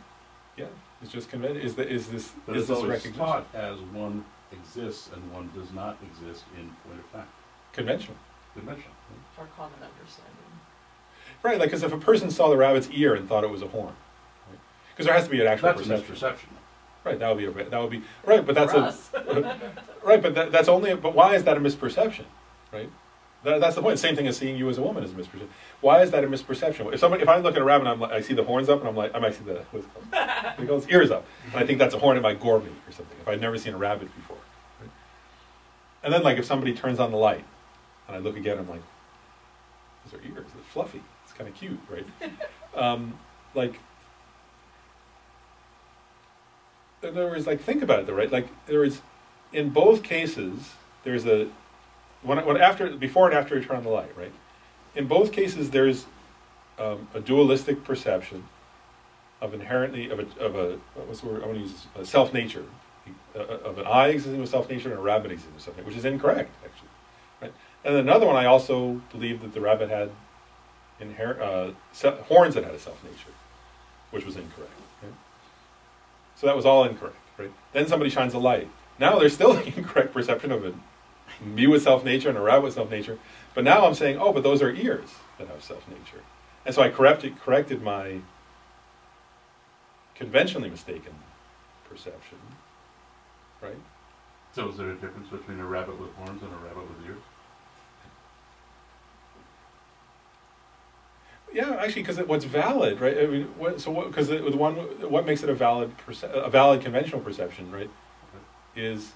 Yeah, it's just convention. Is this always recognition taught as one exists and one does not exist in point of fact. conventional? Convention. For common understanding. Right, like, because if a person saw the rabbit's ear and thought it was a horn, because there has to be an actual That's perception. misperception. Right, that would be right, but that's For us. right, but that's only. But why is that a misperception? Right, that's the point. Same thing as seeing you as a woman is a misperception. Why is that a misperception? If I look at a rabbit, and I see the horns up, and I might see the ears up, and I think that's a horn, it might gore me or something. If I've never seen a rabbit before, right? And then, like, if somebody turns on the light, and I look again, I'm like, those are ears. They're fluffy. It's kind of cute, right? Like, in other words, like, think about it though, right? Like, there is, in both cases, there's a, before and after you turn on the light, right? In both cases, there's a dualistic perception of inherently, of a what's the word, I want to use a self-nature, of an I existing with self-nature and a rabbit existing with self-nature, which is incorrect, actually, right? And another one, I also believed that the rabbit had horns that had a self-nature, which was incorrect, right? So that was all incorrect, right? Then somebody shines a light. Now there's still the incorrect perception of me with self-nature and a rabbit with self-nature, but now I'm saying, oh, but those are ears that have self-nature. And so I corrected my conventionally mistaken perception, right? So is there a difference between a rabbit with horns and a rabbit with ears? Yeah, actually, because what's valid, right? I mean, what makes it a valid conventional perception, right? Is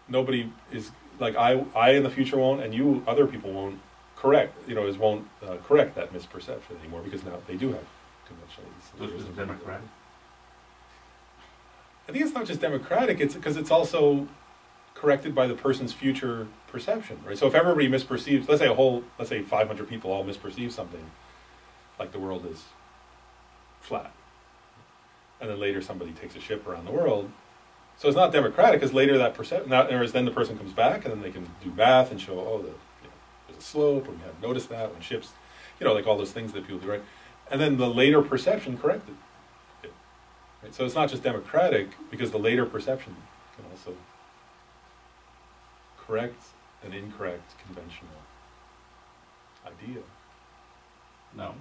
nobody is like I in the future won't, and you other people won't correct that misperception anymore, because now they do have conventional. So it's just democratic? I think it's not just democratic, it's because it's also corrected by the person's future perception, right? So if everybody misperceives, let's say 500 people all misperceive something, like the world is flat, and then later somebody takes a ship around the world, so it's not democratic, because later that perception, whereas then the person comes back, and then they can do math and show, there's a slope, and we hadn't noticed that when ships, like all those things that people do, right? And then the later perception corrected it. Right? So it's not just democratic, because the later perception can also correct an incorrect conventional idea. No.